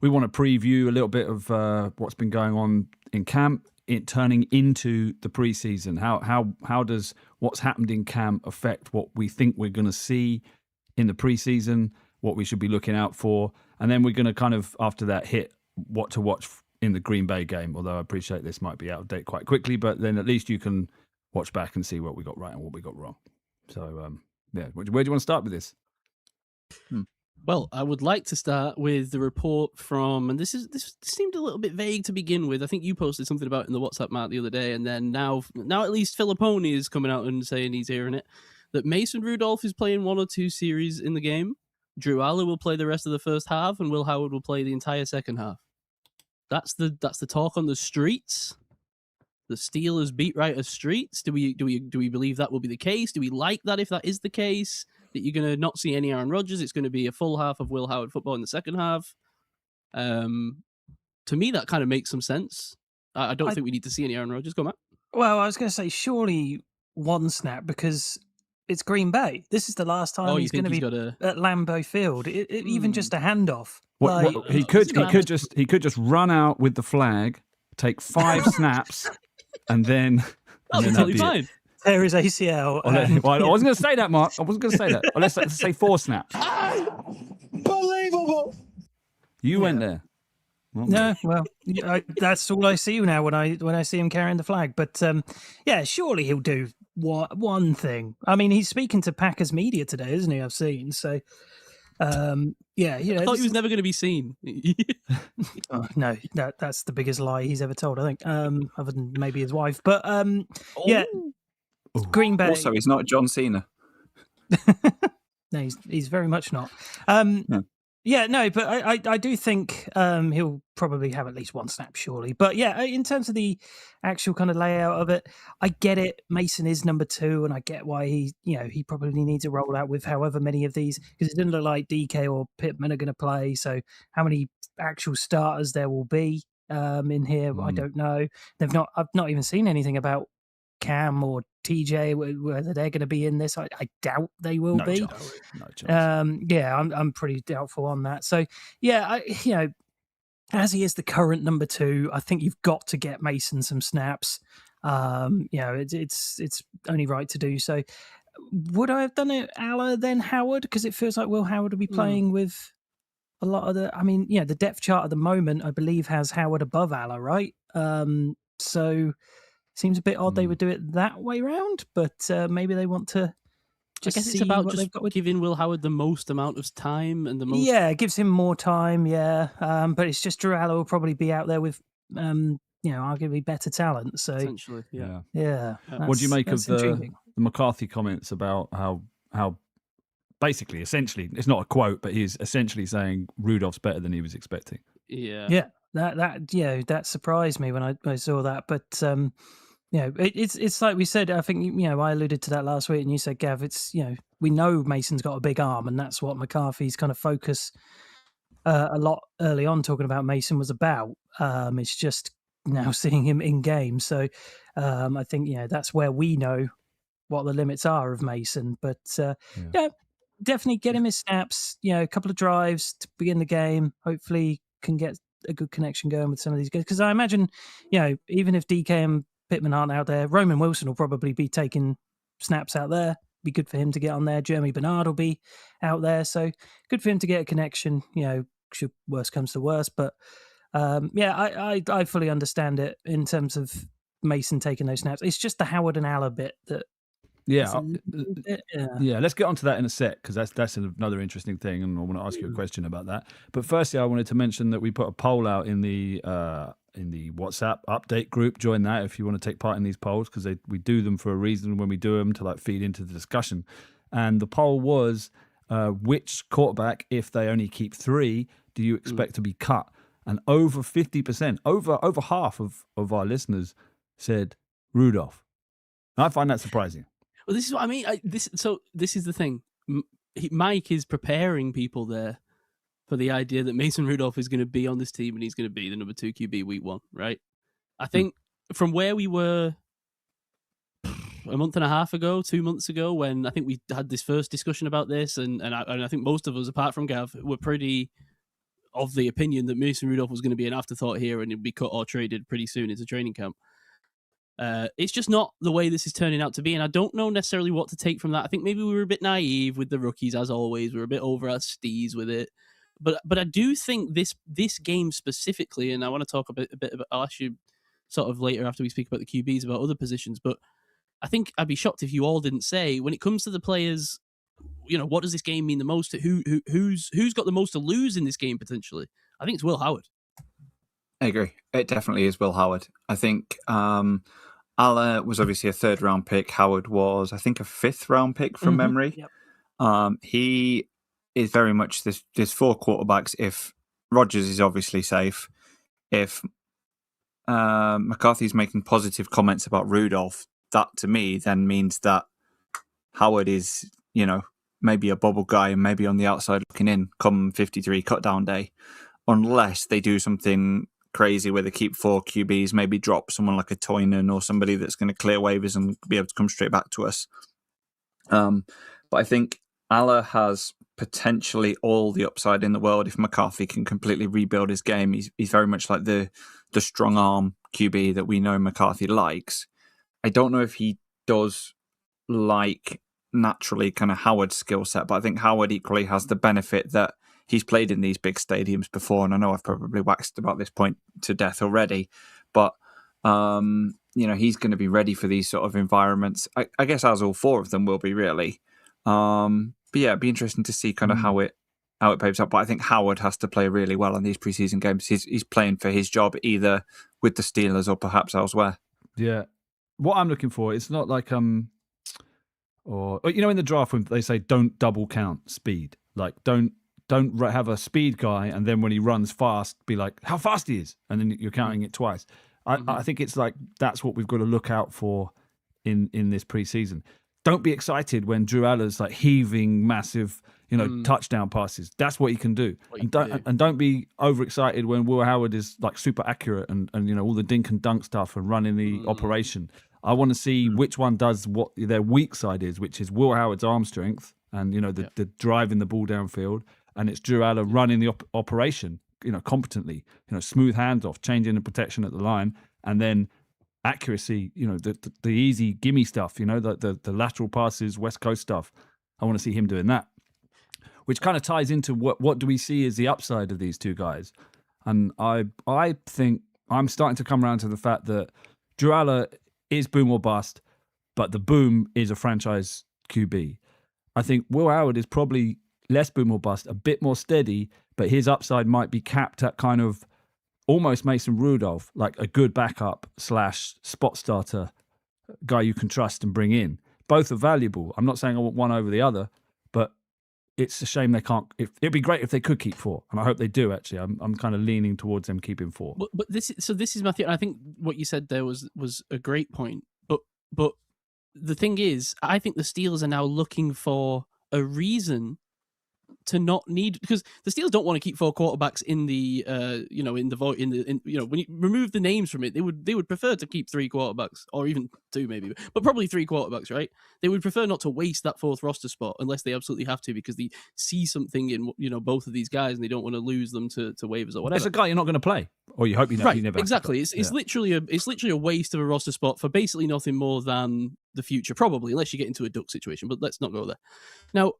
we want to preview a little bit of what's been going on in camp, turning into the preseason. How does what's happened in camp affect what we think we're going to see in the preseason, what we should be looking out for, and then we're going to kind of after that hit what to watch in the Green Bay game. Although I appreciate this might be out of date quite quickly, but then at least you can watch back and see what we got right and what we got wrong. So where do you want to start with this? Well, I would like to start with the report from, and this seemed a little bit vague to begin with. I think you posted something about it in the WhatsApp, Matt, the other day, and then now at least Filipponi is coming out and saying he's hearing it, that Mason Rudolph is playing 1 or 2 series in the game. Drew Aller will play the rest of the first half, and Will Howard will play the entire second half. That's the talk on the streets. The Steelers beat writers' streets. Do we believe that will be the case? Do we like that if that is the case? That you're going to not see any Aaron Rodgers? It's going to be a full half of Will Howard football in the second half. To me, that kind of makes some sense. I don't think we need to see any Aaron Rodgers. Go, Matt. Well, I was going to say surely 1 snap because it's Green Bay. This is the last time he's going to be at Lambeau Field. Even just a handoff. He could just run out with the flag, take 5 snaps, and then totally fine. Tear his ACL. I wasn't going to say that, Mark. I wasn't going to say that. Let's say 4 snaps. Unbelievable. You went there. No, well, that's all I see now when I see him carrying the flag. But surely he'll do one thing. I mean, he's speaking to Packers media today, isn't he? I've seen. So, I thought he was never going to be seen. No, that's the biggest lie he's ever told, I think, other than maybe his wife. But Green Bay. Also, he's not John Cena. No, he's very much not. But I do think he'll probably have at least 1 snap, surely. But in terms of the actual kind of layout of it, I get it. Mason is number 2, and I get why he probably needs a rollout with however many of these, because it didn't look like DK or Pittman are going to play. So how many actual starters there will be in here, I don't know. I've not even seen anything about Cam or TJ, whether they're going to be in this. I doubt they will be. No chance. I'm pretty doubtful on that. So as he is the current number 2, I think you've got to get Mason some snaps. It's only right to do so. Would I have done it Aller then Howard? Because it feels like Will Howard will be playing with a lot of the depth chart at the moment, I believe, has Howard above Aller, right? So seems a bit odd they would do it that way round, but maybe they want to just I guess see it's about what just they've got with... giving Will Howard the most amount of time and the most... Yeah, it gives him more time, but it's just Drew Aller will probably be out there with, arguably better talent. So essentially, what do you make of the McCarthy comments about how basically, essentially, it's not a quote, but he's essentially saying Rudolph's better than he was expecting. Yeah. That surprised me when I saw that, but it's like we said. I think I alluded to that last week, and you said, Gav, it's we know Mason's got a big arm, and that's what McCarthy's kind of focus a lot early on talking about Mason was about. It's just now seeing him in game, so I think that's where we know what the limits are of Mason. But definitely get him his snaps. A couple of drives to begin the game. Hopefully, can get a good connection going with some of these guys, because I imagine even if DK and Pittman aren't out there, Roman Wilson will probably be taking snaps out there. Be good for him to get on there. Jeremy Bernard will be out there, so good for him to get a connection. Should worst comes to worst, but I fully understand it in terms of Mason taking those snaps. It's just the Howard and Aller bit that. Let's get onto that in a sec, because that's another interesting thing, and I want to ask you a question about that. But firstly, I wanted to mention that we put a poll out in the WhatsApp update group. Join that if you want to take part in these polls, because we do them for a reason when we do them, to feed into the discussion. And the poll was, which quarterback, if they only keep 3, do you expect to be cut? And over 50%, over half of our listeners said Rudolph. And I find that surprising. Well, this is what I mean. This is the thing. Mike is preparing people there for the idea that Mason Rudolph is going to be on this team and he's going to be the number 2 QB week 1, right? I think from where we were a month and a half ago, 2 months ago, when I think we had this first discussion about this, and I think most of us, apart from Gav, were pretty of the opinion that Mason Rudolph was going to be an afterthought here and he'd be cut or traded pretty soon into training camp. It's just not the way this is turning out to be, and I don't know necessarily what to take from that. I think maybe we were a bit naive with the rookies, as always. We were a bit over our skis with it. But I do think this game specifically, and I want to talk a bit about, I'll ask you sort of later after we speak about the QBs about other positions, but I think I'd be shocked if you all didn't say, when it comes to the players, what does this game mean the most? Who's got the most to lose in this game potentially? I think it's Will Howard. I agree. It definitely is Will Howard. I think Allah was obviously a 3rd round pick. Howard was, I think, a 5th round pick from memory. Yep. He is very much there's 4 quarterbacks. If Rodgers is obviously safe, if McCarthy's making positive comments about Rudolph, that to me then means that Howard is, maybe a bubble guy and maybe on the outside looking in come 53 cut down day, unless they do something crazy where they keep 4 QBs, maybe drop someone like a Toynan or somebody that's going to clear waivers and be able to come straight back to us. But I think Allah has potentially all the upside in the world if McCarthy can completely rebuild his game. He's very much like the strong arm QB that we know McCarthy likes. I don't know if he does like naturally kind of Howard's skill set, but I think Howard equally has the benefit that he's played in these big stadiums before, and I know I've probably waxed about this point to death already, but he's going to be ready for these sort of environments. I guess as all 4 of them will be really. But yeah, it'd be interesting to see kind of how it paves up. But I think Howard has to play really well in these preseason games. He's playing for his job either with the Steelers or perhaps elsewhere. Yeah, what I'm looking for, it's not like or in the draft when they say don't double count speed, like don't have a speed guy and then when he runs fast be like how fast he is and then you're counting it twice. I think it's like that's what we've got to look out for in this preseason. Don't be excited when Drew Aller's like heaving massive touchdown passes. That's what he can do. And don't be overexcited when Will Howard is like super accurate and all the dink and dunk stuff and running the operation. I want to see which one does what their weak side is, which is Will Howard's arm strength and the driving the ball downfield, and it's Drew Aller running the operation competently, smooth handoff, changing the protection at the line, and then accuracy, the easy gimme stuff, the lateral passes, West Coast stuff. I want to see him doing that, which kind of ties into what do we see as the upside of these 2 guys. And I think I'm starting to come around to the fact that Drew Aller is boom or bust, but the boom is a franchise QB. I think Will Howard is probably less boom or bust, a bit more steady, but his upside might be capped at kind of almost Mason Rudolph, like a good backup / spot starter guy you can trust and bring in. Both are valuable. I'm not saying I want one over the other, but it's a shame they can't. It'd be great if they could keep 4, and I hope they do. Actually, I'm kind of leaning towards them keeping 4. But this is my theory. I think what you said there was a great point. But the thing is, I think the Steelers are now looking for a reason to not need, because the Steelers don't want to keep 4 quarterbacks in the when you remove the names from it, they would prefer to keep 3 quarterbacks or even 2 maybe, but probably 3 quarterbacks, right? They would prefer not to waste that 4th roster spot unless they absolutely have to, because they see something in both of these guys and they don't want to lose them to waivers or whatever. It's a guy you're not going to play, or you hope you right, never. Exactly. It's literally a waste of a roster spot for basically nothing more than the future, probably, unless you get into a duck situation. But let's not go there. Now,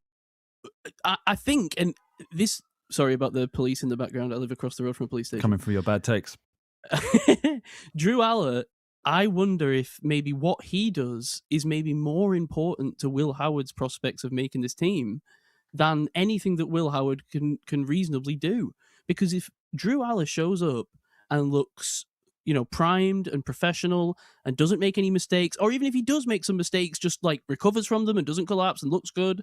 I think, and this, sorry about the police in the background. I live across the road from a police station. Coming for your bad takes. Drew Aller, I wonder if maybe what he does is maybe more important to Will Howard's prospects of making this team than anything that Will Howard can reasonably do. Because if Drew Aller shows up and looks, primed and professional and doesn't make any mistakes, or even if he does make some mistakes, just like recovers from them and doesn't collapse and looks good,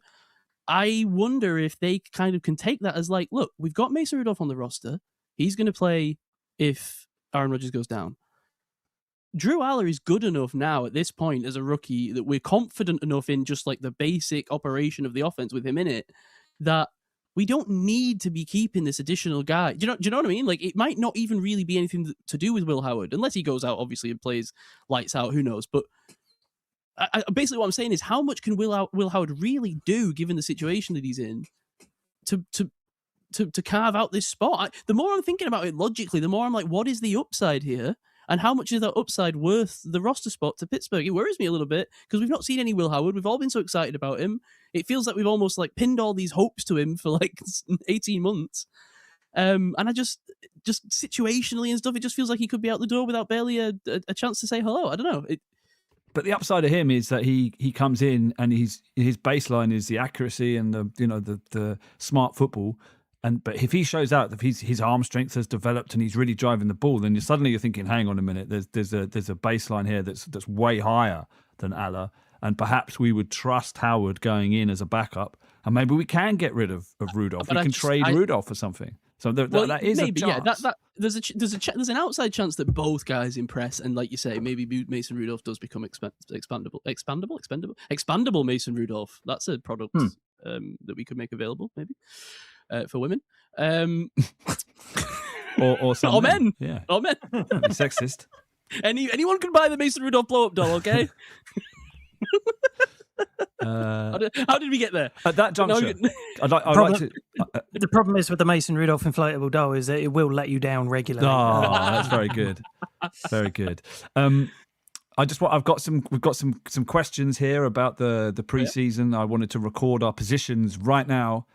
I wonder if they kind of can take that as like, look, we've got Mason Rudolph on the roster. He's going to play if Aaron Rodgers goes down. Drew Aller is good enough now at this point as a rookie that we're confident enough in just like the basic operation of the offense with him in it that we don't need to be keeping this additional guy. Do you know what I mean? Like, it might not even really be anything to do with Will Howard, unless he goes out, obviously, and plays lights out. Who knows? But basically what I'm saying is, how much can Will Howard really do, given the situation that he's in, to to carve out this spot. The more I'm thinking about it logically, the more I'm like, what is the upside here? And how much is that upside worth the roster spot to Pittsburgh? It worries me a little bit because we've not seen any Will Howard. We've all been so excited about him. It feels like we've almost like pinned all these hopes to him for like 18 months. And I just situationally and stuff, it just feels like he could be out the door without barely a chance to say hello. I don't know. But the upside of him is that he comes in and his baseline is the accuracy and the smart football. But if he shows out that his arm strength has developed and he's really driving the ball, then you're thinking, hang on a minute, there's a baseline here that's way higher than Allah, and perhaps we would trust Howard going in as a backup, and maybe we can get rid of Rudolph. We can trade Rudolph for something. So that is maybe, a chance. Yeah, there's an outside chance that both guys impress, and like you say, maybe Mason Rudolph does become expandable. Mason Rudolph, that's a product that we could make available maybe. For women, or some or men, yeah, or men. Sexist. Anyone can buy the Mason Rudolph blow up doll, okay? How did we get there? At that juncture, the problem is with the Mason Rudolph inflatable doll is that it will let you down regularly. Oh, that's very good, very good. We've got some questions here about the preseason. I wanted to record our positions right now.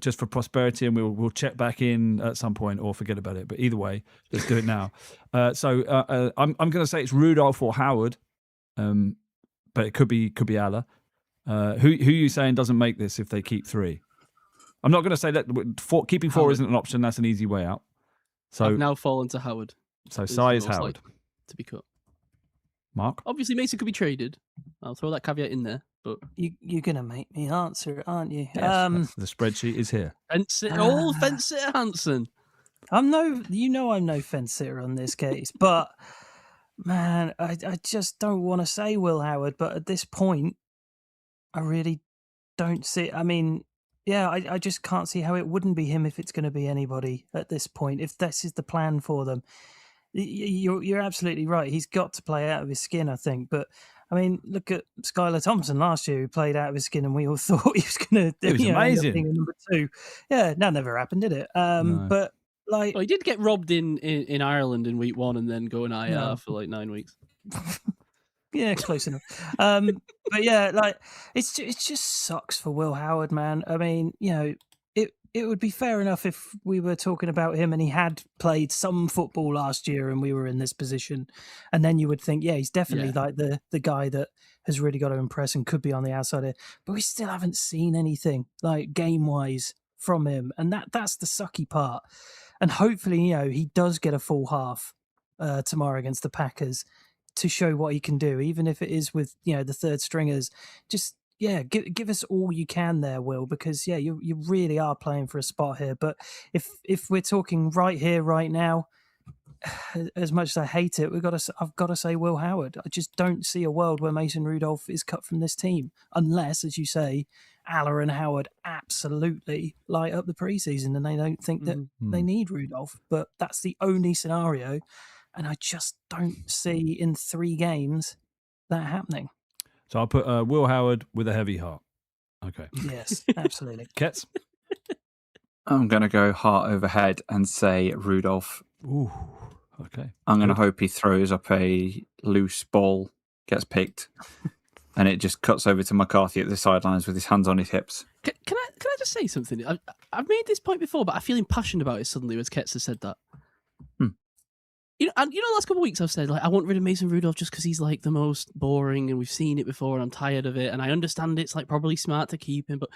Just for prosperity, and we'll check back in at some point or forget about it. But either way, let's do it now. So I'm going to say it's Rudolph or Howard, but it could be Allah. Who you saying doesn't make this if they keep 3? I'm not going to say that keeping 4 Howard. Isn't an option. That's an easy way out. So I've now fallen to Howard. So Sai is Howard to be cut. Mark, obviously Mason could be traded. I'll throw that caveat in there. But you're going to make me answer it, aren't you? Yes, the spreadsheet is here. Fence sitter Hansen. I'm no fence sitter on this case, but man, I just don't want to say Will Howard, but at this point, I really don't see. I mean, yeah, I just can't see how it wouldn't be him if it's going to be anybody at this point. If this is the plan for them, you're absolutely right. He's got to play out of his skin, I think, but. I mean, look at Skylar Thompson last year, who played out of his skin, and we all thought he was going to. It was amazing. Being number 2, yeah, that never happened, did it? No. But like, he did get robbed in Ireland in week 1, and then go in IR for like 9 weeks. Yeah, close enough. But yeah, like it just sucks for Will Howard, man. I mean, it would be fair enough if we were talking about him and he had played some football last year and we were in this position. And then you would think, yeah, he's definitely like the guy that has really got to impress and could be on the outside here. But we still haven't seen anything like game-wise from him. And that's the sucky part. And hopefully, he does get a full half tomorrow against the Packers to show what he can do, even if it is with, the third stringers. Just, give us all you can there, Will, because you really are playing for a spot here. But if we're talking right here, right now, as much as I hate it, I've got to say Will Howard. I just don't see a world where Mason Rudolph is cut from this team, unless, as you say, Allah and Howard absolutely light up the preseason, and they don't think that they need Rudolph. But that's the only scenario, and I just don't see in 3 games that happening. So I'll put Will Howard with a heavy heart. Okay. Yes, absolutely. Ketts? I'm going to go heart over head and say Rudolph. Ooh, okay. I'm going to hope he throws up a loose ball, gets picked, and it just cuts over to McCarthy at the sidelines with his hands on his hips. Can I just say something? I've made this point before, but I feel impassioned about it suddenly as Ketts has said that. The last couple of weeks I've said, like, I want rid of Mason Rudolph just because he's like the most boring and we've seen it before and I'm tired of it. And I understand it's like probably smart to keep him. But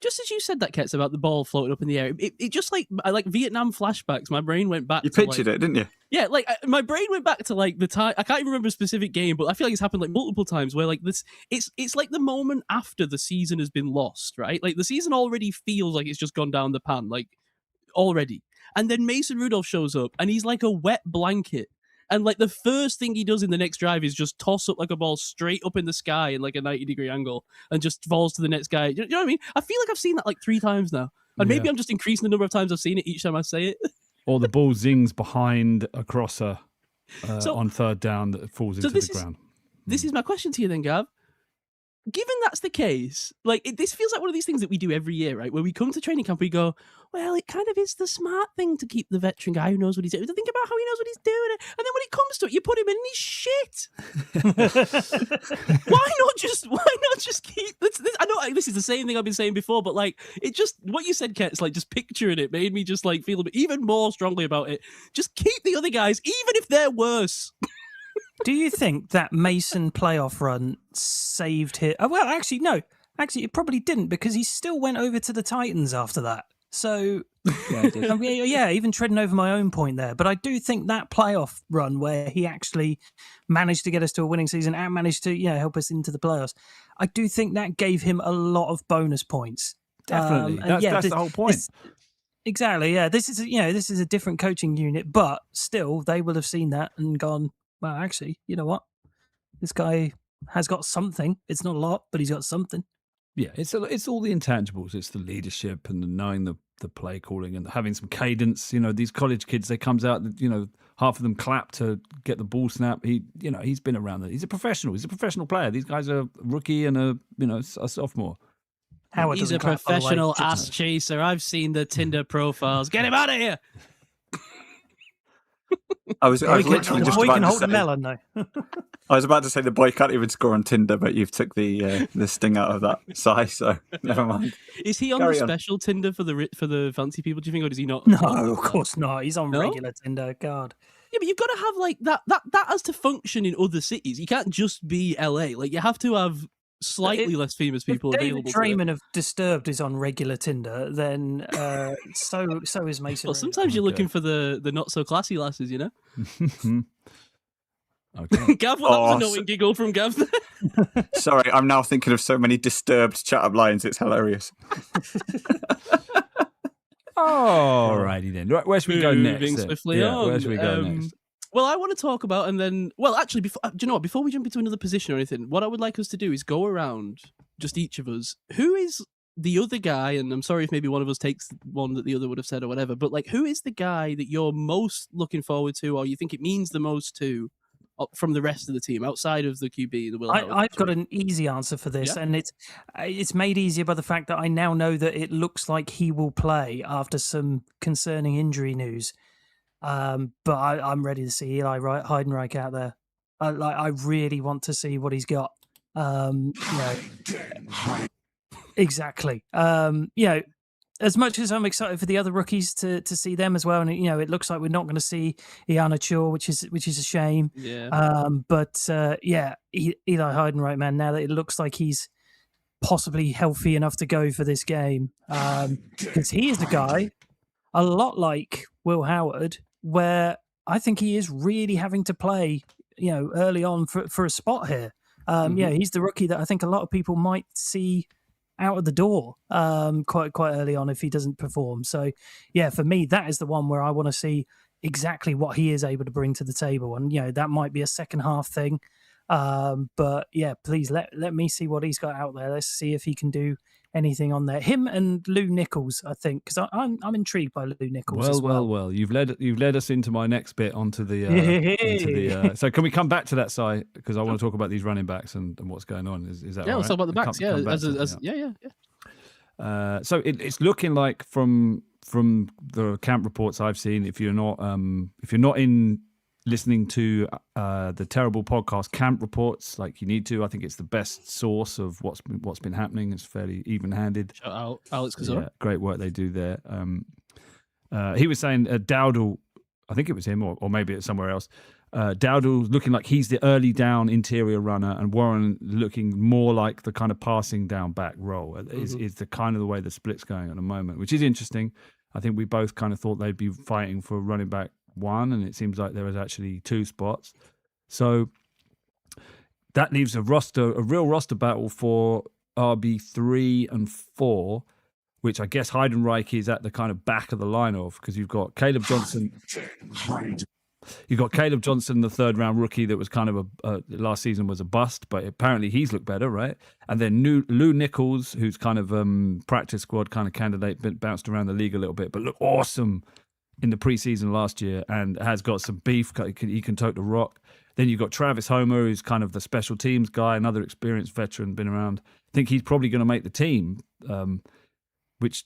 just as you said that, Ketts, about the ball floating up in the air, it just like Vietnam flashbacks. My brain went back. You pictured it, didn't you? Yeah, like my brain went back to like the time. I can't even remember a specific game, but I feel like it's happened like multiple times where like this, it's like the moment after the season has been lost, right? Like the season already feels like it's just gone down the pan, like already. And then Mason Rudolph shows up and he's like a wet blanket. And like the first thing he does in the next drive is just toss up like a ball straight up in the sky in like a 90-degree angle and just falls to the next guy. You know what I mean? I feel like I've seen that like 3 times now. And maybe I'm just increasing the number of times I've seen it each time I say it. Or the ball zings behind a crosser on third down that falls into the ground. This is my question to you then, Gav. given that's the case, like this feels like one of these things that we do every year, right? Where we come to training camp, we go, well, it kind of is the smart thing to keep the veteran guy who knows what he's doing. To think about how he knows what he's doing, and then when it comes to it, you put him in and he's shit. Why not just keep? I know this is the same thing I've been saying before, but like it just what you said, Ketts, like just picturing it made me just like feel a bit even more strongly about it. Just keep the other guys, even if they're worse. Do you think that Mason playoff run saved him? Oh, well, actually, no. Actually, it probably didn't because he still went over to the Titans after that. So, yeah, even treading over my own point there. But I do think that playoff run where he actually managed to get us to a winning season and managed to help us into the playoffs, I do think that gave him a lot of bonus points. Definitely. That's the whole point. Exactly, yeah. This is a different coaching unit, but still, they will have seen that and gone, well, actually, you know what? This guy has got something. It's not a lot, but he's got something. Yeah, it's all the intangibles. It's the leadership and the knowing the play calling and having some cadence. These college kids, they comes out, half of them clap to get the ball snap. He's been around. He's a professional. He's a professional player. These guys are a rookie and a sophomore. Howard He's a professional ass chaser. I've seen the Tinder profiles. Get him out of here. I was literally just about to say, melon, though. I was about to say the boy can't even score on Tinder, but you've took the sting out of that sigh, so never mind. Is he on Carry the on. special Tinder for the fancy people? Do you think, or does he not? No, of course not. He's on regular Tinder. God. Yeah, but you've got to have like that has to function in other cities. You can't just be LA. Like you have to have slightly less famous people if available. David Draymond of Disturbed is on regular Tinder, then so is Mason. Well, sometimes you're looking for the not so classy lasses, you know. Okay. Gav, that was a knowing giggle from Gav. Sorry, I'm now thinking of so many Disturbed chat-up lines. It's hilarious. Alrighty then. Right, where should we go next? Swiftly on. Where should we go next? Well, I want to talk about, and then, well, actually, do you know what? Before we jump into another position or anything, what I would like us to do is go around, just each of us, who is the other guy, and I'm sorry if maybe one of us takes one that the other would have said or whatever, but like, who is the guy that you're most looking forward to, or you think it means the most to, from the rest of the team, outside of the QB, the Will Howard? I've got an easy answer for this, and it's made easier by the fact that I now know that it looks like he will play after some concerning injury news. But I'm ready to see Eli Heidenreich out there. I really want to see what he's got. Exactly. As much as I'm excited for the other rookies to see them as well, and it looks like we're not going to see Iana Chua, which is a shame. Yeah. Eli Heidenreich, man. Now that it looks like he's possibly healthy enough to go for this game, because he is the guy, a lot like Will Howard, where I think he is really having to play, early on for a spot here. He's the rookie that I think a lot of people might see out of the door quite early on if he doesn't perform. So, yeah, for me, that is the one where I want to see exactly what he is able to bring to the table. And, that might be a second half thing. But, yeah, please let me see what he's got out there. Let's see if he can do anything on there. Him and Lou Nichols, I think, because I'm intrigued by Lou Nichols as well. Well. You've led us into my next bit onto the. So can we come back to that side, because I want to talk about these running backs and what's going on? Is that yeah? Right? Let's talk about the backs. So it's looking like from the camp reports I've seen, if you're not in listening to the terrible podcast Camp Reports like you need to, I think it's the best source of what's been happening. It's fairly even-handed. Shout out Alex Kazor. Yeah, great work they do there. He was saying Dowdle, I think it was him or maybe it's somewhere else. Dowdle's looking like he's the early down interior runner, and Warren looking more like the kind of passing down back role. Is the kind of the way the split's going at the moment, which is interesting. I think we both kind of thought they'd be fighting for running back one, and it seems like there was actually two spots. So that leaves a real roster battle for RB3 and 4, which I guess Heidenreich is at the kind of back of the line of, because you've got Caleb Johnson. You've got Caleb Johnson, the third round rookie that was kind of last season was a bust, but apparently he's looked better, right? And then Lou Nichols, who's kind of practice squad kind of candidate, but bounced around the league a little bit, but looked awesome in the preseason last year and has got some beef. He can tote the rock. Then you've got Travis Homer, who's kind of the special teams guy, another experienced veteran, been around. I think he's probably going to make the team, which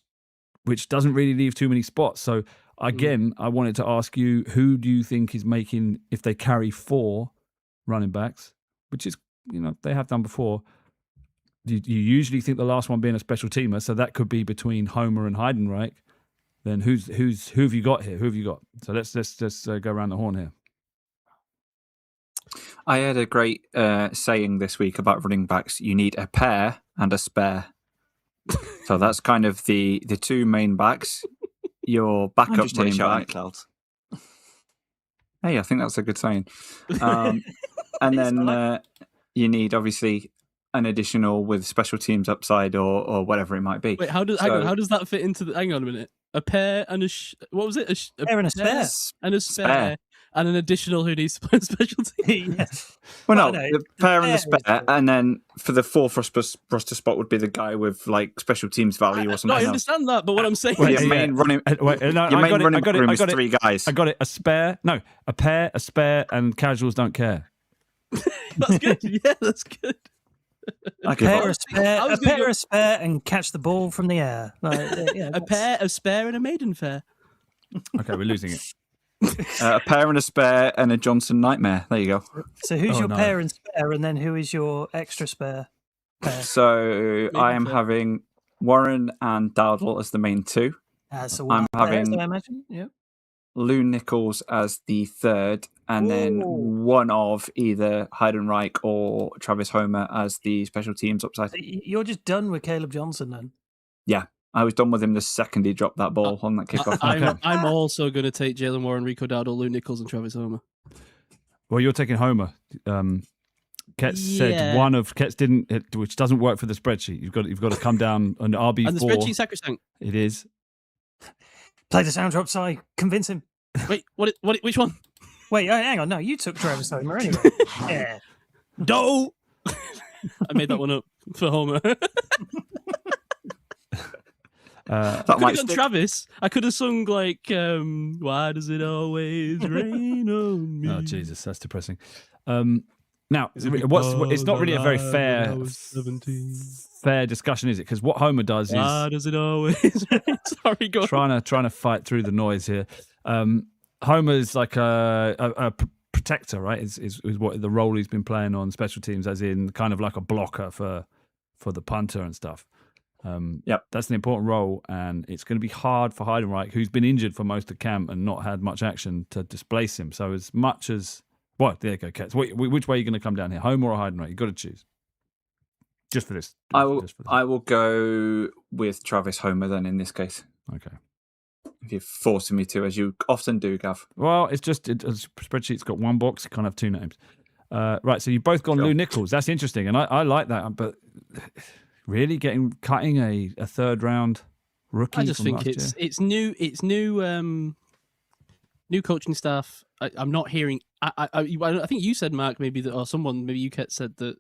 doesn't really leave too many spots. So again, I wanted to ask you, who do you think is making, if they carry 4 running backs, which is, they have done before. You usually think the last one being a special teamer, so that could be between Homer and Heidenreich. Then who have you got here? Who have you got? So let's go around the horn here. I had a great saying this week about running backs. You need a pair and a spare. So that's kind of the 2 main backs. Your backup running back. Hey, I think that's a good saying. And then you need obviously an additional with special teams upside or whatever it might be. Wait, how does that fit into the? Hang on a minute. A pair and a what was it? A pair and a spare. And a spare. And an additional who needs to play special teams. Well, no, the pair and the spare, and then for the 4th roster spot would be the guy with like special teams value or something. No, I understand that, but what I'm saying is your main running, I got it. 3 guys. I got it. A spare, no, a pair, a spare, and casuals don't care. That's good. Yeah, that's good. A pair, a spare, and catch the ball from the air. A pair, a spare, and a maiden fair. Okay, we're losing it. A pair and a spare and a Johnson nightmare. There you go. So who's your pair and spare, and then who is your extra spare pair? So I am having Warren and Dowdle as the main 2. So I'm having I imagine. Yep. Lou Nichols as the 3rd, and then one of either Heidenreich or Travis Homer as the special teams upside. You're just done with Caleb Johnson then? Yeah. I was done with him the second he dropped that ball on that kickoff. I'm also going to take Jalen Warren, Rico Dowdle, Lou Nichols, and Travis Homer. Well, you're taking Homer. Ketts said one of Ketts didn't, which doesn't work for the spreadsheet. You've got to come down on RB4. And the spreadsheet sacrosanct. It is. Play the sound drop side. Convince him. Wait, which one? Wait, hang on. No, you took Travis Homer anyway. Yeah. No. I made that one up for Homer. I could have done Travis. I could have sung like, "Why does it always rain on me?" Oh Jesus, that's depressing. Now, it's not really a very fair discussion, is it? Because what Homer does is, why does it always rain? Sorry, go on. Trying to fight through the noise here. Homer's like a protector, right? Is what the role he's been playing on special teams, as in kind of like a blocker for the punter and stuff. That's an important role, and it's going to be hard for Heidenreich, who's been injured for most of camp and not had much action, to displace him. So as much as there you go, Ketts. Which way are you going to come down here, Homer or Heidenreich? You've got to choose. Just for this, I will go with Travis Homer then in this case. Okay. If you're forcing me to, as you often do, Gav. Well, it's just a spreadsheet's got one box. You can't have 2 names. Right. So you've both gone Lou Nichols. That's interesting, and I like that, but. Really cutting a 3rd round rookie? I just think it's new coaching staff. I'm not hearing. I think you said, Mark, maybe that, or someone, maybe you said that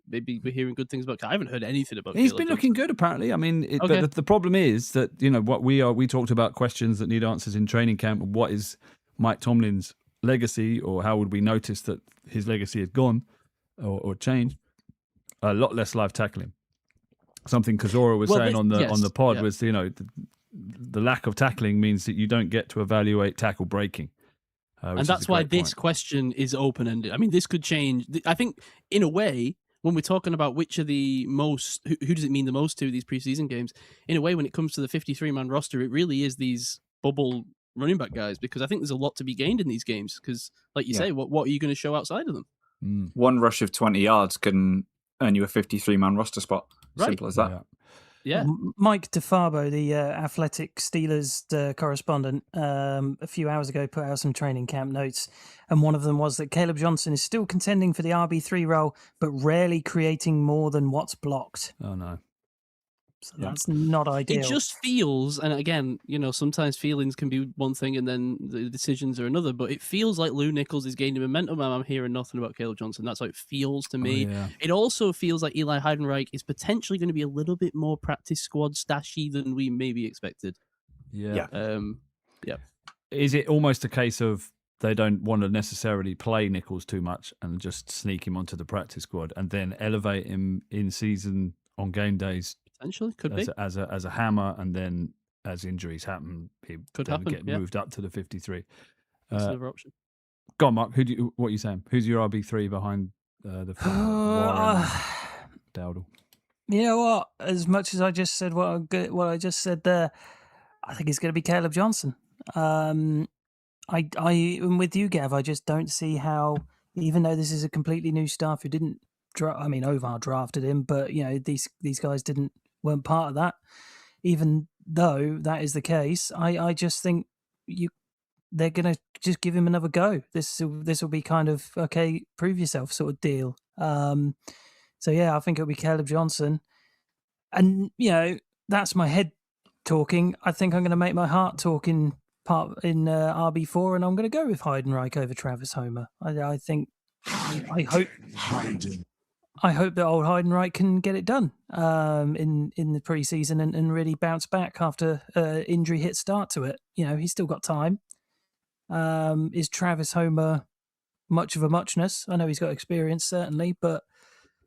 maybe we're hearing good things about. I haven't heard anything about. He's been looking good, apparently. I mean, but the problem is that what we talked about, questions that need answers in training camp. What is Mike Tomlin's legacy, or how would we notice that his legacy has gone or changed? A lot less live tackling. Something Kozora was saying on the pod was, the lack of tackling means that you don't get to evaluate tackle breaking. And that's why this question is open-ended. I mean, this could change. I think, in a way, when we're talking about which are the most, who does it mean the most to these preseason games, in a way, when it comes to the 53-man roster, it really is these bubble running back guys, because I think there's a lot to be gained in these games. Because, like you say, what are you going to show outside of them? One rush of 20 yards can earn you a 53-man roster spot. Right. Simple as that. Yeah. Mike DeFabo, the Athletic Steelers correspondent, a few hours ago put out some training camp notes, and one of them was that Caleb Johnson is still contending for the RB3 role, but rarely creating more than what's blocked. Oh, no. So that's not ideal. It just feels, and again, sometimes feelings can be one thing and then the decisions are another, but it feels like Lou Nichols is gaining momentum, and I'm hearing nothing about Caleb Johnson. That's how it feels to me. Yeah. It also feels like Eli Heidenreich is potentially going to be a little bit more practice squad stashy than we maybe expected. Yeah. Yeah. Is it almost a case of they don't want to necessarily play Nichols too much and just sneak him onto the practice squad and then elevate him in season on game days Potentially, could be. as a hammer, and then as injuries happen, he Could then happen, get yeah. moved up to the 53. That's another option. Go on, Mark. What are you saying? Who's your RB3 behind the Warren and Dowdle? You know what? As much as I just said what I just said there, I think it's going to be Caleb Johnson. I am with you, Gav. I just don't see how, even though this is a completely new staff who didn't Ovar drafted him, but these guys weren't part of that. Even though that is the case, I just think they're gonna just give him another go. This will be kind of okay, prove yourself sort of deal. So yeah, I think it'll be Caleb Johnson, and that's my head talking. I think I'm going to make my heart talk in RB4, and I'm going to go with Heidenreich over Travis Homer. I think I hope that old Heidenreich can get it done in the preseason and really bounce back after injury hit start to it. He's still got time. Is Travis Homer much of a muchness? I know he's got experience, certainly, but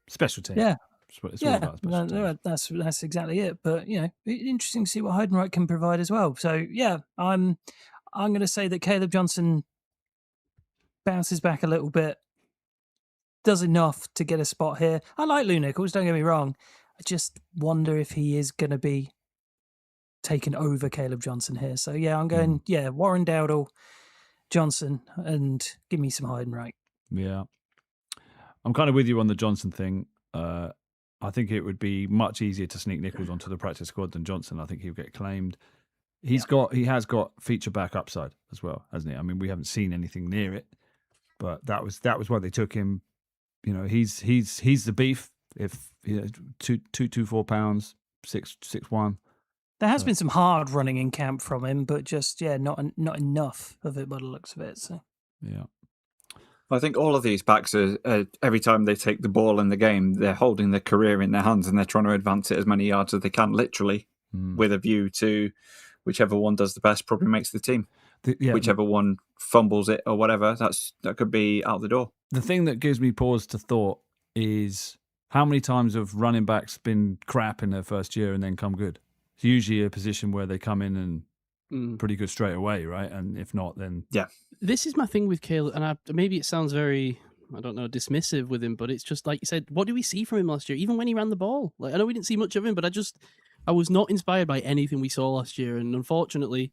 special team. Yeah. It's all about special teams. That's exactly it. But interesting to see what Heidenreich can provide as well. So yeah, I'm going to say that Caleb Johnson bounces back a little bit, does enough to get a spot here. I like Lou Nichols, don't get me wrong. I just wonder if he is going to be taken over Caleb Johnson here. So yeah, I'm going Warren Dowdle, Johnson, and give me some Heidenreich. Yeah, I'm kind of with you on the Johnson thing. I think it would be much easier to sneak Nichols onto the practice squad than Johnson. I think he'll get claimed. He has got feature back upside as well, hasn't he? I mean, we haven't seen anything near it, but that was why they took him. He's the beef. If 224 pounds, 6'1". There has been some hard running in camp from him, but just not enough of it by the looks of it. So yeah. I think all of these backs are every time they take the ball in the game, they're holding their career in their hands and they're trying to advance it as many yards as they can, literally, with a view to whichever one does the best probably makes the team. Whichever one fumbles it or whatever, that could be out the door. The thing that gives me pause to thought is how many times have running backs been crap in their first year and then come good? It's usually a position where they come in and pretty good straight away, right? And if not, then this is my thing with Caleb, and maybe it sounds very, I don't know, dismissive with him, but it's just like you said, what do we see from him last year? Even when he ran the ball, like I know we didn't see much of him, but I was not inspired by anything we saw last year, and unfortunately,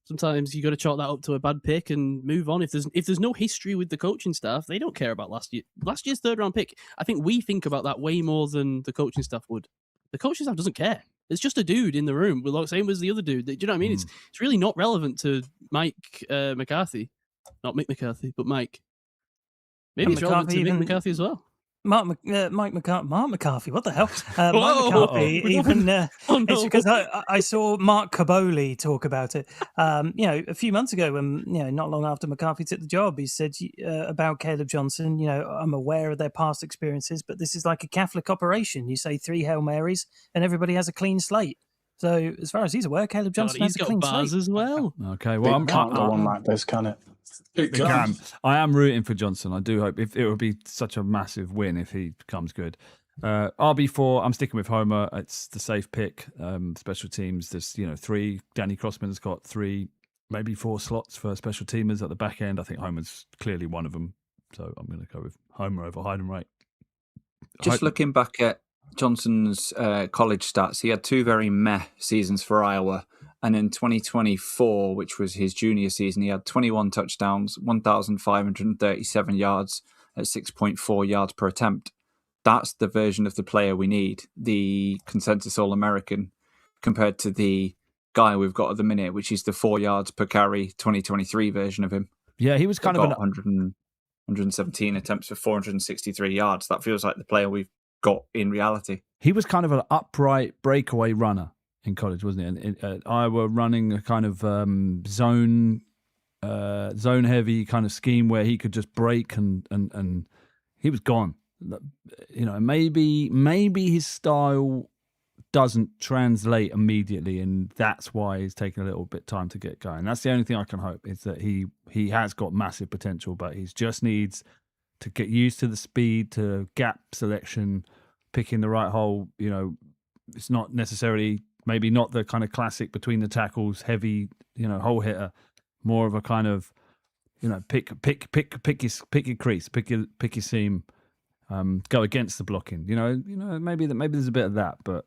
sometimes you got to chalk that up to a bad pick and move on. If there's no history with the coaching staff, they don't care about last year's third round pick. I think we think about that way more than the coaching staff would. The coaching staff doesn't care. It's just a dude in the room, same as the other dude. Do you know what I mean? It's really not relevant to Mike McCarthy. Not Mick McCarthy, but Mike. Maybe it's relevant to Mick McCarthy as well. Mike McCarthy, what the hell? Mike McCarthy, it's because I saw Mark Caboli talk about it. A few months ago, when not long after McCarthy took the job, he said about Caleb Johnson. I'm aware of their past experiences, but this is like a Catholic operation. You say 3 Hail Marys, and everybody has a clean slate. So as far as he's aware, Caleb Johnson has a clean slate. He's got bars as well. Okay, well, it can't go on like this, can it? It can. I am rooting for Johnson. I do hope it would be such a massive win if he becomes good. RB4, I'm sticking with Homer. It's the safe pick. Special teams, there's 3. Danny Crossman has got 3, maybe 4 slots for special teamers at the back end. I think Homer's clearly one of them. So I'm going to go with Homer over Heidenreich. Just looking back at Johnson's college stats, he had 2 very meh seasons for Iowa. And in 2024, which was his junior season, he had 21 touchdowns, 1,537 yards at 6.4 yards per attempt. That's the version of the player we need, the consensus All-American, compared to the guy we've got at the minute, which is the 4 yards per carry 2023 version of him. Yeah, he was kind of 117 attempts for 463 yards. That feels like the player we've got in reality. He was kind of an upright breakaway runner in college, wasn't he? And Iowa running a kind of zone heavy kind of scheme where he could just break and he was gone. Maybe his style doesn't translate immediately, and that's why he's taking a little bit time to get going. That's the only thing I can hope, is that he has got massive potential, but he just needs to get used to the speed, to gap selection, picking the right hole. You know, it's not necessarily, maybe not the kind of classic between the tackles, heavy, you know, hole hitter. More of a kind of, you know, pick your crease, pick your seam, go against the blocking. You know, maybe there's a bit of that, but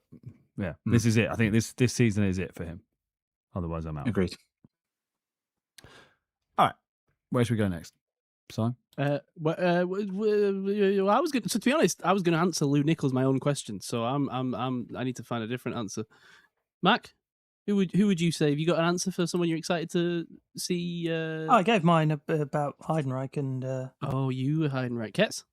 yeah, this is it. I think this season is it for him. Otherwise, I'm out. Agreed. All right, where should we go next? Si? I was going to be honest, I was going to answer Lou Nichols my own question, so I need to find a different answer. Mac, who would you say? Have you got an answer for someone you're excited to see? I gave mine about Heidenreich and. You Heidenreich, Ketts?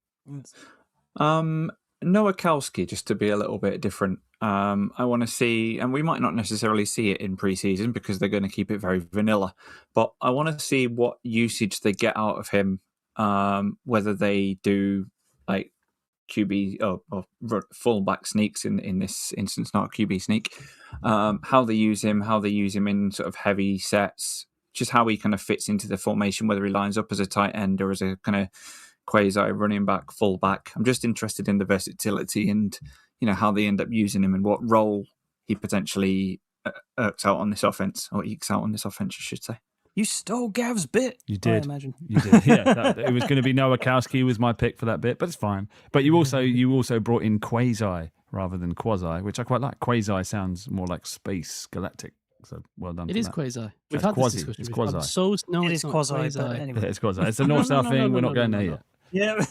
Nowakowski, just to be a little bit different. I want to see, and we might not necessarily see it in preseason because they're going to keep it very vanilla, but I want to see what usage they get out of him. Whether they do like QB or fullback sneaks in this instance, not a QB sneak. How they use him in sort of heavy sets, just how he kind of fits into the formation, whether he lines up as a tight end or as a kind of quasi running back, fullback. I'm just interested in the versatility and, you know, how they end up using him and what role he potentially ekes out on this offense, I should say. You stole Gav's bit. You did. I imagine. You did. Yeah, it was going to be Nowakowski was my pick for that bit, but it's fine. But you also brought in quasi rather than quasi, which I quite like. Quasi sounds more like space galactic. So well done. It is quasi. We've had this discussion. It's quasi. It is quasi. But anyway. It's quasi. It's a north-south thing. We're not going there yet. Yeah.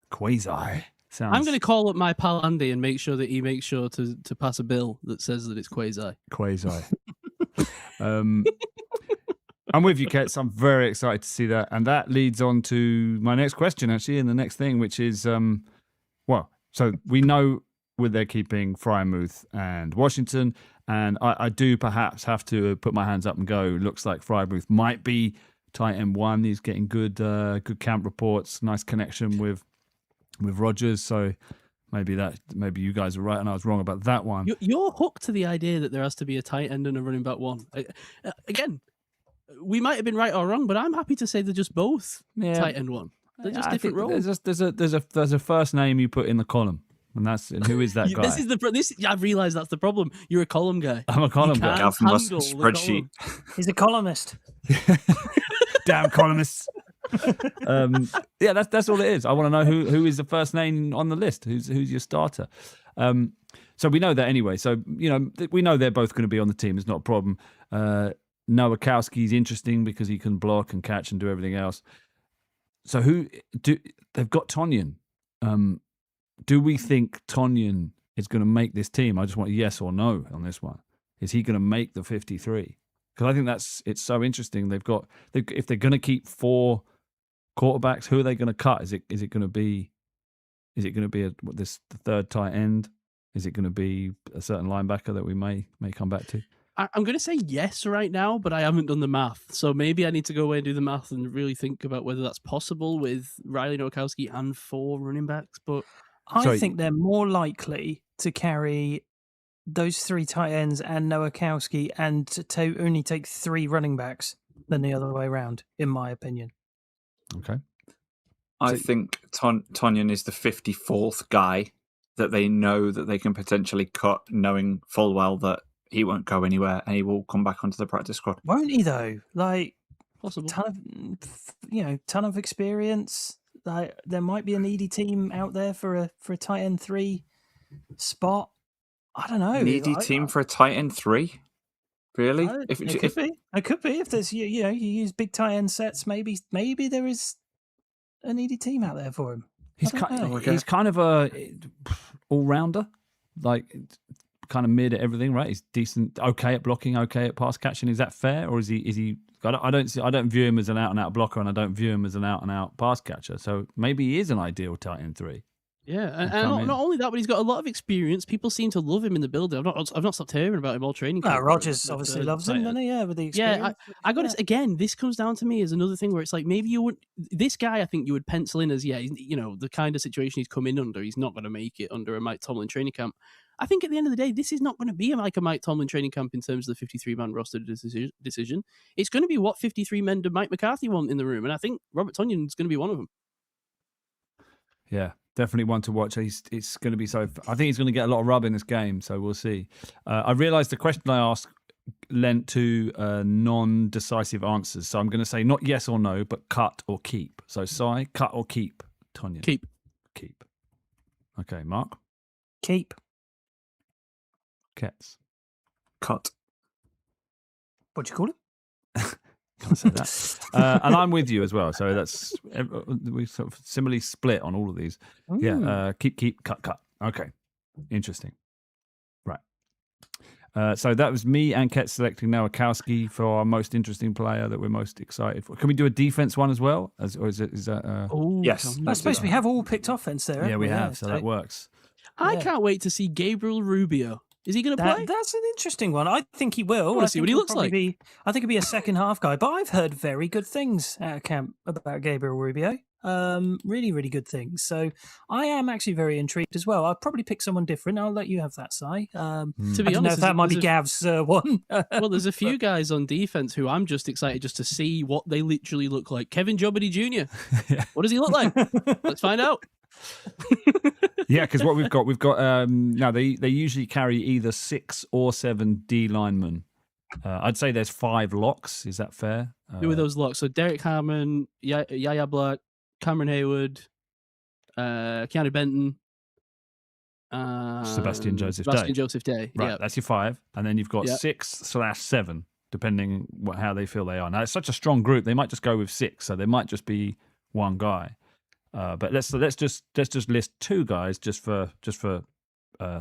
Quasi. Sounds... I'm going to call up my pal Andy and make sure that he makes sure to pass a bill that says that it's quasi. Quasi. I'm with you, Ketts. I'm very excited to see that. And that leads on to my next question, actually, and the next thing, which is, so we know they're keeping Freiermuth and Washington, and I do perhaps have to put my hands up and go, looks like Freiermuth might be tight end one. He's getting good camp reports, nice connection with Rodgers, so maybe you guys are right and I was wrong about that one. You're hooked to the idea that there has to be a tight end and a running back one. Again, we might have been right or wrong, but I'm happy to say they're just both tight end one. They're just different roles. There's a first name you put in the column, and who is that guy? I've realised that's the problem. You're a column guy. I'm a column guy. Gavin must spreadsheet. He's a columnist. Damn columnists. That's all it is. I want to know who is the first name on the list. Who's your starter? So we know that anyway. So we know they're both going to be on the team. It's not a problem. Nowakowski's interesting because he can block and catch and do everything else. So they've got Tonyan. Do we think Tonyan is going to make this team? I just want a yes or no on this one. Is he going to make the 53? Because I think it's so interesting. If they're going to keep 4 quarterbacks, who are they going to cut? Is it going to be the third tight end? Is it going to be a certain linebacker that we may come back to? I'm going to say yes right now, but I haven't done the math. So maybe I need to go away and do the math and really think about whether that's possible with Riley Nowakowski and 4 running backs. But I think they're more likely to carry those 3 tight ends and Nowakowski and to only take 3 running backs than the other way around, in my opinion. Okay. I think Tonyan is the 54th guy that they know that they can potentially cut, knowing full well that he won't go anywhere and he will come back onto the practice squad. Won't he though? Like, possible. Ton of experience. Like, there might be a needy team out there for a tight end 3 spot. I don't know. Needy team for a tight end 3? Really? It could be. If there's you use big tight end sets, maybe there is a needy team out there for him. He's kind of a all rounder, like kind of mid at everything, right? He's decent, okay at blocking, okay at pass catching. Is that fair, or is he? I don't view him as an out and out blocker, and I don't view him as an out and out pass catcher. So maybe he is an ideal tight end 3. Yeah, and not only that, but he's got a lot of experience. People seem to love him in the building. I've not stopped hearing about him all training. Rodgers obviously loves him, doesn't he? Yeah, with the experience. Yeah, I got it again. This comes down to me as another thing where it's like maybe you would. This guy, I think you would pencil in as the kind of situation he's come in under. He's not going to make it under a Mike Tomlin training camp. I think at the end of the day, this is not going to be like a Mike Tomlin training camp in terms of the 53-man roster decision. It's going to be what 53 men did Mike McCarthy want in the room, and I think Robert Tonyan's going to be one of them. Yeah, definitely one to watch. It's going to be so. I think he's going to get a lot of rub in this game, so we'll see. I realised the question I asked lent to non-decisive answers, so I'm going to say not yes or no, but cut or keep. So, Sai, cut or keep? Tonyan. Keep. Okay, Mark. Keep. Ketts. Cut. What do you call it? Can't say that. And I'm with you as well. So that's we sort of similarly split on all of these. Yeah. Keep, cut. Okay. Interesting. Right. So that was me and Ketts selecting Nowakowski for our most interesting player that we're most excited for. Can we do a defense one as well? Is that? Yes. I suppose we have all picked offense there. Yeah, we have. So that works. I can't wait to see Gabriel Rubio. Is he going to play? That's an interesting one. I think he will. I want to see what he looks like. I think he'll be a second half guy, but I've heard very good things out of camp about Gabriel Rubio. Really, really good things. So I am actually very intrigued as well. I'll probably pick someone different. I'll let you have that, Si. To be I don't honest, know if that might be Gav's one. Well, there's a few guys on defense who I'm just excited just to see what they literally look like. Kevin Jobody Jr. What does he look like? Let's find out. Yeah, because what we've got now they usually carry either 6 or 7 D linemen. I'd say there's 5 locks. Is that fair? Who are those locks? So Derek Harmon, Yaya Black, Cameron Hayward, Keanu Benton, Sebastian Joseph Day. Right, yeah. that's your 5, and then you've got 6/7, depending how they feel they are. Now it's such a strong group; they might just go with 6, so they might just be one guy. But let's just list 2 guys just for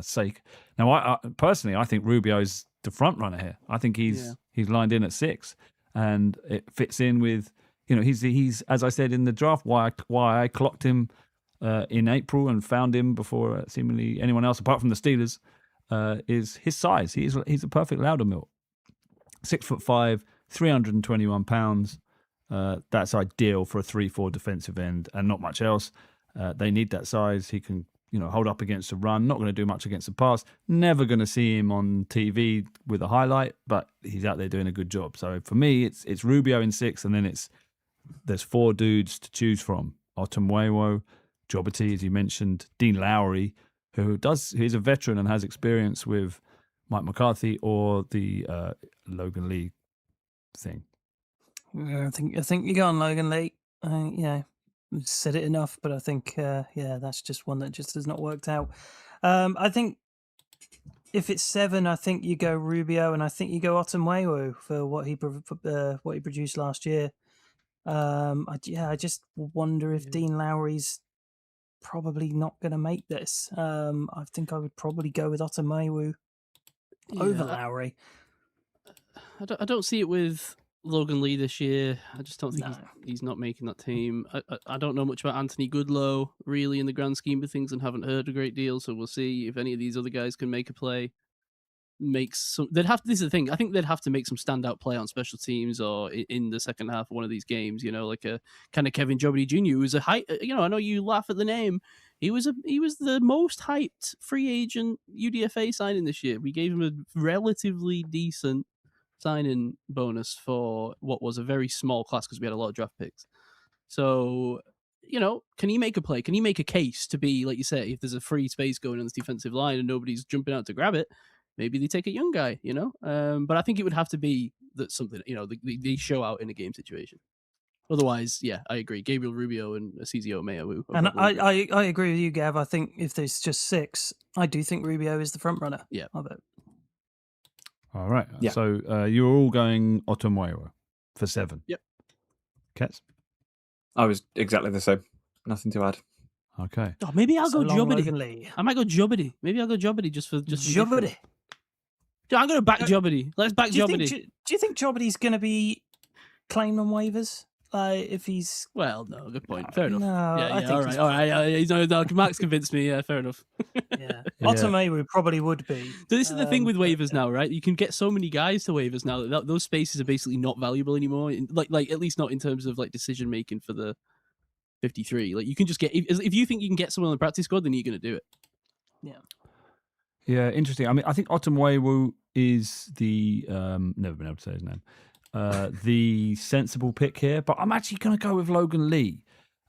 sake. Now, I personally, I think Rubio's the front runner here. I think he's lined in at 6, and it fits in with he's as I said in the draft why I clocked him in April and found him before seemingly anyone else apart from the Steelers is his size. He's a perfect Loudermilk. 6'5", 321 pounds. That's ideal for a 3-4 defensive end and not much else. They need that size. He can, hold up against the run. Not going to do much against the pass. Never going to see him on TV with a highlight, but he's out there doing a good job. So for me, it's Rubio in 6, and then there's 4 dudes to choose from: Otumwewo, Jobity, as you mentioned, Dean Lowry, who's a veteran and has experience with Mike McCarthy or the Logan Lee thing. I think you're going Logan Lee. We've said it enough, but I think that's just one that just has not worked out. I think if it's 7, I think you go Rubio, and I think you go Otumwewo for what he produced last year. I just wonder if Dean Lowry's probably not going to make this. I think I would probably go with Otumwewo over Lowry. I don't see it with Logan Lee this year. I just don't think he's not making that team. I don't know much about Anthony Goodlow really in the grand scheme of things, and haven't heard a great deal. So we'll see if any of these other guys can make a play. This is the thing. I think they'd have to make some standout play on special teams or in the second half of one of these games. Like a kind of Kevin Jobody Jr. who was a hype. I know you laugh at the name. He was the most hyped free agent UDFA signing this year. We gave him a relatively decent signing bonus for what was a very small class because we had a lot of draft picks. So, can he make a play? Can he make a case to be, like you say, if there's a free space going on this defensive line and nobody's jumping out to grab it, maybe they take a young guy, But I think it would have to be that something, they show out in a game situation. Otherwise, I agree. Gabriel Rubio and Cezio Mayo. And I agree with you, Gav. I think if there's just 6, I do think Rubio is the front runner. Yeah. Of it. All right. Yeah. So you're all going Otumwewo for 7. Yep. Ketts? I was exactly the same. Nothing to add. Okay. Oh, maybe I'll go Jobity. Lee. I might go Jobity. Maybe I'll go Jobity just Jobity. I'm going to back Jobity. Let's back Jobity. Do you think Jobity's going to be claimed on waivers? If he's... Well, no, good point. Fair enough. No, I think all right. Max convinced me. Yeah, fair enough. Yeah. Otumwewo probably would be. So this is the thing with waivers now, right? You can get so many guys to waivers now that those spaces are basically not valuable anymore. Like at least not in terms of decision making for the 53. You can just get if you think you can get someone on the practice squad, then you're going to do it. Yeah. Yeah, interesting. I mean, I think Otumwewu is the never been able to say his name. The sensible pick here, but I'm actually going to go with Logan Lee.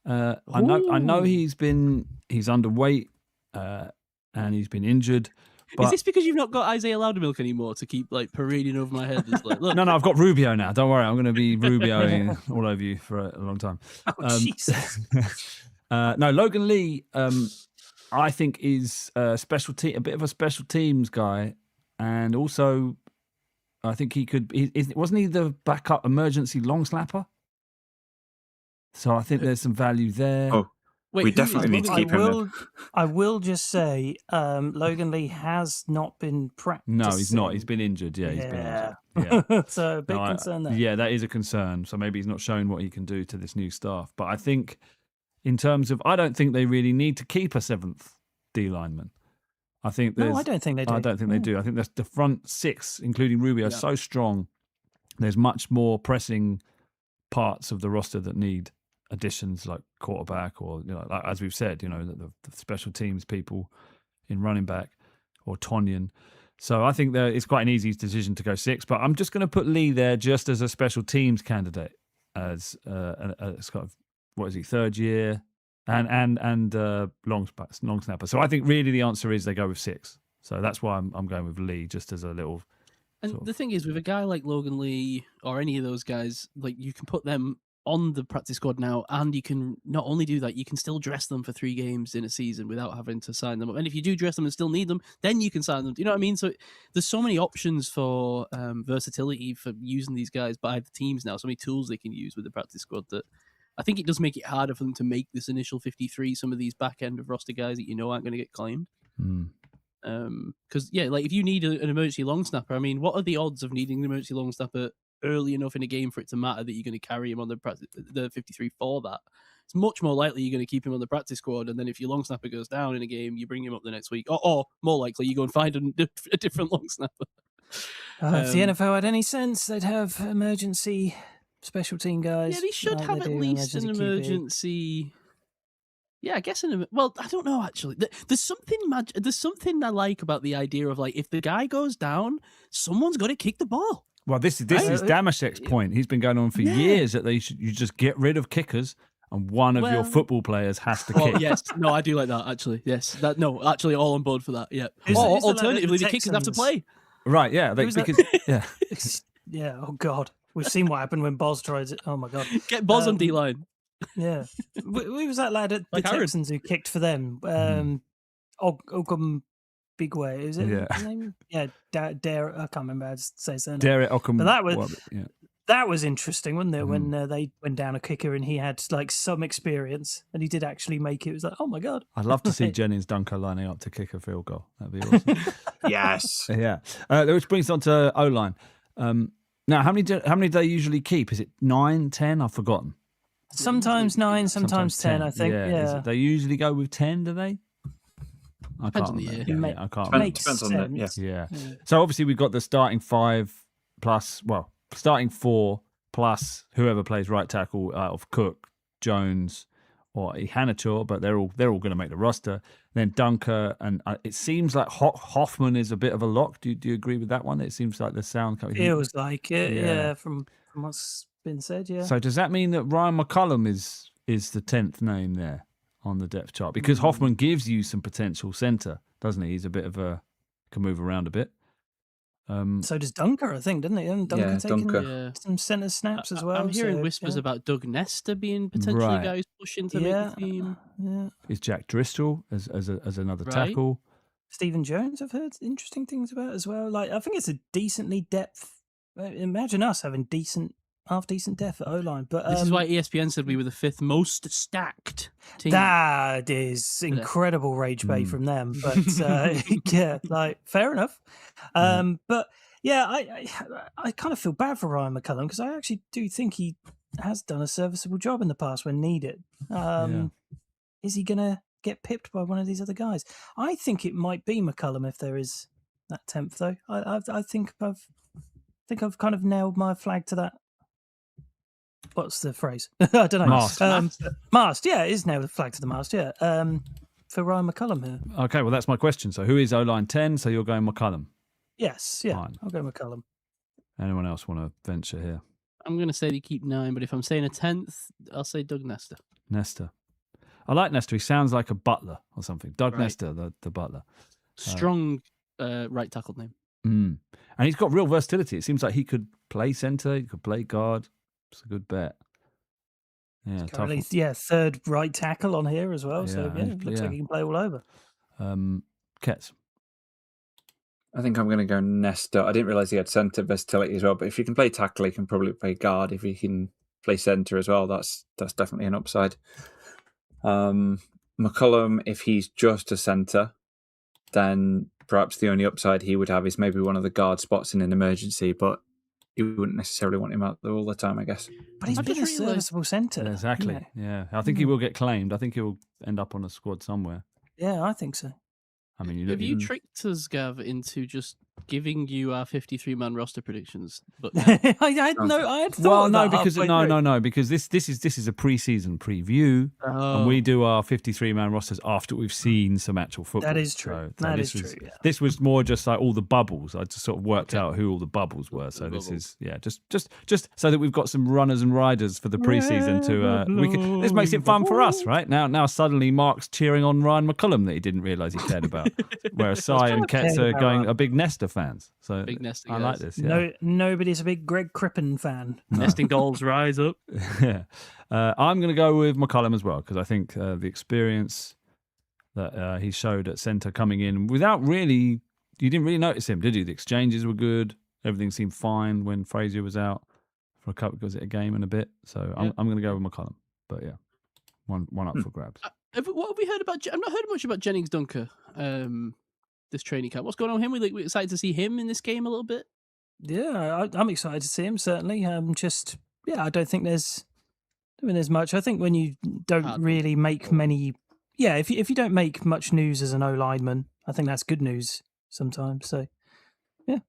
I know he's underweight and he's been injured. But is this because you've not got Isaiah Loudermilk anymore to keep like parading over my head? It's like, look. No, I've got Rubio now. Don't worry, I'm going to be Rubioing all over you for a long time. Oh, Jesus. No, Logan Lee, I think is a bit of a special teams guy, and also I think he could. Wasn't he the backup emergency long snapper? So I think there's some value there. Oh, Wait, we definitely need to keep him. I will just say, Logan Lee has not been practicing. No, he's not. He's been injured. Yeah, he's been injured. Yeah. So a big concern there. Yeah, that is a concern. So maybe he's not showing what he can do to this new staff. But I think, in terms of, I don't think they really need to keep a 7th D lineman. I think No, I don't think they do. I don't think they do. I think that's the front 6, including Rubio, are so strong. There's much more pressing parts of the roster that need additions, like quarterback, or like, as we've said, the special teams people in running back, or Tonyan. So I think that it's quite an easy decision to go 6. But I'm just going to put Lee there just as a special teams candidate, as it's kind of, what is he, 3rd year, and long snapper. So I think really the answer is they go with 6. So that's why I'm going with Lee, just as a little. And the thing is, with a guy like Logan Lee or any of those guys, like, you can put them on the practice squad now, and you can not only do that, you can still dress them for 3 games in a season without having to sign them up. And if you do dress them and still need them, then you can sign them. Do you know what I mean? So there's so many options for versatility for using these guys by the teams now, so many tools they can use with the practice squad, that I think it does make it harder for them to make this initial 53, some of these back end of roster guys that aren't going to get claimed. Because like, if you need an emergency long snapper, I mean, what are the odds of needing an emergency long snapper early enough in a game for it to matter that you're going to carry him on the 53 for that? It's much more likely you're going to keep him on the practice squad, and then if your long snapper goes down in a game, you bring him up the next week, or more likely you go and find a different long snapper. If the NFL had any sense, they'd have emergency special team guys. Yeah, they should have at least an emergency. Yeah, I guess well, I don't know actually. There's something I like about the idea of, like, if the guy goes down, someone's got to kick the ball. Well, this is Damashek's point. He's been going on for years that you just get rid of kickers, and one of your football players has to kick. Yes, no, I do like that actually. Yes, actually, all on board for that. Yeah. Or alternatively, the kickers have to play. Right? Yeah. Yeah. Oh God, we've seen what happened when Boz tried it. Oh my God. Get Boz on D line. Yeah. Who was that lad at the Texans who kicked for them? Ogum Bigway, is it? Yeah. His name? Yeah. Dare. I can't remember how to say his name. Dare Ockham. But that was interesting, wasn't it? When they went down a kicker and he had like some experience and he did actually make it. It was like, oh my God. I'd love to see Jennings Dunker lining up to kick a field goal. That'd be awesome. Yes. Yeah. Which brings us on to O-line. Now, how many do they usually keep? Is it 9, 10? I've forgotten. Sometimes 9, sometimes 10, I think. Yeah. They usually go with 10, do they? I Depends can't on the remember. year. I can't remember. Depends on that. Yeah. So obviously we've got the starting 5 plus, starting 4 plus whoever plays right tackle out of Cook, Jones, or Ihanacho, but they're all going to make the roster. Then Dunker, and it seems like Hoffman is a bit of a lock. Do you agree with that one? It seems like the sound coming. Feels like it, yeah, from what's been said, yeah. So does that mean that Ryan McCullum is the 10th name there on the depth chart? Because Hoffman gives you some potential centre, doesn't he? He's a bit of can move around a bit. So does Dunker, I think, didn't he? And Dunker taking some centre snaps as well. I'm hearing whispers about Doug Nestor being potentially a guy who's pushing to make the team. Yeah. Is Jack Driscoll as another tackle? Stephen Jones, I've heard interesting things about as well. Like, I think it's a decently depth. Imagine us having half decent depth at O-line. But this is why ESPN said we were the 5th most stacked team. That is incredible rage bait from them. But yeah, like, fair enough. But yeah, I kind of feel bad for Ryan McCullum because I actually do think he has done a serviceable job in the past when needed. Is he going to get pipped by one of these other guys? I think it might be McCullum if there is that 10th, though. I think I've kind of nailed my flag to that. What's the phrase? I don't know. Mast. Mast, yeah, it is nailed the flag to the mast, yeah. for Ryan McCullum here. Okay, well, that's my question. So who is O-line 10? So you're going McCullum. Yes, yeah, Fine. I'll go McCullum. Anyone else want to venture here? I'm going to say they keep 9, but if I'm saying a 10th, I'll say Doug Nestor. Nestor. I like Nestor. He sounds like a butler or something. Doug Right. Nestor, the butler. Strong right tackle name. And he's got real versatility. It seems like he could play centre, he could play guard. It's a good bet. Yeah, Currently, third right tackle on here as well. So Yeah, looks like he can play all over. Ketts. I think I'm going to go Nestor. I didn't realise he had centre versatility as well, but if he can play tackle, he can probably play guard. If he can play centre as well, that's definitely an upside. McCullum, if he's just a centre, then perhaps the only upside he would have is maybe one of the guard spots in an emergency, but you wouldn't necessarily want him out there all the time, I guess. But he's been a serviceable centre. Exactly. Yeah. I think he will get claimed. I think he'll end up on a squad somewhere. Yeah, I think so. I mean, Have you tricked us, Gav, into just giving you our 53-man roster predictions? But I had thought. Well, no, of that because halfway because this is a preseason preview, and we do our 53-man rosters after we've seen some actual football. That is true. So this was more just like all the bubbles. I just sort of worked out who all the bubbles were. So this is just so that we've got some runners and riders for the preseason to. This makes it fun for us, right? Now suddenly Mark's cheering on Ryan McCullum that he didn't realise he cared about, whereas Si and Ketts are are big Nestor fans. So big Nestor I like this. Yeah. No, nobody's a big Greg Crippen fan. Nesting goals rise up. Yeah, I'm going to go with McCullum as well because I think the experience that he showed at centre coming in without really, you didn't really notice him, did you? The exchanges were good. Everything seemed fine when Frazier was out for a couple. Was it a game and a bit? So I'm going to go with McCullum. But yeah, one up for grabs. What have we heard about? I've not heard much about Jennings Dunker. This training camp. What's going on with him? We're excited to see him in this game a little bit. Yeah, I'm excited to see him. Certainly. I don't think there's much. I think when you don't really make many, if you don't make much news as an O lineman, I think that's good news sometimes. So, yeah.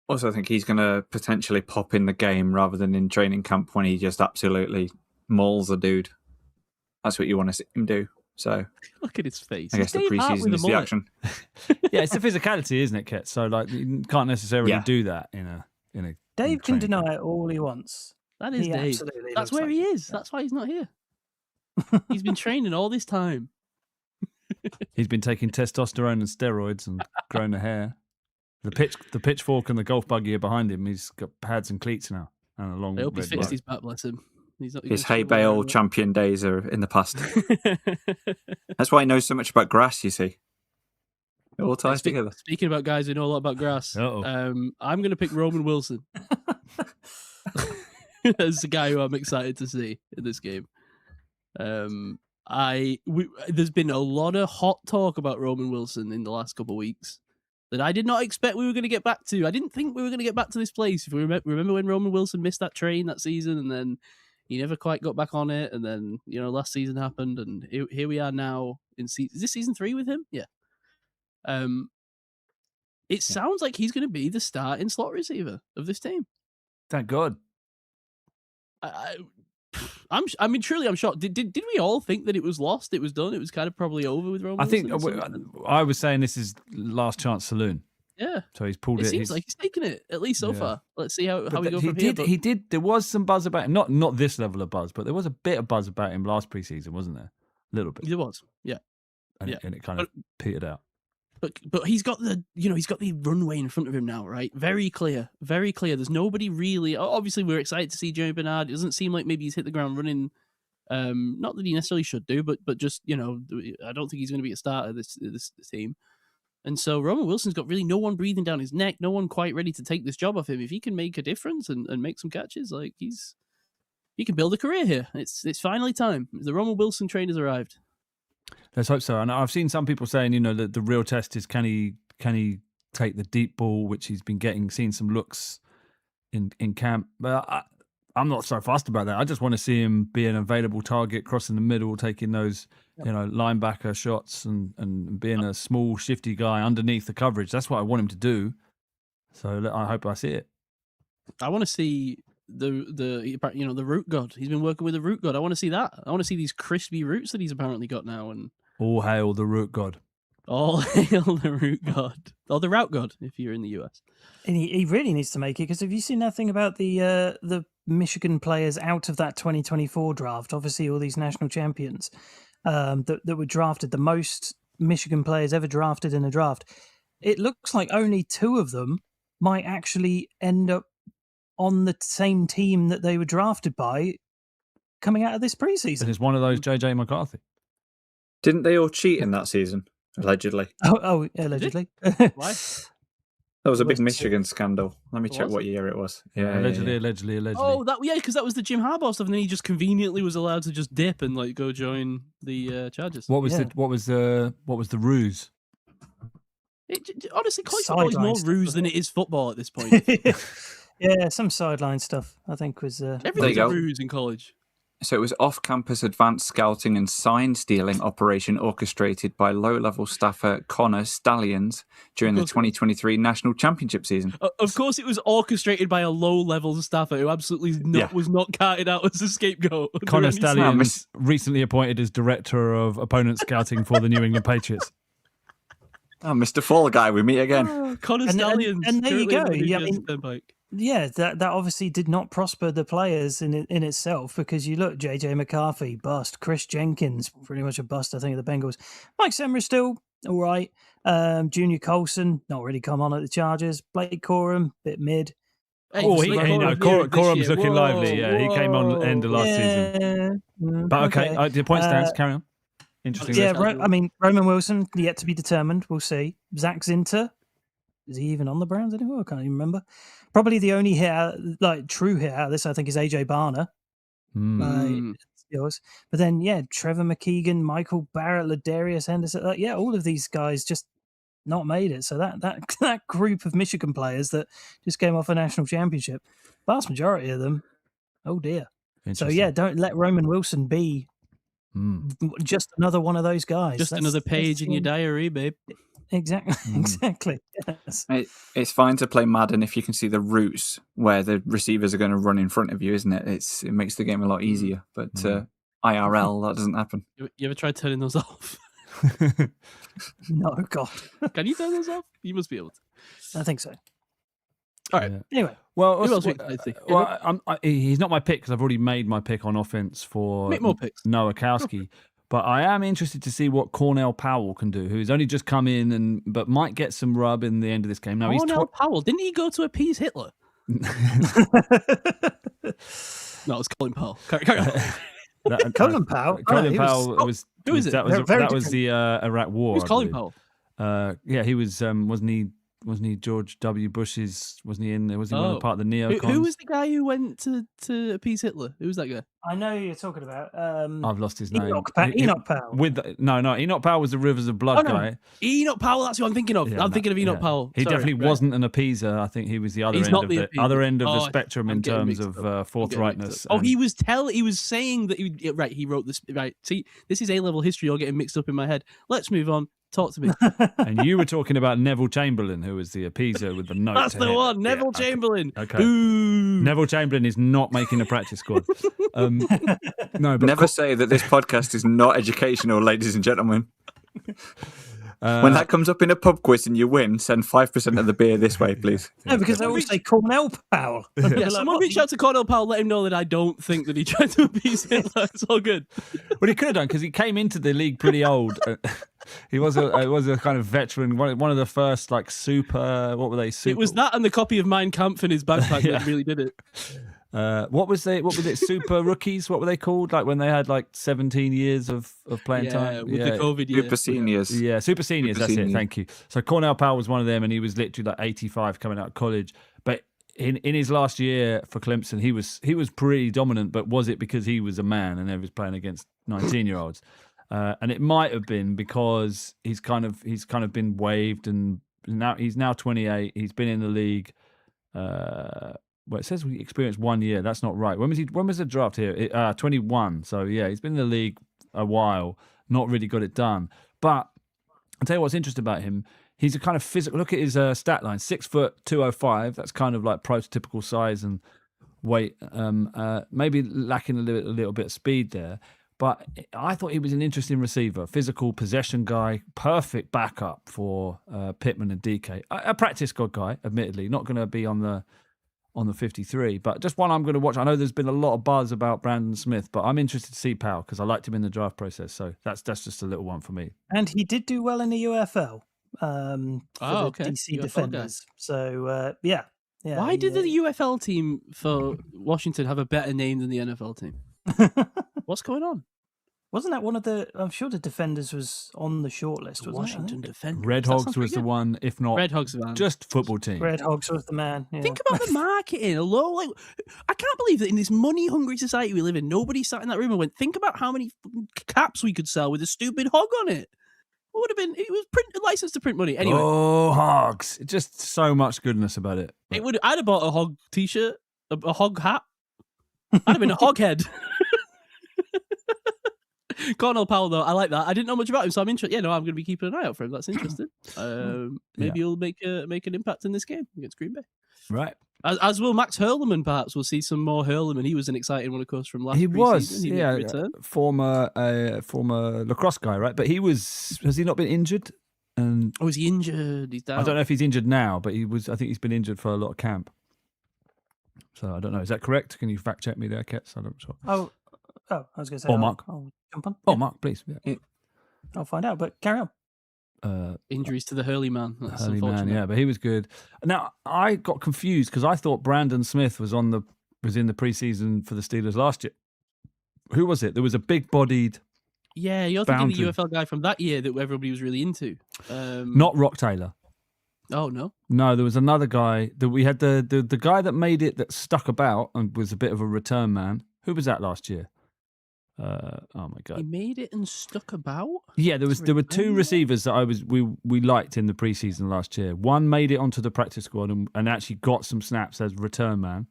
Also, I think he's going to potentially pop in the game rather than in training camp when he just absolutely mauls a dude. That's what you want to see him do. So look at his face. I guess the preseason is the action. Yeah, it's the physicality, isn't it, Ket? So like you can't necessarily do that in a. Dave can deny it all he wants. That is Dave. That's where he is. That's why he's not here. He's been training all this time. He's been taking testosterone and steroids and growing the hair. The pitchfork and the golf buggy are behind him. He's got pads and cleats now and a long. I hope he's fixed his back. Bless him. His hay bale champion days are in the past. That's why he knows so much about grass, you see. It all ties together. Speaking about guys who know a lot about grass, I'm going to pick Roman Wilson as the guy who I'm excited to see in this game. There's been a lot of hot talk about Roman Wilson in the last couple of weeks that I did not expect we were going to get back to. I didn't think we were going to get back to this place. If we remember when Roman Wilson missed that train that season and then he never quite got back on it. And then, last season happened. And here we are now is this season 3 with him? Yeah. It sounds like he's going to be the starting slot receiver of this team. Thank God. I'm shocked. Did we all think that it was lost? It was done. It was kind of probably over with Roman. I think I was saying this is last chance saloon. Yeah. So he's pulled it. It seems like he's taken it, at least so far. Let's see how we go from here. He did. There was some buzz about him. Not this level of buzz, but there was a bit of buzz about him last preseason, wasn't there? A little bit. There was. Yeah. And it kind of petered out. But he's got the runway in front of him now, right? Very clear, very clear. There's nobody really. Obviously, we're excited to see Jeremy Bernard. It doesn't seem like maybe he's hit the ground running. Not that he necessarily should do, but just I don't think he's going to be a starter this team. And so Roman Wilson's got really no one breathing down his neck, no one quite ready to take this job off him. If he can make a difference and make some catches, like he can build a career here. It's finally time. The Roman Wilson train has arrived. Let's hope so. And I've seen some people saying, that the real test is can he take the deep ball, which he's been seen some looks in camp. But I'm not so fussed about that. I just want to see him be an available target, crossing the middle, taking those linebacker shots and being a small, shifty guy underneath the coverage. That's what I want him to do. So I hope I see it. I want to see the root god. He's been working with the root god. I want to see that. I want to see these crispy roots that he's apparently got now. And All hail the root god. All hail the root god. Or the route god, if you're in the US. And he really needs to make it, because have you seen that thing about the Michigan players out of that 2024 draft? Obviously, all these national champions that were drafted, the most Michigan players ever drafted in a draft. It looks like only 2 of them might actually end up on the same team that they were drafted by coming out of this preseason. And it's one of those JJ McCarthy. Didn't they all cheat in that season? Allegedly. Oh, allegedly. Why? That was a big Michigan scandal. Let me check what year it was. Yeah, Allegedly. Oh, because that was the Jim Harbaugh stuff, and then he just conveniently was allowed to just dip and like go join the Chargers. What was the ruse? Honestly, college football is more ruse than it is football at this point. Yeah, some sideline stuff, I think, was... Everything's a ruse in college. So it was off-campus advanced scouting and sign stealing operation orchestrated by low-level staffer Connor Stallions during the 2023 national championship season. Of course, it was orchestrated by a low-level staffer who absolutely was not carted out as a scapegoat. Connor Stallions, recently appointed as director of opponent scouting for the New England Patriots. Oh, Mr. Fall Guy, we meet again. Connor Stallions. And there you go. Yeah, that obviously did not prosper the players in itself, because you look, JJ McCarthy, bust. Chris Jenkins, pretty much a bust, I think, of the Bengals. Mike Semrau still all right. Junior Colson, not really come on at the Chargers. Blake Corum, bit mid. Corum's looking lively. Yeah, he came on end of last season. But okay, the point stands. Carry on. Interesting. Yeah, Roman Wilson, yet to be determined. We'll see. Zach Zinter, is he even on the Browns anymore? I can't even remember. Probably the only true hit out of this, I think, is AJ Barner. Yours. But then, Trevor McKeegan, Michael Barrett, Ladarius Henderson. All of these guys just not made it. So that group of Michigan players that just came off a national championship, vast majority of them, oh dear. So don't let Roman Wilson be just another one of those guys. Just another page in your diary, babe. Exactly. Yes. It's fine to play Madden if you can see the routes where the receivers are going to run in front of you, isn't it? It makes the game a lot easier. But IRL, that doesn't happen. You ever tried turning those off? No, God. Can you turn those off? You must be able to. I think so. All right. Anyway. Well, who else he's not my pick because I've already made my pick on offense for Make more picks. Noah Kowski. But I am interested to see what Cornell Powell can do, who's only just come in but might get some rub in the end of this game. Now, Cornell Powell, didn't he go to appease Hitler? No, it was Colin Powell. Carry on. Colin Powell. Colin Powell was. Who is it? That was the Iraq War. Who's Colin Powell? He was. Wasn't he George W. Bush's? Was he one of the part of the neocons? Who was the guy who went to appease Hitler? Who was that guy? I know who you're talking about. I've lost his name. Enoch Powell. Enoch Powell was the Rivers of Blood guy. Enoch Powell, that's who I'm thinking of. I'm thinking of Enoch Powell. He definitely wasn't an appeaser. I think he was the other end of the spectrum in terms of forthrightness. He was saying that he wrote this. Right. See, this is A-level history all getting mixed up in my head. Let's move on. Talk to me. And you were talking about Neville Chamberlain, who was the appeaser with the note. That's the one, Neville Chamberlain. Okay. Neville Chamberlain is not making a practice squad. No, but never say that this podcast is not educational, ladies and gentlemen. When that comes up in a pub quiz and you win, send 5% of the beer this way, please. No, because they always say Cornell Powell. Someone reach out to Cornell Powell, let him know that I don't think that he tried to appease Hitler. It's all good. Well, he could have done because he came into the league pretty old. He was a kind of veteran, one of the first super. What were they? It was that and the copy of Mein Kampf in his backpack that really did it. What was it? Super rookies? What were they called? Like when they had 17 years of playing time? With the COVID year. Super seniors. Yeah, super seniors. That's it. Thank you. So Cornell Powell was one of them, and he was literally 85 coming out of college. But in his last year for Clemson, he was pretty dominant. But was it because he was a man and he was playing against 19-year-olds? And it might have been because he's kind of been waived, and he's now 28. He's been in the league. Well, it says we experienced 1 year. That's not right. When was the draft here? 21. So yeah, he's been in the league a while. Not really got it done. But I'll tell you what's interesting about him. He's a kind of physical. Look at his stat line: 6 foot 205. That's kind of like prototypical size and weight. Maybe lacking a little bit of speed there. But I thought he was an interesting receiver, physical possession guy, perfect backup for Pittman and DK. A practice squad guy, admittedly, not going to be on the 53, but just one I'm going to watch. I know there's been a lot of buzz about Brandon Smith, but I'm interested to see Powell because I liked him in the draft process. So that's just a little one for me. And he did do well in the UFL for the DC UFL Defenders. So, yeah. Why did the UFL team for Washington have a better name than the NFL team? What's going on? Wasn't that one of the... I'm sure the Defenders was on the shortlist, wasn't Washington it? Defenders. Red Hogs was the one, if not Red Hogs, man. just football team. Red Hogs was the man. Yeah. Think about the marketing. Hello, like I can't believe that in this money-hungry society we live in, nobody sat in that room and went, "Think about how many caps we could sell with a stupid hog on it." What would have been? It was licensed to print money anyway. Oh, Hogs! Just so much goodness about it. It would. I'd have bought a hog T-shirt, a hog hat. I'd have been a hog head. Cornell Powell, though, I like that. I didn't know much about him, so I'm interested. Yeah, no, I'm going to be keeping an eye out for him. That's interesting. Maybe he'll make an impact in this game against Green Bay. Right. As will Max Hurleman, perhaps. We'll see some more Hurleman. He was an exciting one, of course, from last He was, preseason. He returned. former lacrosse guy, right? But has he not been injured? And is he injured? He's down. I don't know if he's injured now, but I think he's been injured for a lot of camp. So I don't know. Is that correct? Can you fact check me there, Ketts? I'm not sure. Oh, I was going to say. Or Mark. I'll jump on. Oh, Mark, please. Yeah. I'll find out, but carry on. Injuries to the Hurley man. That's Hurley unfortunate. man, yeah, but he was good. Now I got confused because I thought Brandon Smith was in the preseason for the Steelers last year. Who was it? There was a big-bodied. Yeah, you're thinking boundary. the UFL guy from that year that everybody was really into. Not Rock Taylor. Oh no. No, there was another guy that we had. The guy that made it, that stuck about and was a bit of a return man. Who was that last year? Oh my He god! made it and stuck about. Yeah, there were two receivers that we liked in the preseason last year. One made it onto the practice squad and actually got some snaps as return man.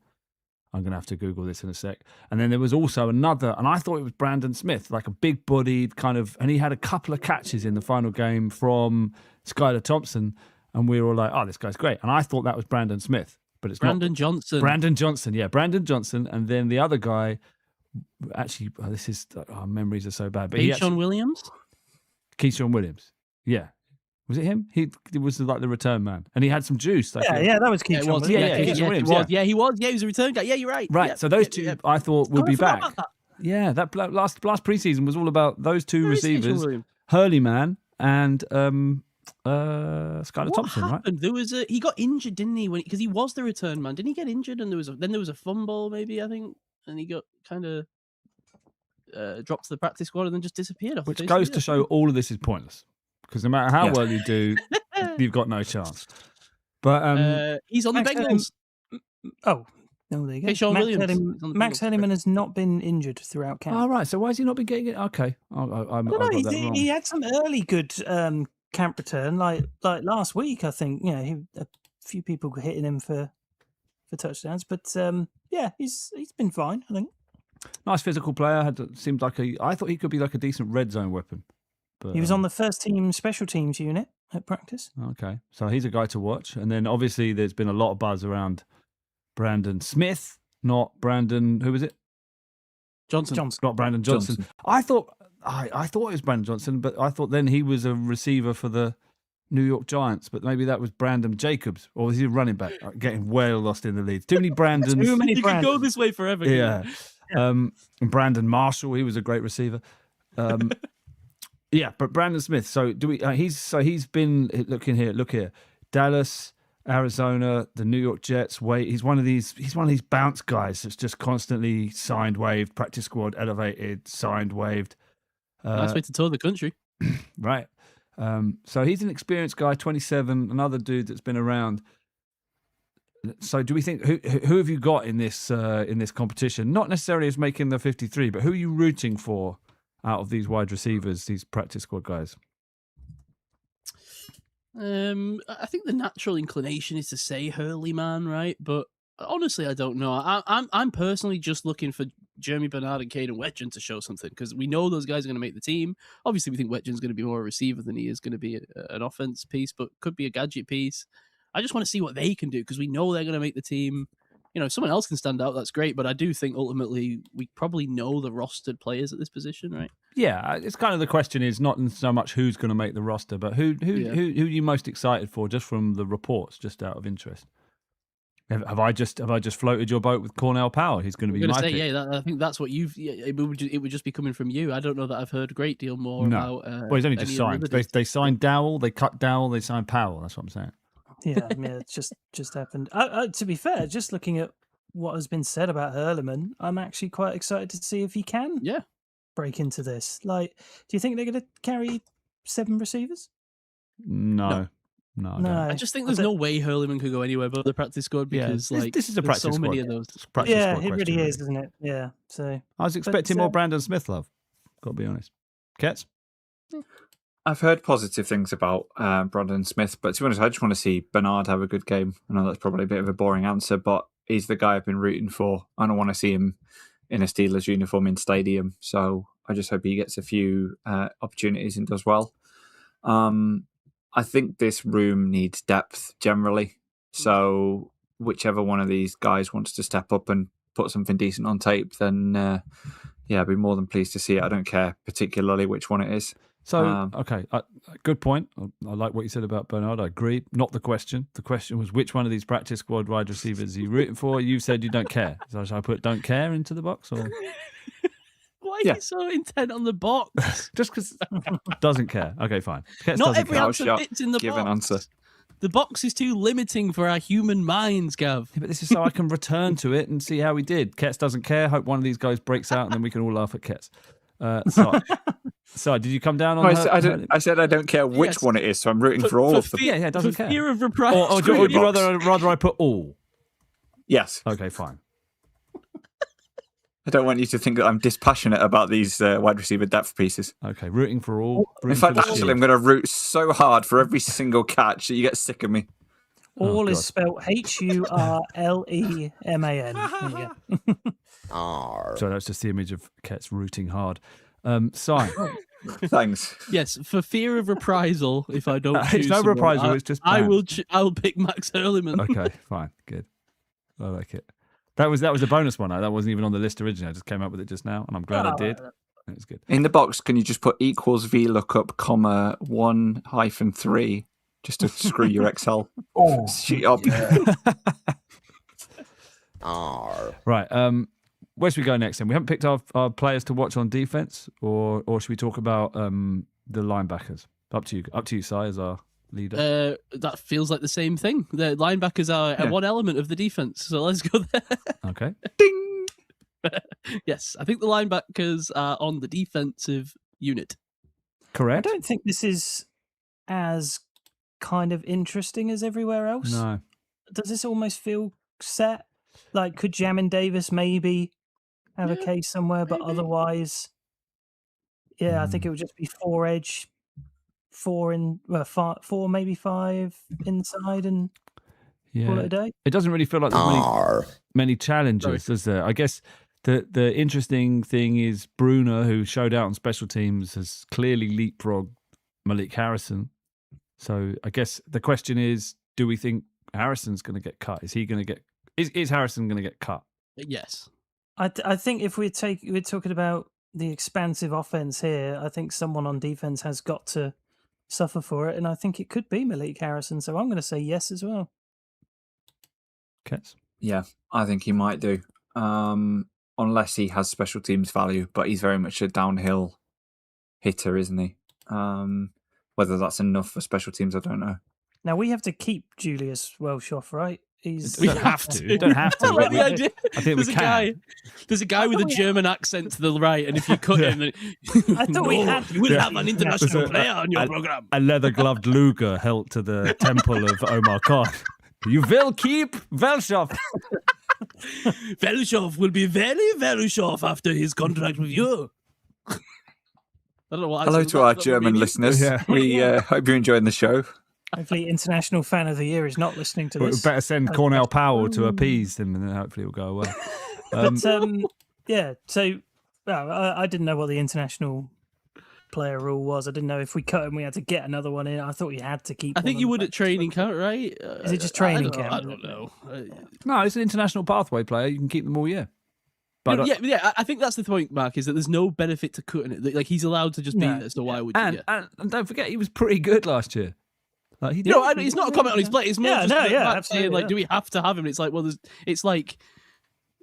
I'm gonna have to Google this in a sec. And then there was also another, and I thought it was Brandon Smith, like a big-bodied kind of, and he had a couple of catches in the final game from Skylar Thompson, and we were all like, "Oh, this guy's great." And I thought that was Brandon Smith, but it's Brandon not. Johnson. Brandon Johnson, yeah, Brandon Johnson, and then the other guy. Actually, our memories are so bad. But Keyshawn Williams. Keyshawn Williams, yeah, was it him? He was like the return man, and he had some juice. Like Yeah, that was Keyshawn Williams. Keyshawn Williams. Yeah, he was. Yeah, he was a return guy. Yeah, you're right. Right. Yeah, So those two, I thought, would be back. That. Yeah, that last preseason was all about those two Where is receivers, Keyshawn Williams? Hurley man and Skylar Thompson. What happened? Right? There was he got injured, didn't he? Because he was the return man. Didn't he get injured? And there was a fumble, maybe, I think, and he got kind of dropped to the practice squad and then just disappeared. Which goes to show all of this is pointless because no matter how well you do, you've got no chance. But he's on the Bengals. Oh, no, there you go. Keyshawn Williams. Max Hurleman has not been injured throughout camp. all right. So why has he not been getting it? Okay, I got that wrong. He had some early good camp return, like last week. I think a few people were hitting him for touchdowns, but yeah, he's been fine. I think. Nice physical player. Seemed like I thought he could be like a decent red zone weapon. But he was on the first team special teams unit at practice. Okay, so he's a guy to watch. And then obviously there's been a lot of buzz around Brandon Smith, not Brandon. Who was it? Johnson. Not Brandon Johnson. I thought it was Brandon Johnson, but I thought then he was a receiver for the New York Giants. But maybe that was Brandon Jacobs, or was he a running back? Getting well lost in the leads. Too many Brandons. You could go this way forever. Yeah. And Brandon Marshall, he was a great receiver. Yeah, but Brandon Smith. So do we? He's been look here. Dallas, Arizona, the New York Jets. He's one of these bounce guys that's just constantly signed, waived, practice squad, elevated, signed, waived. Nice way to tour the country. Right. So he's an experienced guy, 27, another dude that's been around. So do we think who have you got in this competition? Not necessarily as making the 53, but who are you rooting for out of these wide receivers, these practice squad guys? I think the natural inclination is to say Hurley man, right? But honestly, I don't know. I'm personally just looking for Jeremy Bernard and Caden Wetjen to show something because we know those guys are going to make the team. Obviously, we think Wetjen's going to be more a receiver than he is going to be an offense piece, but could be a gadget piece. I just want to see what they can do because we know they're going to make the team. if someone else can stand out, that's great. But I do think ultimately we probably know the rostered players at this position, right? Yeah, it's kind of the question is not so much who's going to make the roster, but who are you most excited for, just from the reports, just out of interest. Have I just floated your boat with Cornell Powell? He's going to be my pick. I think that's what you've. It would just be coming from you. I don't know that I've heard a great deal more about. Well, he's only just signed. They signed Dowell, they cut Dowell, they signed Powell. That's what I'm saying. Yeah, it just happened. To be fair, just looking at what has been said about Hurleman, I'm actually quite excited to see if he can break into this. Like, do you think they're going to carry 7 receivers? No. I just think there's no way Hurleman could go anywhere but the practice squad because this is a practice squad. Many of those. Yeah, it really is, isn't it? Yeah. So I was expecting more Brandon Smith love. Got to be honest. Ketts? I've heard positive things about Brandon Smith, but to be honest, I just want to see Bernard have a good game. I know that's probably a bit of a boring answer, but he's the guy I've been rooting for. I don't want to see him in a Steelers uniform in stadium, so I just hope he gets a few opportunities and does well. I think this room needs depth generally, so whichever one of these guys wants to step up and put something decent on tape, then I'd be more than pleased to see it. I don't care particularly which one it is. So, okay, good point. I like what you said about Bernard. I agree. Not the question. The question was which one of these practice squad wide receivers are you rooting for? You said you don't care. So should I put don't care into the box? Or why are you so intent on the box? Just because doesn't care. Okay, fine. Ketts Not every answer fits in the Give box. an answer. The box is too limiting for our human minds, Gav. Yeah, but this is so I can return to it and see how he did. Ketts doesn't care. Hope one of these guys breaks out and then we can all laugh at Ketts. So, did you come down on I said I don't care which one it is, so I'm rooting for all of them. Yeah, doesn't care. Fear of reprisal. Or would you rather I put all? Yes. Okay, fine. I don't want you to think that I'm dispassionate about these wide receiver depth pieces. Okay, rooting for all. In fact, actually, I'm going to root so hard for every single catch that you get sick of me. All is spelled HURLEMAN. So that's just the image of Ketts rooting hard. Si. Thanks. Yes, for fear of reprisal, if I don't choose it's no reprisal, it's just I'll pick Max Hurleman. Okay, fine, good. I like it. That was a bonus one. That wasn't even on the list originally. I just came up with it just now, and I'm glad I did. It was good. In the box, can you just put equals VLOOKUP, 1-3, just to screw your Excel sheet up? Right. Where should we go next then? We haven't picked our players to watch on defense, or should we talk about the linebackers? Up to you, Si, as our leader. That feels like the same thing. The linebackers are one element of the defense, so let's go there. Okay. Ding! Yes, I think the linebackers are on the defensive unit. Correct. I don't think this is as kind of interesting as everywhere else. No. Does this almost feel set? Like, could Jamin Davis maybe have a case somewhere, but otherwise, I think it would just be 4 edge, 4 maybe 5 inside, and call it a day. It doesn't really feel like there's many challenges, does there? I guess the interesting thing is Bruner, who showed out on special teams, has clearly leapfrogged Malik Harrison. So I guess the question is, do we think Harrison's going to get cut? Is he going to get? Is Harrison going to get cut? Yes. I think if we're talking about the expansive offense here, I think someone on defense has got to suffer for it, and I think it could be Malik Harrison. So I'm going to say yes as well. Ketts? Yeah, I think he might do, unless he has special teams value. But he's very much a downhill hitter, isn't he? Whether that's enough for special teams, I don't know. Now we have to keep Julius Welshoff, right? We don't have to. You don't have to. I like the idea. I think we can. There's a guy with a German accent to the right, and if you cut him, then I thought we had. You will have an international player on your program. A leather-gloved Luger held to the temple of Omar Khan. You will keep Welshoff. Welshoff will be very Welshoff after his contract with you. I don't know what. Hello to our German listeners. Yeah. We hope you're enjoying the show. Hopefully, International Fan of the Year is not listening to this. We better send Cornell Powell to appease him, and then hopefully it'll go away. But so I didn't know what the international player rule was. I didn't know if we cut him, we had to get another one in. I thought you had to keep. I think one you on would the at training camp, right? Is it just training camp? I don't know. No, it's an international pathway player. You can keep them all year. But yeah. I think that's the point, Mark. Is that there's no benefit to cutting it. Like he's allowed to just be there. So why would you? And don't forget, he was pretty good last year. Like it's not a comment on his play. It's more just saying, like, do we have to have him? It's like, well, it's like,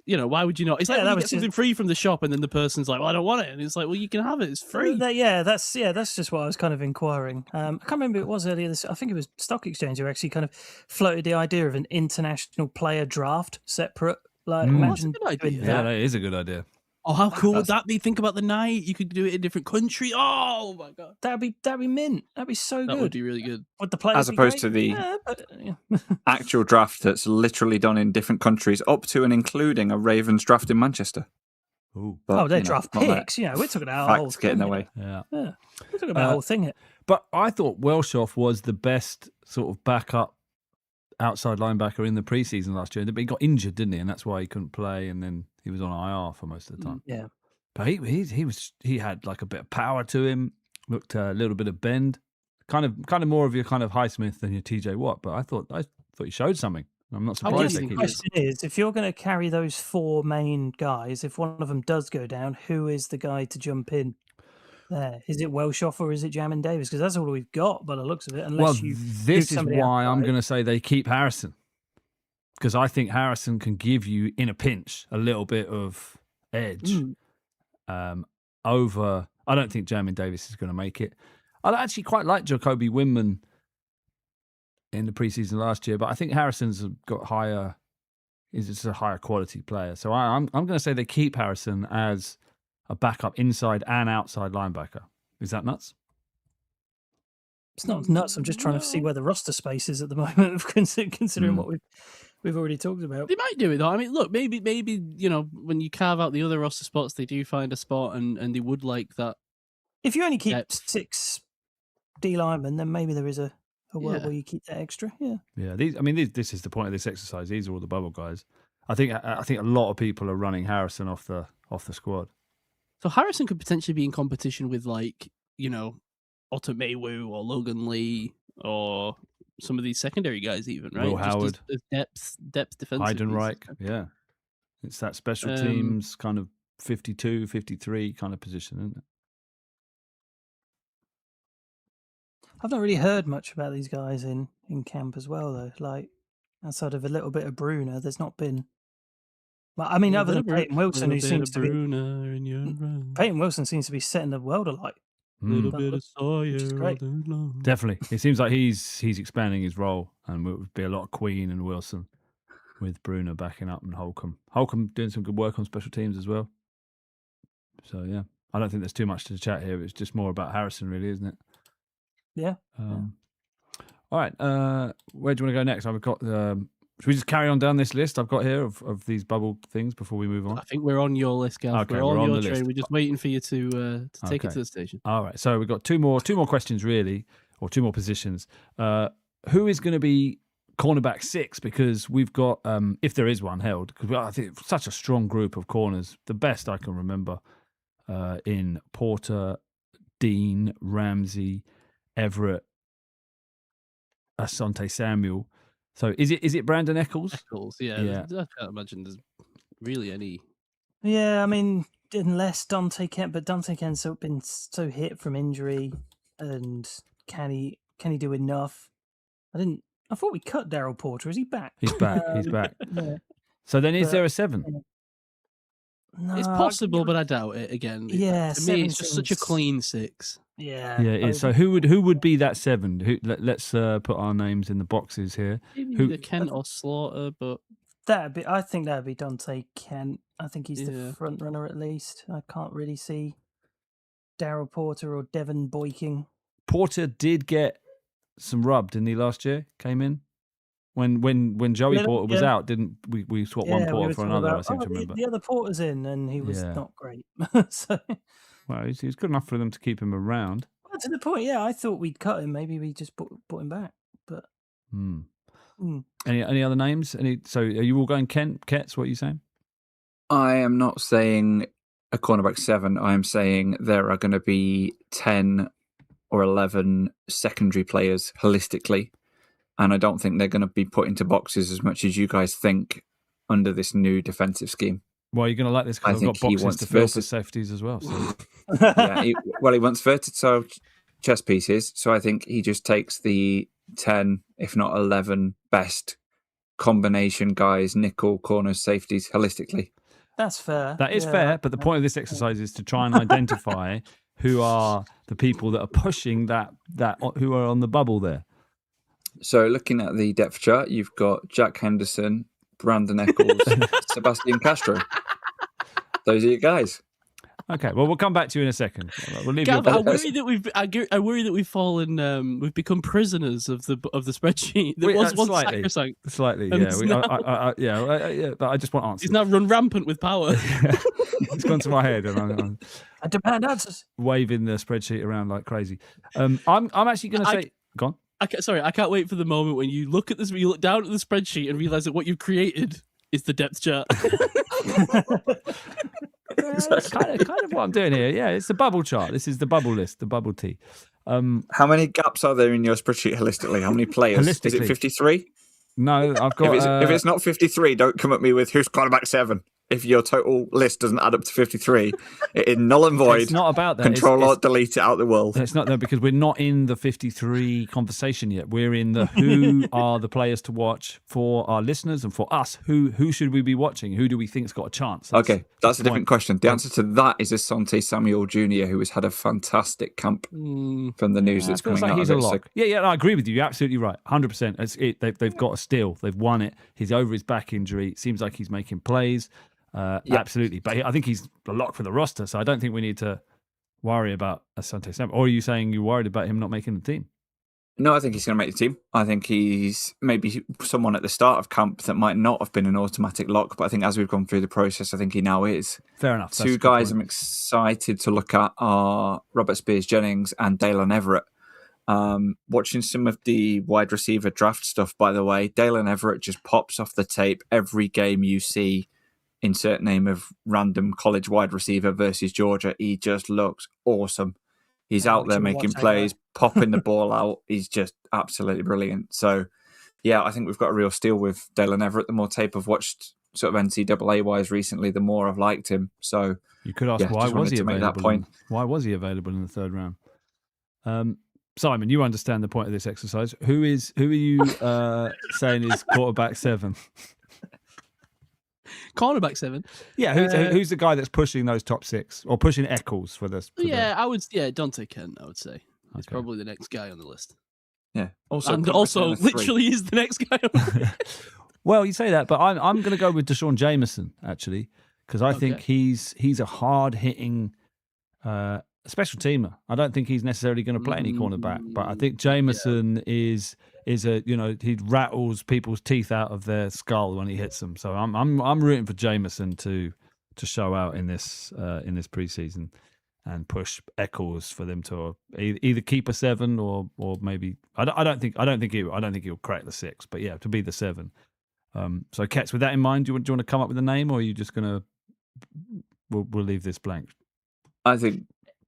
why would you not? It's like when you get something free from the shop, and then the person's like, well, I don't want it, and it's like, well, you can have it. It's free. That's just what I was kind of inquiring. I can't remember who it was earlier. I think it was Stock Exchange who actually kind of floated the idea of an international player draft separate. Like, imagine that's a good idea. Yeah, that is a good idea. Oh, how cool would that be? Think about the night. You could do it in different countries. Oh my god, that'd be mint. That'd be so good. That would be really good. Would the players as opposed to the actual draft that's literally done in different countries, up to and including a Ravens draft in Manchester. Ooh. But, they draft picks. We're talking about our whole facts get in the way. Yeah, we're talking about the whole thing. But I thought Welshoff was the best sort of backup outside linebacker in the preseason last year. But he got injured, didn't he? And that's why he couldn't play. And then he was on IR for most of the time. Yeah. But he had like a bit of power to him. Looked a little bit of bend. Kind of more of your kind of Highsmith than your TJ Watt. But I thought he showed something. I'm not surprised. The question is, if you're going to carry those four main guys, if one of them does go down, who is the guy to jump in? There is it Welshoff or is it Jamin Davis? Because that's all we've got by the looks of it. This is why I'm going to say they keep Harrison, because I think Harrison can give you in a pinch a little bit of edge over. I don't think Jamin Davis is going to make it. I actually quite like Jacoby Windman in the preseason last year, but I think Harrison's got higher. Is just a higher quality player, so I'm going to say they keep Harrison as a backup inside and outside linebacker. Is that nuts? It's not nuts. I'm just trying to see where the roster space is at the moment, considering what we've already talked about. They might do it though. I mean, look, maybe when you carve out the other roster spots, they do find a spot, and they would like that. If you only keep 6 D linemen, then maybe there is a world where you keep that extra. Yeah. Yeah. This is the point of this exercise. These are all the bubble guys. I think a lot of people are running Harrison off the squad. So Harrison could potentially be in competition with Otto Maywew or Logan Lee or some of these secondary guys, even, right? Will Howard, as depth defensive. Heidenreich, yeah. It's that special teams kind of 52, 53 kind of position, isn't it? I've not really heard much about these guys in camp as well, though. Like, outside of a little bit of Bruner, there's not been. Well, I mean, other than Peyton Wilson, who seems to be. Peyton Wilson seems to be setting the world alight. Little bit of Sawyer. Definitely. It seems like he's expanding his role, and it would be a lot of Queen and Wilson with Bruner backing up and Holcomb. Holcomb doing some good work on special teams as well. So, yeah. I don't think there's too much to chat here. It's just more about Harrison, really, isn't it? Yeah. All right. Where do you want to go next? I've got. Should we just carry on down this list I've got here of these bubble things before we move on? I think we're on your list, Gav. Okay, we're on your the train. list. We're just waiting for you to take it to the station. All right. So we've got two more questions, really, or two more positions. Who is going to be cornerback 6? Because we've got, if there is one held, because I think it's such a strong group of corners, the best I can remember in Porter, Dean, Ramsey, Everett, Asante Samuel. So is it Brandon Eccles? Eccles, yeah. I can't imagine there's really any. Yeah, I mean, unless Dante Kent, but Dante Kent's been so hit from injury, and can he do enough? I thought we cut Daryl Porter. Is he back? He's back. He's back. Yeah. So then, is there a 7? No, it's possible, but I doubt it. Again, yeah. To me, it's just such a clean 6. Yeah, yeah. It is. So who would be that 7? Let's put our names in the boxes here. Maybe either Kent or Slaughter, but I think that'd be Dante Kent. I think he's the front runner at least. I can't really see Daryl Porter or Devin Boyking. Porter did get some rub, didn't he, last year? Came in when Joey Porter was out, didn't we swapped one Porter for another? I seem to remember. The other Porter's in, and he was not great. So. Well, he's good enough for them to keep him around. Well, to the point, I thought we'd cut him. Maybe we just put him back. But Any other names? So are you all going Ketts? What are you saying? I am not saying a cornerback 7, I am saying there are going to be 10 or 11 secondary players holistically. And I don't think they're going to be put into boxes as much as you guys think under this new defensive scheme. Well, you're going to like this because I've got boxes to fill for safeties as well. So. He wants versatile chess pieces. So I think he just takes the 10, if not 11 best combination guys, nickel, corners, safeties holistically. That's fair. That is fair. But the point of this exercise is to try and identify who are the people that are pushing that who are on the bubble there. So looking at the depth chart, you've got Jack Henderson, Brandon Eccles, Sebastian Castro. Those are your guys. Okay, well, we'll come back to you in a second. We'll leave Gav, I worry that we've fallen. We've become prisoners of the spreadsheet. There was one sacrosanct. Slightly, yeah. But I just want answers. He's now run rampant with power. It's gone to my head, and I demand answers. Waving the spreadsheet around like crazy. I'm actually going to say, go on. I can't wait for the moment when you look at this. You look down at the spreadsheet and realize that what you've created is the depth chart. That's kind of what I'm doing here. Yeah, it's the bubble chart. This is the bubble list, the bubble T. How many gaps are there in your spreadsheet holistically? How many players? Is it 53? No, I've got. If it's not 53, don't come at me with who's cornerback 7. If your total list doesn't add up to 53, it is null and void. It's not about that. Control delete it out of the world. It's not that because we're not in the 53 conversation yet. We're in the who are the players to watch for our listeners and for us. Who should we be watching? Who do we think's got a chance? That's a different question. The answer to that is Asante Samuel Jr., who has had a fantastic camp from the news that's coming out. He's a lock. Yeah, I agree with you. You're absolutely right. 100%. They've got a steal. They've won it. He's over his back injury. It seems like he's making plays. Absolutely, but I think he's a lock for the roster, so I don't think we need to worry about Asante Samuel. Or are you saying you're worried about him not making the team? No, I think he's going to make the team. I think he's maybe someone at the start of camp that might not have been an automatic lock, but I think as we've gone through the process, I think he now is. Fair enough. Two guys I'm excited to look at are Robert Spears-Jennings and Dalen Everett. Watching some of the wide receiver draft stuff, by the way, Dalen Everett just pops off the tape every game you see. Insert name of random college wide receiver versus Georgia. He just looks awesome. He's out there making plays, popping the ball out. He's just absolutely brilliant. So, yeah, I think we've got a real steal with Dalen Everett. The more tape I've watched sort of NCAA-wise recently, the more I've liked him. So you could ask why was he available? Why was he available in the third round? Simon, you understand the point of this exercise. Who are you saying is quarterback 7? Cornerback 7. Yeah, who's the guy that's pushing those top 6 or pushing Eccles for this? Dante Kent, I would say. He's probably the next guy on the list. Yeah. Also literally is the next guy on the list. Well, you say that, but I'm going to go with Deshaun Jameson, actually, because I think he's a hard-hitting special teamer. I don't think he's necessarily going to play any cornerback, but I think Jameson is he rattles people's teeth out of their skull when he hits them. So I'm rooting for Jameson to show out in this preseason and push Eccles for them to either keep a 7 or maybe I don't think he'll crack the 6, but yeah, to be the 7. So Ketts, with that in mind, do you want to come up with a name, or are you just gonna we'll leave this blank? I think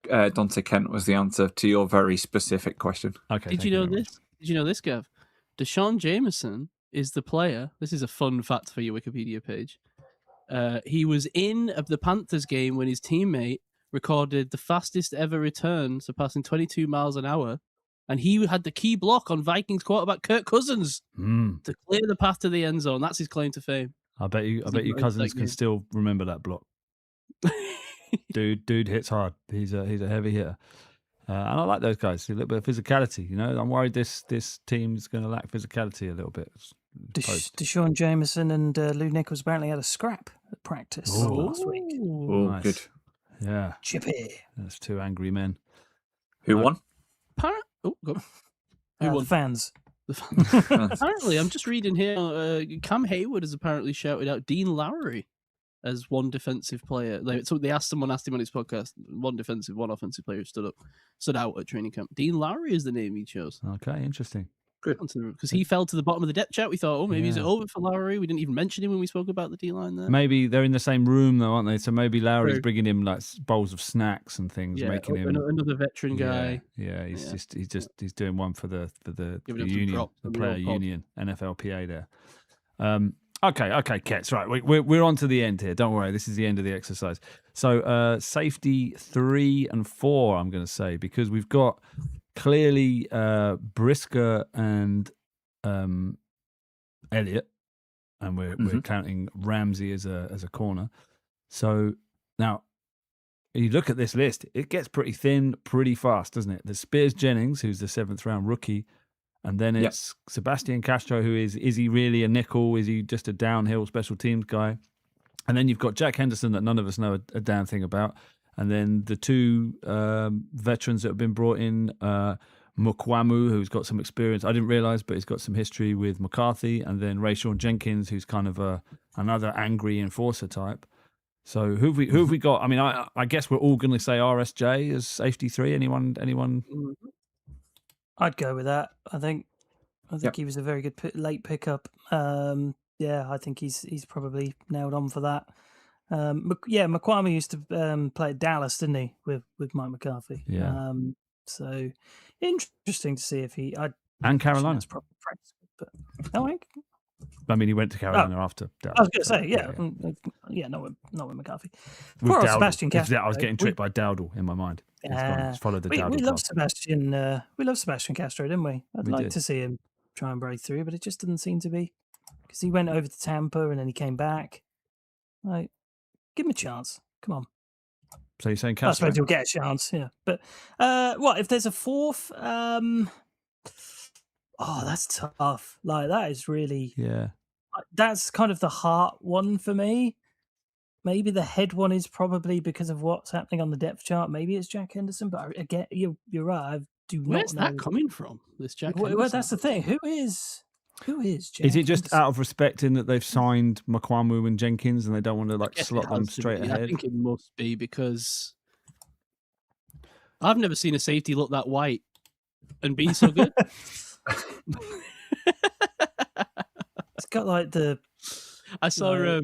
Dante Kent was the answer to your very specific question. Okay. Did you know this? Did you know this, Gav? Deshaun Jameson is the player. This is a fun fact for your Wikipedia page. He was in the Panthers game when his teammate recorded the fastest ever return, surpassing 22 miles an hour. And he had the key block on Vikings quarterback Kirk Cousins to clear the path to the end zone. That's his claim to fame. I bet you Cousins can still remember that block. Dude hits hard. He's a heavy hitter. And I like those guys. A little bit of physicality, I'm worried this team's going to lack physicality a little bit. Deshaun Jameson and Lou Nichols apparently had a scrap at practice last week. Oh, nice. Good. Yeah. Chippy. That's 2 angry men. Who won? Go. Who won? The fans. Apparently, I'm just reading here, Cam Hayward has apparently shouted out Dean Lowry as one defensive player. So someone asked him on his podcast, one defensive, one offensive player stood out at training camp. Dean Lowry is the name he chose. Okay, interesting. Good. Because he fell to the bottom of the depth chart. We thought, maybe is it over for Lowry? We didn't even mention him when we spoke about the D-line there. Maybe they're in the same room, though, aren't they? So maybe Lowry's True. bringing him like bowls of snacks and things, making him another veteran guy. Yeah, he's doing one for the Giving him some union, props, the some player real union, NFLPA there. Okay, Ketts, right. We're on to the end here. Don't worry, this is the end of the exercise. So safety 3 and 4, I'm going to say, because we've got clearly Brisker and Elliott, and we're counting Ramsey as a corner. So now you look at this list, it gets pretty thin pretty fast, doesn't it? There's Spears Jennings, who's the 7th round rookie. And then it's Sebastian Castro, who is he really a nickel? Is he just a downhill special teams guy? And then you've got Jack Henderson that none of us know a damn thing about. And then the 2 veterans that have been brought in, Mukwamu, who's got some experience. I didn't realise, but he's got some history with McCarthy. And then Rayshawn Jenkins, who's kind of another angry enforcer type. So who have we got? I mean, I guess we're all going to say RSJ as safety 3. Anyone? I'd go with that. I think he was a very good late pickup. I think he's probably nailed on for that. McQuarrie used to play at Dallas, didn't he, with Mike McCarthy? Yeah. So interesting to see if he and Carolina. But I mean, he went to Carolina after Dallas. I was going to say, not with McCarthy. With Poor Dowdle. Sebastian Castro. I was getting tricked by Dowdle in my mind. He's followed the Dowdle. We love Sebastian. We love Sebastian Castro, didn't we? I'd like to see him try and break through, but it just didn't seem to be, because he went over to Tampa and then he came back. Like, give him a chance. Come on. So you're saying Castro? I suppose he'll get a chance. Yeah, but what if there's a 4th? That's tough. Like, that is really That's kind of the heart one for me. Maybe the head one is probably because of what's happening on the depth chart. Maybe it's Jack Henderson, but again, you're right. I do not know. Where's that coming from? This Jack Henderson? Well, that's the thing. Who is Jack? Is it just out of respect in that they've signed Mukwamu and Jenkins and they don't want to slot them straight ahead? I think it must be, because I've never seen a safety look that white and be so good. It's got like the. I saw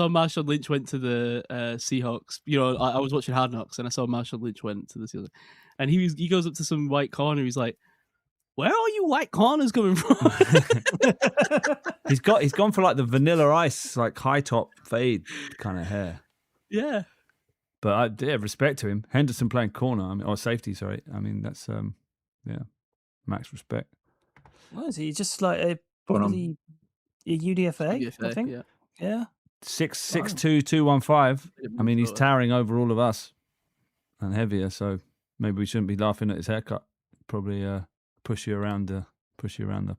Marshawn Lynch went to the Seahawks. I was watching Hard Knocks and I saw Marshawn Lynch went to the Seahawks, and he goes up to some white corner. He's like, "Where are you white corners coming from?" He's gone for like the Vanilla Ice, like high top fade kind of hair. Yeah, but I respect to him. Henderson playing corner, or safety. Sorry, I mean that's max respect. What is he? Just like a UDFA, I think. Yeah. 6'2", 215. I mean, he's towering over all of us and heavier. So maybe we shouldn't be laughing at his haircut. Probably push you around the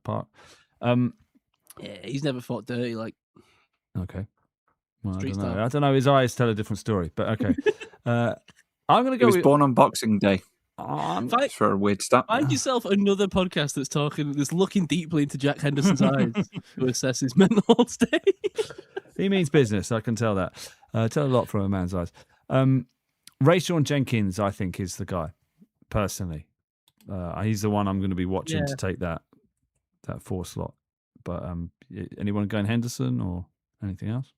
park. He's never fought dirty. Like, okay. Well, I don't know. His eyes tell a different story. But okay. I'm going to go. He was born on Boxing Day. For a weird stat. Find yourself another podcast that's looking deeply into Jack Henderson's eyes to assess his mental state. He means business, I can tell that. Tell a lot from a man's eyes. Rayshawn Jenkins, I think, is the guy, personally. He's the one I'm going to be watching to take that 4 slot. But anyone going Henderson or anything else?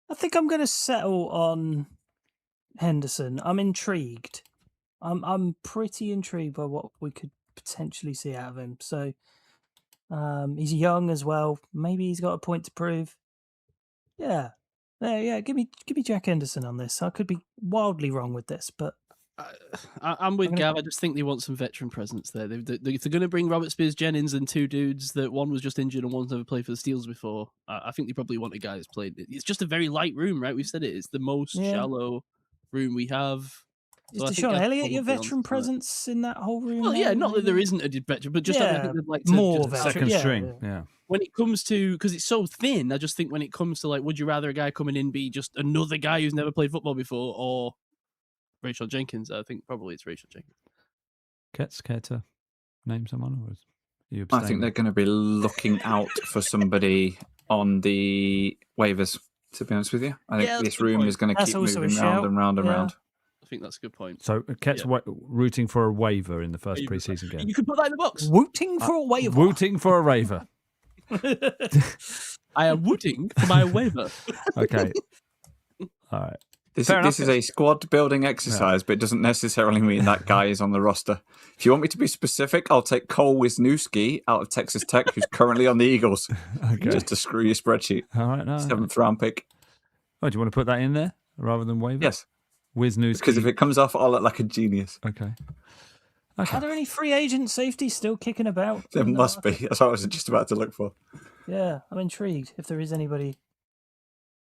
I think I'm going to settle on Henderson. I'm intrigued. I'm pretty intrigued by what we could potentially see out of him. So he's young as well. Maybe he's got a point to prove. Yeah. Give me Jack Henderson on this. I could be wildly wrong with this, but I'm with Gav. I just think they want some veteran presence there. If they're going to bring Robert Spears Jennings and 2 dudes that one was just injured and one's never played for the Steelers before, I think they probably want a guy that's played. It's just a very light room, right? We've said it. It's the most shallow room we have. Is Deshaun Elliott your veteran presence in that whole room? Well, yeah, not that there isn't a veteran, but just I think they'd like to more just second string. Yeah. When it comes to, because it's so thin, I just think when it comes to like, would you rather a guy coming in be just another guy who's never played football before, or Rayshawn Jenkins? I think probably it's Rayshawn Jenkins. Ketts, care to name someone, or is you I think they're going to be looking out for somebody on the waivers. To be honest with you, I think this room is going to keep moving round and round and round. I think that's a good point. So Ketts rooting for a waiver in the first preseason game. You can put that in the box. Wooting for a waiver. Wooting for a raver. I am wooting for my waiver. Okay. All right. This is a squad building exercise, but it doesn't necessarily mean that guy is on the roster. If you want me to be specific, I'll take Cole Wisniewski out of Texas Tech, who's currently on the Eagles, just to screw your spreadsheet. All right. No. 7th round pick. Oh, do you want to put that in there rather than waiver? Yes. Wisniewski. Because if it comes off, I'll look like a genius. Okay. Are there any free agent safeties still kicking about? There must be. That's what I was just about to look for. Yeah, I'm intrigued if there is anybody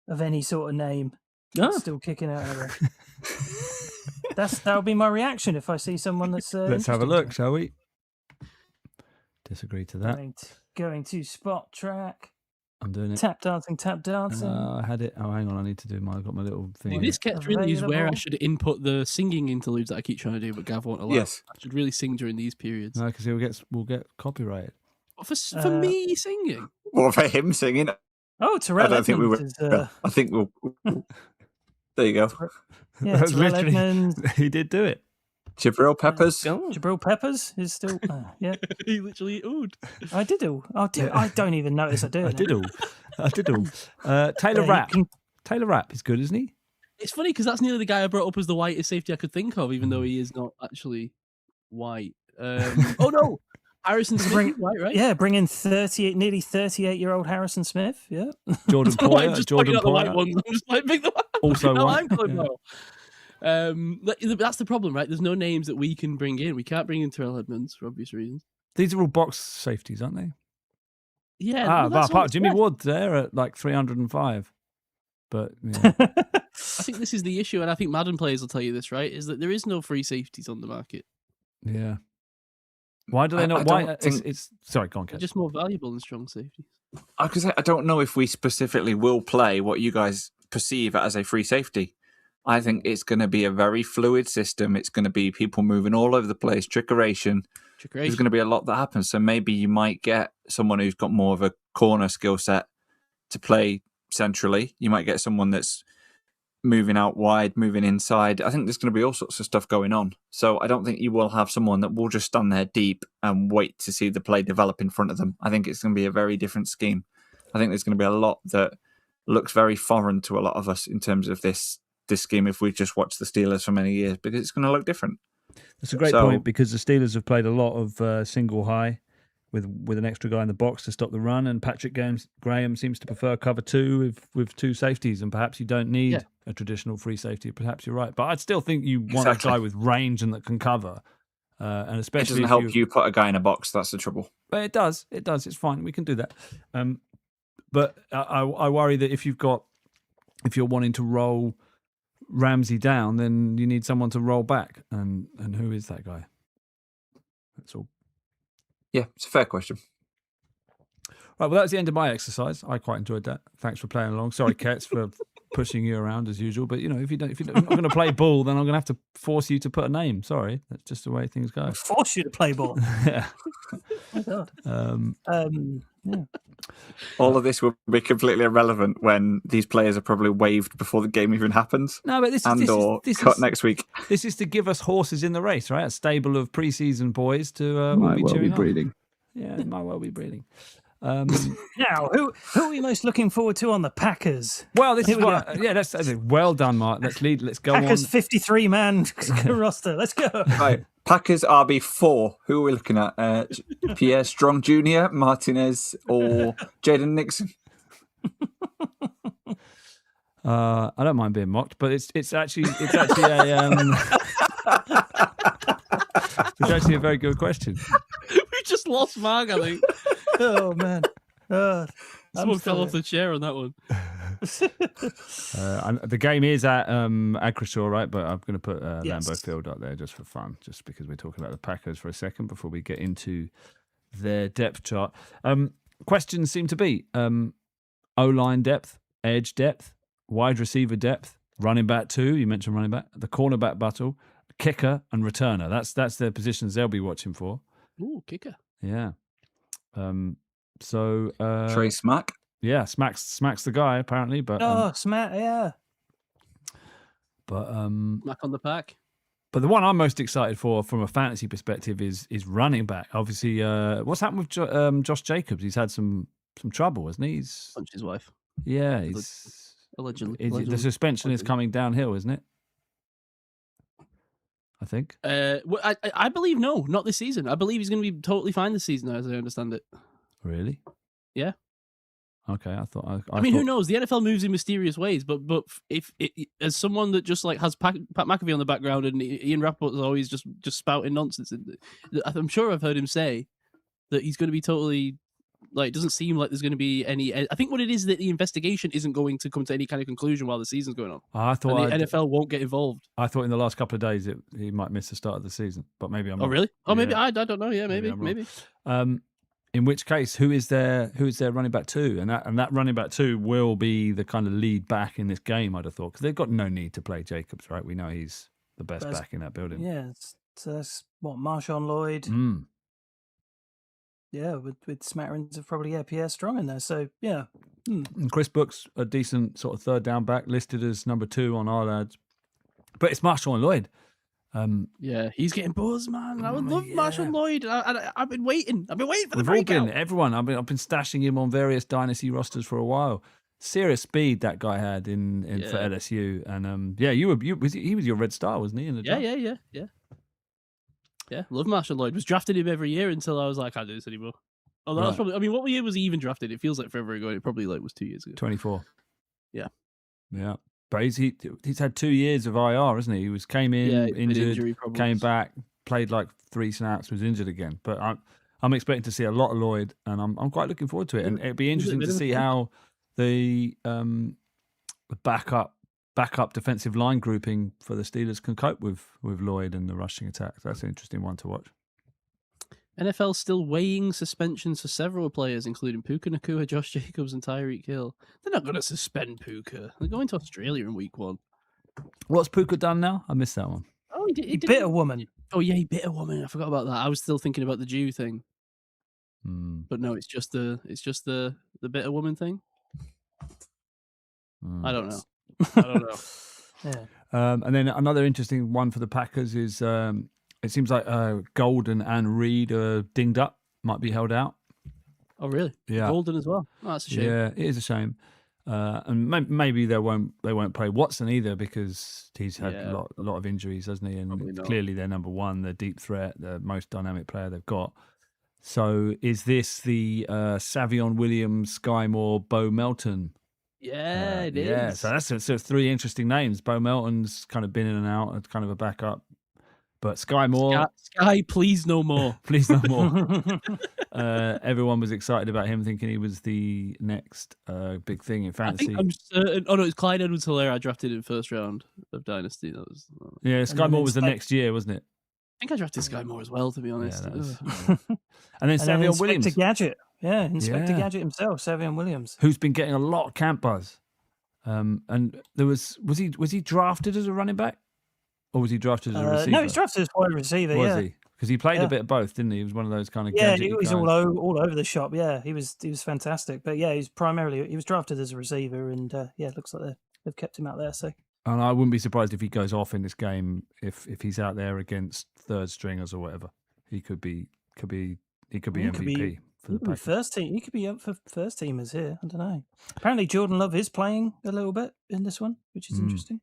of any sort of name still kicking out of there. That'll be my reaction if I see someone that's. Let's have a look, shall we? Disagree to that. Going to spot track. I'm doing it. Tap dancing. I had it. Oh, hang on. I need to do I've got my little thing. This gets really is where I should input the singing interludes that I keep trying to do, but Gav won't allow. Yes. I should really sing during these periods. No, because we'll get copyrighted. For me singing. Well, for him singing. Oh, Terrell I don't think we will. I think we'll. There you go. Yeah, Terrell Edmonds. He did do it. Jabril Peppers. Jabril Peppers is still. Yeah. He literally oohed. I did all. I don't even notice I do. I did all. Taylor Rapp. Taylor Rapp is good, isn't he? It's funny because that's nearly the guy I brought up as the whitest safety I could think of, even though he is not actually white. Oh no, Harrison Smith, white, right? Yeah, bring in nearly 38-year-old Harrison Smith. Yeah, Jordan Poyer. I'm just Jordan Poyer. The white ones. I'm just like pick the also no, white. That's the problem, right? There's no names that we can bring in. We can't bring in Terrell Edmonds for obvious reasons. These are all box safeties, aren't they? Yeah. But apart Jimmy Ward there at like 305. But yeah. I think this is the issue, and I think Madden players will tell you this, right? Is that there is no free safeties on the market. Yeah. Why do they not? Sorry, go on, Kat. They're just more valuable than strong safeties. Because I don't know if we specifically will play what you guys perceive as a free safety. I think it's going to be a very fluid system. It's going to be people moving all over the place, trickeration. There's going to be a lot that happens. So maybe you might get someone who's got more of a corner skill set to play centrally. You might get someone that's moving out wide, moving inside. I think there's going to be all sorts of stuff going on. So I don't think you will have someone that will just stand there deep and wait to see the play develop in front of them. I think it's going to be a very different scheme. I think there's going to be a lot that looks very foreign to a lot of us in terms of this scheme if we just watch the Steelers for many years, because it's going to look different. That's a great point, because the Steelers have played a lot of single high with an extra guy in the box to stop the run, and Patrick Graham seems to prefer cover two with two safeties, and perhaps you don't need a traditional free safety. Perhaps you're right, but I'd still think you want a guy with range and that can cover. And especially it doesn't help you put a guy in a box. That's the trouble. But it does. It's fine. We can do that. But I worry that if you're wanting to roll Ramsey down, then you need someone to roll back, and who is that guy? That's all. Yeah, it's a fair question. Right, well, that's the end of my exercise. I quite enjoyed that. Thanks for playing along. Sorry, Ketts, for pushing you around as usual. But if you're not going to play ball, then I'm going to have to force you to put a name. Sorry, that's just the way things go. Force you to play ball. Yeah. Oh my God. Yeah. All of this will be completely irrelevant when these players are probably waived before the game even happens. No, but this cut next week. This is to give us horses in the race, right? A stable of preseason boys to might well be breeding. Yeah, it might well be breeding. Now, who are we most looking forward to on the Packers? Well, this is what. Yeah, that's well done, Mark. Let's go Packers on. 53-man roster. Let's go. Right, Packers RB4. Who are we looking at? Pierre Strong Jr., Martinez, or Jaden Nixon? I don't mind being mocked, but it's actually a very good question. We just lost Mark, I think. Oh man. Someone fell off the chair on that one. The game is at Acrisure, right? But I'm going to put Lambeau Field up there just for fun, just because we're talking about the Packers for a second before we get into their depth chart. Questions seem to be O-line depth, edge depth, wide receiver depth, running back 2. You mentioned running back, the cornerback battle, kicker, and returner. That's their positions they'll be watching for. Ooh, kicker. Yeah. So Trey Smack. Yeah, Smack's the guy apparently, but Smack, yeah. But Back on the pack. But the one I'm most excited for from a fantasy perspective is running back. Obviously, what's happened with Josh Jacobs? He's had some trouble, hasn't he? Punched his wife. Yeah, he's allegedly. the suspension is coming downhill, isn't it? I think. I believe no, not this season. I believe he's going to be totally fine this season, as I understand it. Really? Yeah. Okay, I thought. I mean, who knows? The NFL moves in mysterious ways, but if as someone that just like has Pat McAfee on the background and Ian Rappaport's always just spouting nonsense, I'm sure I've heard him say that he's going to be totally like. It doesn't seem like there's going to be any. I think what it is that the investigation isn't going to come to any kind of conclusion while the season's going on. I thought the NFL won't get involved. I thought in the last couple of days he might miss the start of the season, but maybe I'm. Oh wrong. really? Oh, maybe Yeah. I don't know. Yeah, maybe. In which case, who is their running back 2? And that running back 2 will be the kind of lead back in this game, I'd have thought, because they've got no need to play Jacobs, right? We know he's the best back in that building. Yeah, so that's what Marshawn Lloyd. Mm. Yeah, with smatterings of probably Pierre Strong in there. So yeah, And Chris Book's a decent sort of third down back, listed as number 2 on our lads, but it's Marshawn Lloyd. Yeah, he's getting buzzed, man. I would love Marshawn Lloyd. I've been waiting. I've been waiting for the breakout. Everyone. I've been stashing him on various dynasty rosters for a while. Serious speed that guy had for LSU, and he was your red star, wasn't he? In the draft? Yeah. Love Marshawn Lloyd. Was drafted him every year until I was like, I can't do this anymore. Although that's probably. I mean, what year was he even drafted? It feels like forever ago. It probably was 2 years ago. 24. Yeah. But he's had 2 years of IR, hasn't he? He came in injured, came back, played like 3 snaps, was injured again. But I'm expecting to see a lot of Lloyd, and I'm quite looking forward to it. And it'd be interesting to see how the backup defensive line grouping for the Steelers can cope with Lloyd and the rushing attack. That's an interesting one to watch. NFL still weighing suspensions for several players, including Puka Nacua, Josh Jacobs, and Tyreek Hill. They're not going to suspend Puka. They're going to Australia in week 1. What's Puka done now? I missed that one. Oh, he bit a woman. Oh, yeah, he bit a woman. I forgot about that. I was still thinking about the Jew thing. But no, it's just the bit a woman thing. I don't know. Yeah. And then another interesting one for the Packers is it seems like Golden and Reed are dinged up, might be held out. Oh, really? Yeah. Golden as well. Oh, that's a shame. Yeah, it is a shame. And maybe they won't play Watson either because he's had a lot of injuries, hasn't he? And clearly they're number 1, the deep threat, the most dynamic player they've got. So is this the Savion Williams, Sky Moore, Bo Melton? Yeah, it is. Yeah, so that's 3 interesting names. Bo Melton's kind of been in and out, it's kind of a backup. But Sky Moore... Sky, please no more. Please no more. Everyone was excited about him, thinking he was the next big thing in fantasy. I'm certain... Oh, no, it's Clyde Edwards-Helaire I drafted in first round of Dynasty. Yeah, Sky Moore was the next year, wasn't it? I think I drafted Sky Moore as well, to be honest. Yeah, and then Savion Williams. Inspector Gadget. Yeah, Inspector Gadget himself, Savion Williams. Who's been getting a lot of camp buzz. And there was he drafted as a running back? Or was he drafted as a receiver? No, he's drafted as wide receiver, Was he? Because he played a bit of both, didn't he? He was one of those kind of he was all over the shop. Yeah, he was fantastic. But yeah, he was drafted as a receiver, and it looks like they've kept him out there. So, and I wouldn't be surprised if he goes off in this game if he's out there against third stringers or whatever. He could be MVP for the Packers. First team. He could be up for first teamers here. I don't know. Apparently, Jordan Love is playing a little bit in this one, which is interesting.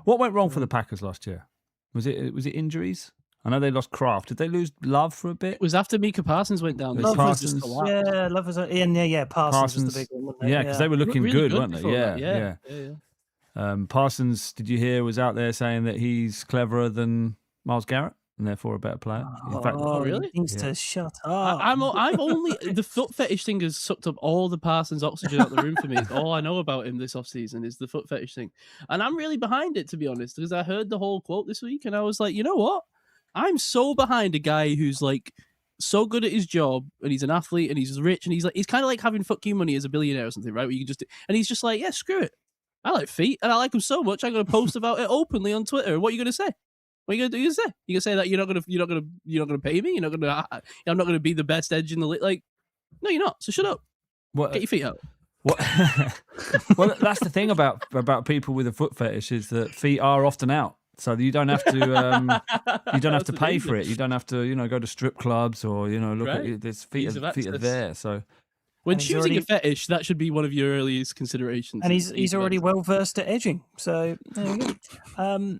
What went wrong for the Packers last year? Was it injuries? I know they lost Kraft. Did they lose Love for a bit? It was after Mika Parsons went down. Love was just Love was Parsons was the big one, wasn't it? Yeah, because they were looking really good, weren't they? Yeah. Parsons, did you hear, was out there saying that he's cleverer than Myles Garrett and therefore a better player. In fact, really? He needs to shut up. I'm only the foot fetish thing has sucked up all the Parsons oxygen out the room for me. All I know about him this offseason is the foot fetish thing, and I'm really behind it, to be honest, because I heard the whole quote this week and I was like, you know what? I'm so behind a guy who's like so good at his job and he's an athlete and he's rich and he's kind of like having fuck you money as a billionaire or something, right? Where you can and he's just like, yeah, screw it. I like feet and I like them so much I'm going to post about it openly on Twitter. What are you going to say? What are you going to do? You say you're going to say that you're not going to pay me. I'm not going to be the best edge in the league. Like, no, you're not. So shut up. Get your feet out. What? Well, that's the thing about people with a foot fetish is that feet are often out, so you don't have to pay for it. You don't have to go to strip clubs or look Right. at it. This feet Ease of are access. there. So when And he's choosing already- a fetish, that should be one of your earliest considerations. And is he's ease of already access. well versed at edging. So there you go.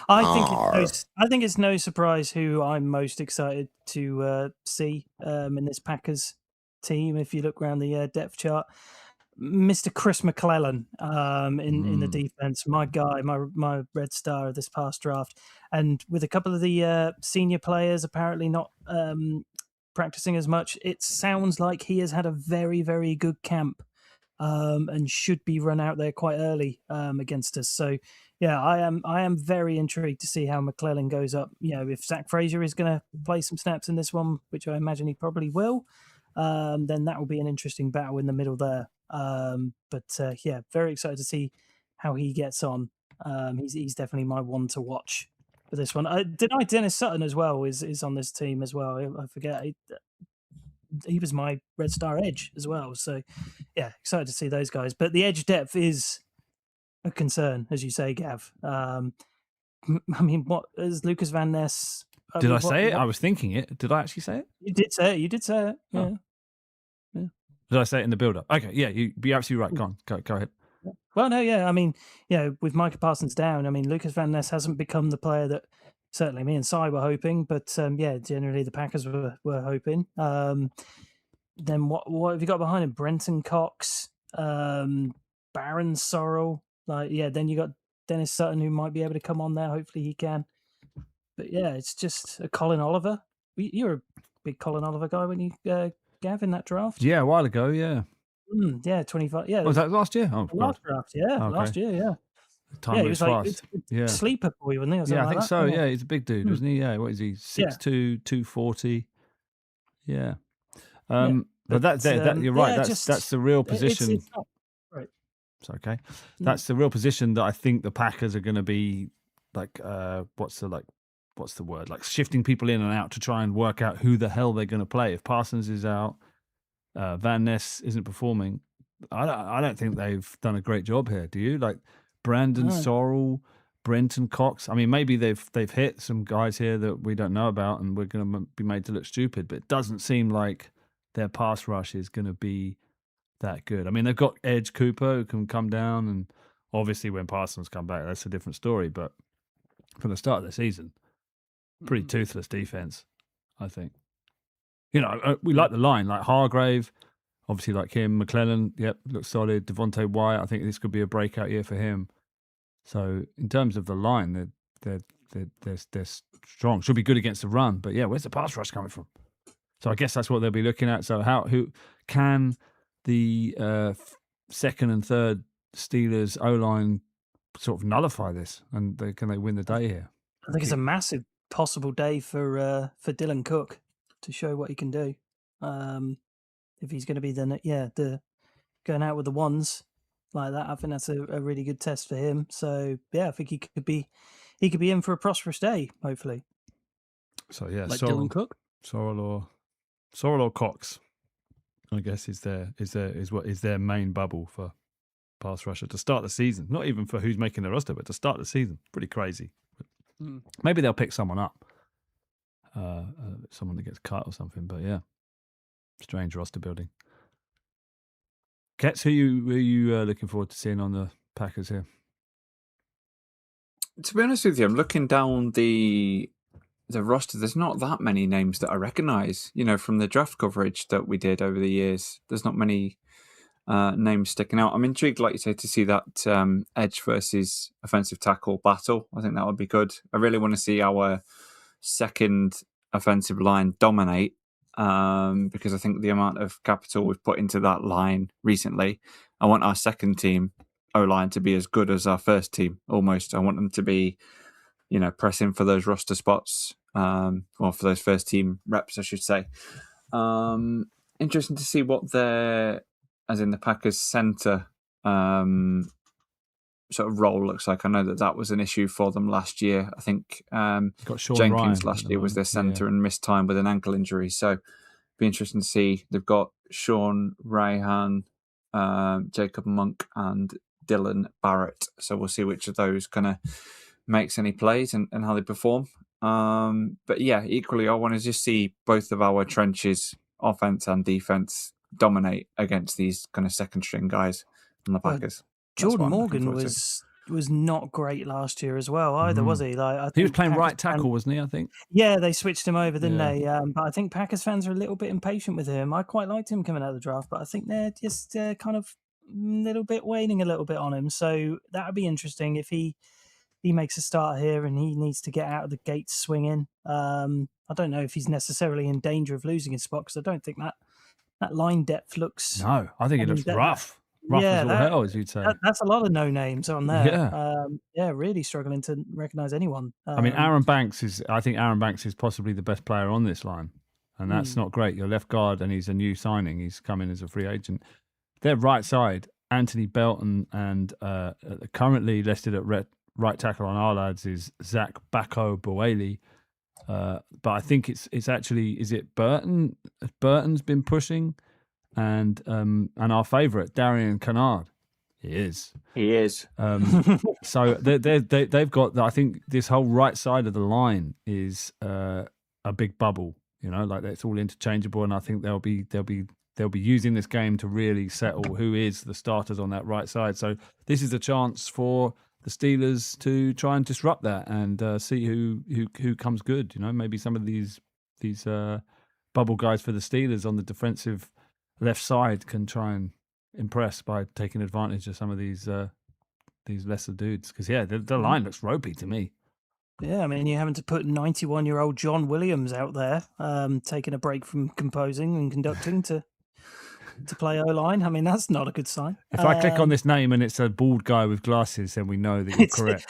I think it's no surprise who I'm most excited to see in this Packers team. If you look around the depth chart, Mr. Chris McClellan in the defense, my guy, my red star of this past draft, and with a couple of the senior players apparently not practicing as much, it sounds like he has had a very, very good camp. And should be run out there quite early against us. So, yeah, I am very intrigued to see how McClellan goes up. If Zach Frazier is going to play some snaps in this one, which I imagine he probably will, then that will be an interesting battle in the middle there. Yeah, very excited to see how he gets on. He's definitely my one to watch for this one. Dennis Sutton as well is on this team as well. I forget. He was my Red Star edge as well. So, yeah, excited to see those guys. But the edge depth is a concern, as you say, Gav. I mean, what is Lucas Van Ness? Did I say it? I was thinking it. Did I actually say it? You did say it. You did say it. Yeah. Oh. Did I say it in the build-up? Okay, yeah, you'd be absolutely right. Go ahead. Well, no, yeah. I mean, with Micah Parsons down, I mean, Lucas Van Ness hasn't become the player that certainly me and Cy were hoping, but generally the Packers were hoping. Then what have you got behind him? Brenton Cox, Baron Sorrell. Then you got Dennis Sutton, who might be able to come on there. Hopefully he can. But yeah, it's just a Colin Oliver. You're a big Colin Oliver guy when you Gav in that draft. Yeah, a while ago, yeah. Yeah, 25. Yeah, was that last year? Oh, last draft. Yeah, okay. last year. Yeah. Time moves fast. Yeah, sleeper for you, wasn't he? I think so. Yeah, he's a big dude, wasn't he? Yeah, what is he? 6'2", 240. Yeah. But you're right. That's the real position. It's not, right. It's okay. That's the real position that I think the Packers are going to be like. What's the word? Like shifting people in and out to try and work out who the hell they're going to play. If Parsons is out, Van Ness isn't performing. I don't think they've done a great job here. Do you? Like Brandon Sorrell, Brenton Cox. I mean, maybe they've hit some guys here that we don't know about, and we're going to be made to look stupid. But it doesn't seem like their pass rush is going to be that good. I mean, they've got Edge Cooper who can come down, and obviously when Parsons come back, that's a different story. But from the start of the season, pretty toothless defense, I think. We like the line, like Hargrave, obviously like him, McClellan, yep, looks solid. Devontae Wyatt, I think this could be a breakout year for him. So in terms of the line, they're strong. Should be good against the run, but yeah, where's the pass rush coming from? So I guess that's what they'll be looking at. So who can the second and third Steelers O-line sort of nullify this, and can they win the day here? I think it's a massive possible day for Dylan Cook to show what he can do. If he's going to be the going out with the ones like that, I think that's a really good test for him. So yeah, I think he could be in for a prosperous day, hopefully. So yeah, like Dylan Cook, Sorrell or Cox, I guess is their main bubble for pass rusher to start the season. Not even for who's making the roster, but to start the season. Pretty crazy. Maybe they'll pick someone up, someone that gets cut or something. But yeah, strange roster building. Ketts, who are you looking forward to seeing on the Packers here? To be honest with you, I'm looking down the roster. There's not that many names that I recognise. From the draft coverage that we did over the years, there's not many names sticking out. I'm intrigued, like you say, to see that edge versus offensive tackle battle. I think that would be good. I really want to see our second offensive line dominate. Because I think the amount of capital we've put into that line recently, I want our second team O-line to be as good as our first team, almost. I want them to be, pressing for those roster spots, or for those first team reps, I should say. Interesting to see what as in the Packers center, sort of role looks like. I know that was an issue for them last year. I think Jenkins Ryan last year was their center and missed time with an ankle injury. So be interesting to see. They've got Sean Raihan Jacob Monk and Dylan Barrett. So we'll see which of those kind of makes any plays and how they perform. But yeah, equally, I want to just see both of our trenches, offense and defense, dominate against these kind of second string guys on the Packers. Jordan Morgan was not great last year as well either, was he? Like, I think he was playing right tackle, wasn't he? I think. Yeah, they switched him over, didn't they? But I think Packers fans are a little bit impatient with him. I quite liked him coming out of the draft, but I think they're just kind of a little bit waning a little bit on him. So that would be interesting if he makes a start here and he needs to get out of the gates swinging. I don't know if he's necessarily in danger of losing his spot because I don't think that line depth looks. No, I think it looks rough. Rough as all hell, as you'd say. That's a lot of no names on there. Yeah, really struggling to recognise anyone. I mean, Aaron Banks is possibly the best player on this line, and that's not great. Your left guard, and he's a new signing. He's come in as a free agent. Their right side, Anthony Belton, and currently listed at right tackle on our lads is Zach Bacco Boaley. But I think it's actually, is it Burton? Burton's been pushing. And our favourite, Darian Kennard. He is. So they've got, I think this whole right side of the line is a big bubble, like it's all interchangeable, and I think they'll be using this game to really settle who is the starters on that right side. So this is a chance for the Steelers to try and disrupt that and see who comes good. Maybe some of these bubble guys for the Steelers on the defensive left side can try and impress by taking advantage of some of these lesser dudes. Because the line looks ropey to me. Yeah, I mean, you're having to put 91-year-old John Williams out there, taking a break from composing and conducting to play O-line. I mean, that's not a good sign. If I click on this name and it's a bald guy with glasses, then we know that you're correct.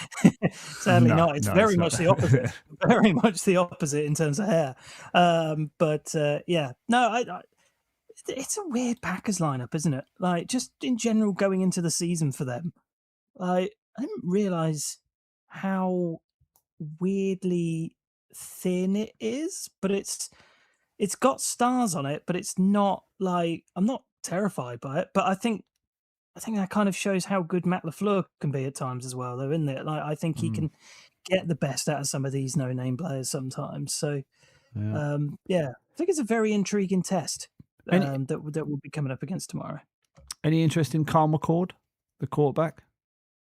Sadly not. It's very much the opposite. Very much the opposite in terms of hair. It's a weird Packers lineup, isn't it? Like, just in general, going into the season for them, I didn't realize how weirdly thin it is. But it's got stars on it, but it's not like, I'm not terrified by it. But I think that kind of shows how good Matt LaFleur can be at times as well, though, isn't it? Like, I think he can get the best out of some of these no-name players sometimes. So, I think it's a very intriguing test. That will be coming up against tomorrow. Any interest in Kyle McCord, the quarterback?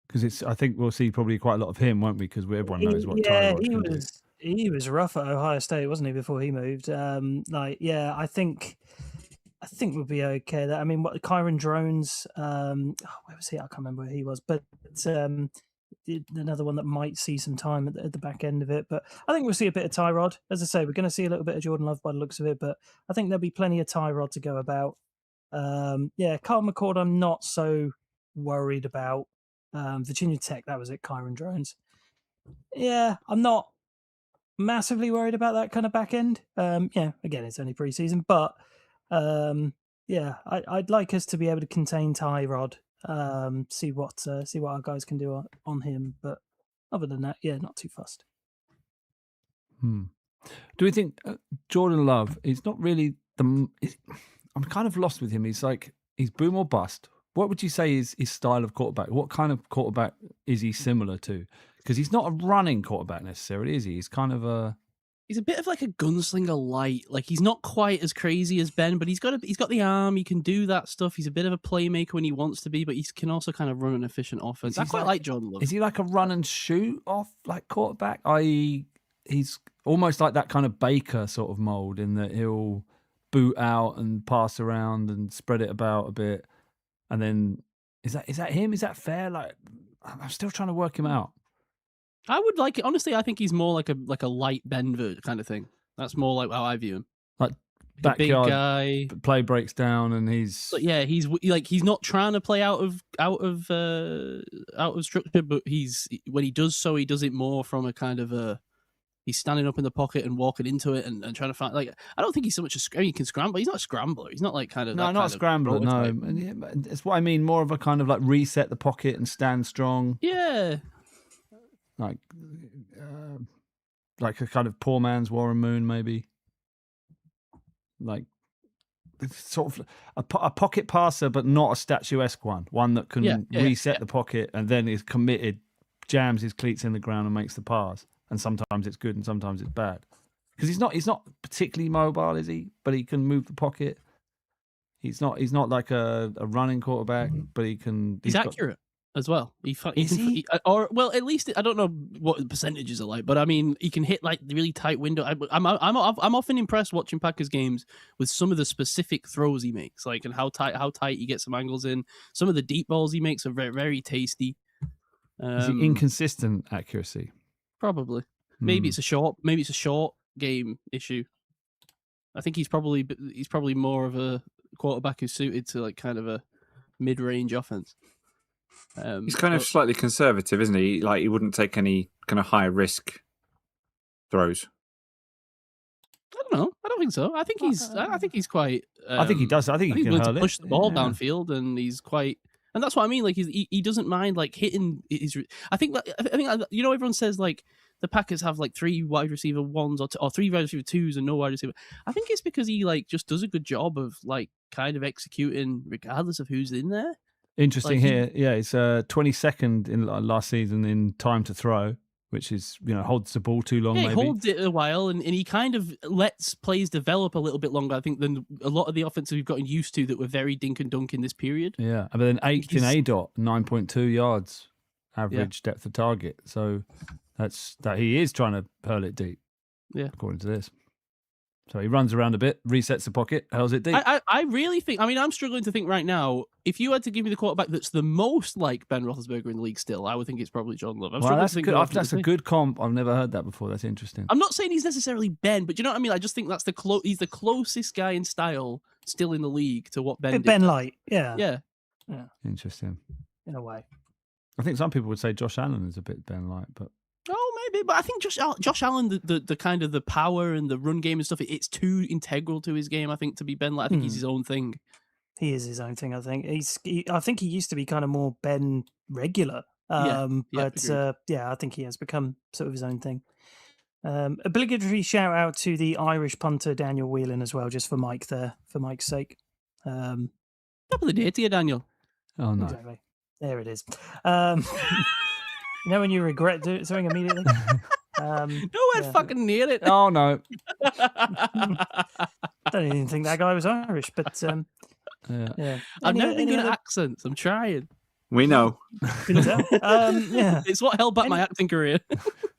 Because I think we'll see probably quite a lot of him, won't we? Because everyone knows what Tyrod can do. He was rough at Ohio State, wasn't he, before he moved? I think we'll be okay. I mean, what Kyron Drones? Where was he? I can't remember where he was, but another one that might see some time at the back end of it. But I think we'll see a bit of Tyrod. As I say, we're going to see a little bit of Jordan Love by the looks of it, but I think there'll be plenty of Tyrod to go about. Kyle McCord, I'm not so worried about. Virginia Tech, that was it, Kyron Drones. Yeah, I'm not massively worried about that kind of back end. Again, it's only preseason, but I'd like us to be able to contain Tyrod. See what our guys can do on him, but other than that, not too fussed. Do we think Jordan Love is not really I'm kind of lost with him. He's boom or bust. What would you say is his style of quarterback? What kind of quarterback is he similar to? Because he's not a running quarterback necessarily, is he? He's kind of he's a bit of like a gunslinger light. Like, he's not quite as crazy as Ben, but he's got the arm. He can do that stuff. He's a bit of a playmaker when he wants to be, but he can also kind of run an efficient offense. I quite like Jordan Love. Is he like a run and shoot off like quarterback? I.e., he's almost like that kind of Baker sort of mold in that he'll boot out and pass around and spread it about a bit. And then is that him? Is that fair? Like, I'm still trying to work him out. I would like it. Honestly, I think he's more like a light Ben kind of thing. That's more like how I view him. Like a big guy. Play breaks down and he's not trying to play out of structure, but when he does so, he does it more from a kind of he's standing up in the pocket and walking into it and trying to find, like, I don't think he's so much he can scramble. He's not a scrambler. He's not like kind of not a scrambler. No, it's what I mean. More of a kind of like reset the pocket and stand strong. Yeah. Like a kind of poor man's Warren Moon, maybe. Like, sort of a pocket passer, but not a statuesque one that can reset the pocket and then is committed, jams his cleats in the ground and makes the pass. And sometimes it's good and sometimes it's bad. Because he's not particularly mobile, is he? But he can move the pocket. He's not like a running quarterback, but he can. He's accurate as well. Well, at least I don't know what the percentages are like, but I mean, he can hit like the really tight window. I'm often impressed watching Packers games with some of the specific throws he makes, like and how tight he gets some angles in. Some of the deep balls he makes are very, very tasty. Is he inconsistent accuracy? Probably. Maybe it's a short game issue. I think he's probably more of a quarterback who's suited to like kind of a mid-range offense. He's kind of slightly conservative, isn't he? Like he wouldn't take any kind of high risk throws. I don't know. I don't think so. I think he's quite. I think he does. I think he can willing to push the ball downfield, and he's quite. And that's what I mean. Like he doesn't mind like hitting. I think everyone says like the Packers have like 3 wide receiver 1s or 3 wide receiver 2s and no wide receiver. I think it's because he like just does a good job of like kind of executing regardless of who's in there. Interesting here. Yeah, it's 22nd in last season in time to throw, which is, holds the ball too long. Yeah, maybe. He holds it a while, and he kind of lets plays develop a little bit longer, I think, than a lot of the offenses we've gotten used to that were very dink and dunk in this period. Yeah, but then 8th in ADOT, 9.2 yards average depth of target. So that he is trying to hurl it deep. Yeah, according to this. So he runs around a bit, resets the pocket, hurls it deep. I really think, I'm struggling to think right now, if you had to give me the quarterback that's the most like Ben Roethlisberger in the league still, I would think it's probably John Love. That's a good comp. I've never heard that before. That's interesting. I'm not saying he's necessarily Ben, but you know what I mean? I just think that's he's the closest guy in style still in the league to what Ben did. Ben Light, yeah. Yeah. Interesting. In a way. I think some people would say Josh Allen is a bit Ben Light, but... Oh, maybe, but I think Josh Allen, the kind of the power and the run game and stuff, it's too integral to his game. I think to be Ben, I think he's his own thing. He is his own thing. I think I think he used to be kind of more Ben regular, I think he has become sort of his own thing. Obligatory shout out to the Irish punter Daniel Whelan as well, just for Mike there, for Mike's sake. Top of the day to you, Daniel. Oh no, exactly. There it is. You know when you regret doing something immediately? Nowhere fucking near it. Oh, no. Don't even think that guy was Irish, but yeah. I've never been good at accents. I'm trying. We know. It's what held back my acting career.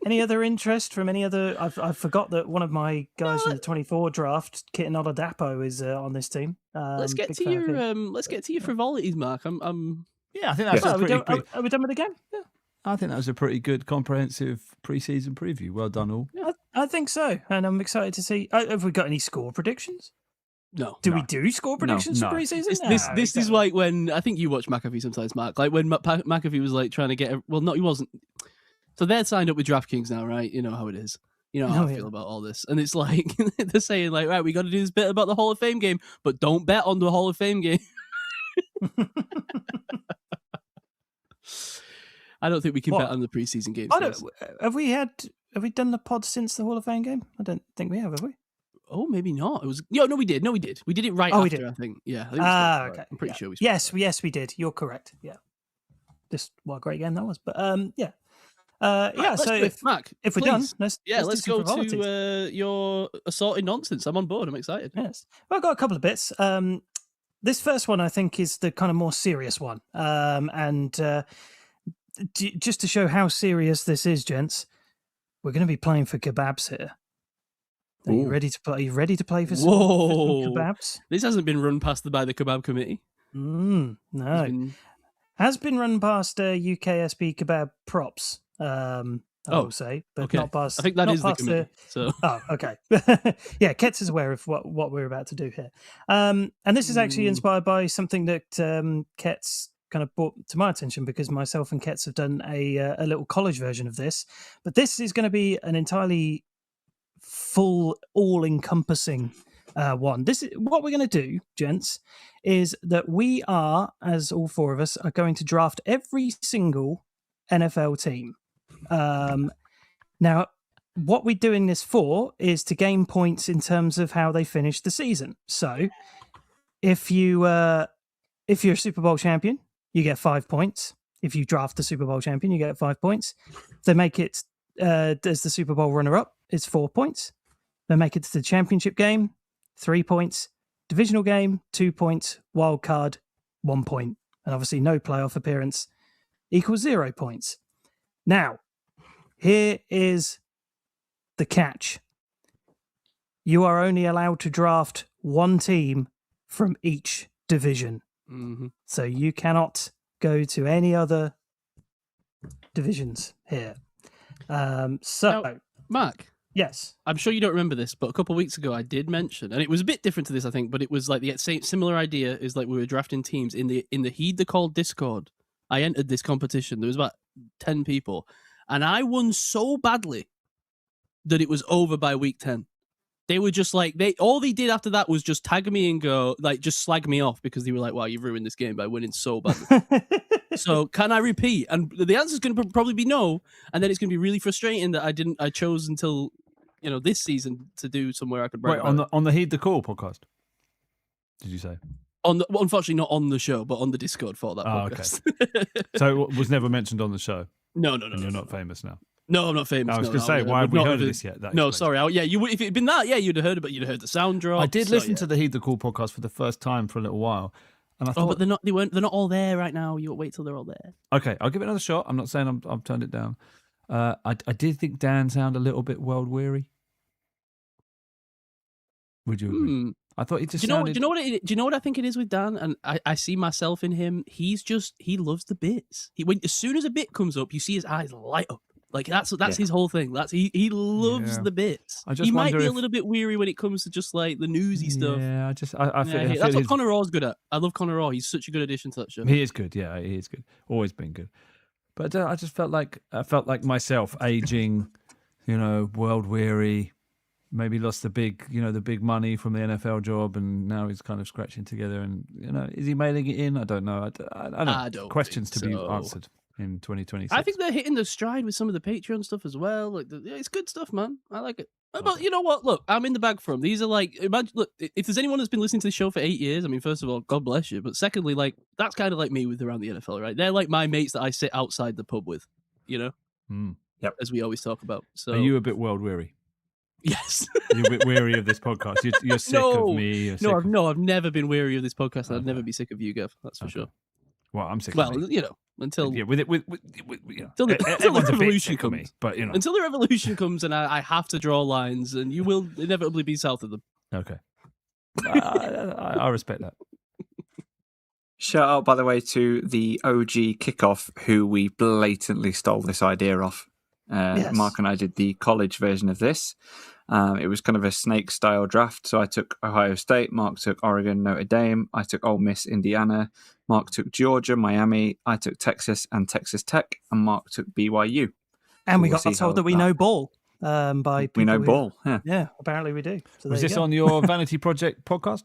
Any other interest from any other? I forgot that one of my guys from the 24 draft, Kitten Oladapo, is on this team. Let's get to your frivolities, Mark. I think that's are we done with the game? Yeah. I think that was a pretty good, comprehensive preseason preview. Well done, all. I think so, and I'm excited to see. Have we got any score predictions? No. Do we do score predictions for preseason? This is like when I think you watch McAfee sometimes, Mark. Like when McAfee was like trying to get. No, he wasn't. So they're signed up with DraftKings now, right? You know how it is. You know how I feel about all this, and it's like they're saying like, right, we got to do this bit about the Hall of Fame game, but don't bet on the Hall of Fame game. I don't think we can bet on the preseason games. Have we done the pod since the Hall of Fame game? I don't think we have we? Oh, maybe not. It was no, we did. We did it right after. We did. I think. Yeah. Okay. I'm pretty sure we. Yes, we did. You're correct. Yeah. Just what a great game that was. But yeah. So if we're done, let's go to your assorted nonsense. I'm on board. I'm excited. Yes. Well, I've got a couple of bits. This first one I think is the kind of more serious one, just to show how serious this is, gents, we're going to be playing for kebabs here. Are you ready to play? Are you ready to play for some kebabs? This hasn't been run past by the kebab committee. No, has been run past UKSB kebab props. I will say, but not past. I think that is the committee. Okay. Yeah, Ketts is aware of what we're about to do here, and this is actually inspired by something that Ketts kind of brought to my attention because myself and Ketts have done a little college version of this, but this is going to be an entirely full, all-encompassing one. This is what we're going to do, gents, is that we are, as all four of us, are going to draft every single NFL team. Now, what we're doing this for is to gain points in terms of how they finish the season. So if you're a Super Bowl champion, you get 5 points. If you draft the Super Bowl champion, you get 5 points. If they make it as the Super Bowl runner-up, it's 4 points. They make it to the championship game, 3 points. Divisional game, 2 points. Wild card, 1 point. And obviously no playoff appearance equals 0 points. Now, here is the catch. You are only allowed to draft one team from each division. Mm-hmm. So you cannot go to any other divisions here. Now, Mark, yes. I'm sure you don't remember this, but a couple of weeks ago I did mention, and it was a bit different to this, I think, but it was like the same similar idea. Is like we were drafting teams in the Heed the Call Discord. I entered this competition. There was about 10 people, and I won so badly that it was over by week 10. They were just like all they did after that was just tag me and go like just slag me off because they were like, "Wow, you've ruined this game by winning so badly." So can I repeat? And the answer is going to probably be no, and then it's going to be really frustrating that I chose until this season to do somewhere I could brag Wait, about. on the Heed the Call podcast, did you say? Unfortunately, not on the show, but on the Discord for that podcast. Okay. So it was never mentioned on the show. No. And you're not famous now. No, I'm not famous. I was going to say, why have we heard of this yet? No, sorry. You would, if it had been that, you'd have heard about. You'd have heard the sound drop. I did listen to the Heed the Call podcast for the first time for a little while, and I thought, but they're not. They're not all there right now. You wait till they're all there. Okay, I'll give it another shot. I'm not saying I've turned it down. I did think Dan sounded a little bit world weary. Would you agree? I thought he just sounded... Do you know what I think it is with Dan? And I see myself in him. He loves the bits. As soon as a bit comes up, you see his eyes light up. Like that's his whole thing. He loves the bits. He might be a little bit weary when it comes to just like the newsy stuff. Yeah, I feel that's what Connor Raw's good at. I love Connor Raw. He's such a good addition to that show. He is good. Yeah, he is good. Always been good. But I just felt like myself aging, world weary. Maybe lost the big money from the NFL job, and now he's kind of scratching together. And is he mailing it in? I don't know. I don't. Questions to be answered in 2026. I think they're hitting the stride with some of the Patreon stuff as well. Like it's good stuff, man. I like it. But you know what? Look, I'm in the bag for them. These are like, imagine. Look, if there's anyone that's been listening to the show for 8 years, I mean, first of all, God bless you. But secondly, like that's kind of like me with around the NFL, right? They're like my mates that I sit outside the pub with, Yep. As we always talk about. So are you a bit world weary? Yes. You're a bit weary of this podcast. You're sick of me. I've never been weary of this podcast. And I'd never be sick of you, Gav. That's for sure. Well, I'm sick. Well, of until until the revolution comes. Me, but until the revolution comes, and I have to draw lines, and you will inevitably be south of them. Okay. I respect that. Shout out, by the way, to the OG Kickoff, who we blatantly stole this idea off. Yes. Mark and I did the college version of this. It was kind of a snake-style draft. So I took Ohio State, Mark took Oregon, Notre Dame, I took Ole Miss, Indiana, Mark took Georgia, Miami, I took Texas and Texas Tech, and Mark took BYU. And so we got told that we know ball by people. We know ball, yeah. Yeah, apparently we do. So was this on your Vanity Project podcast?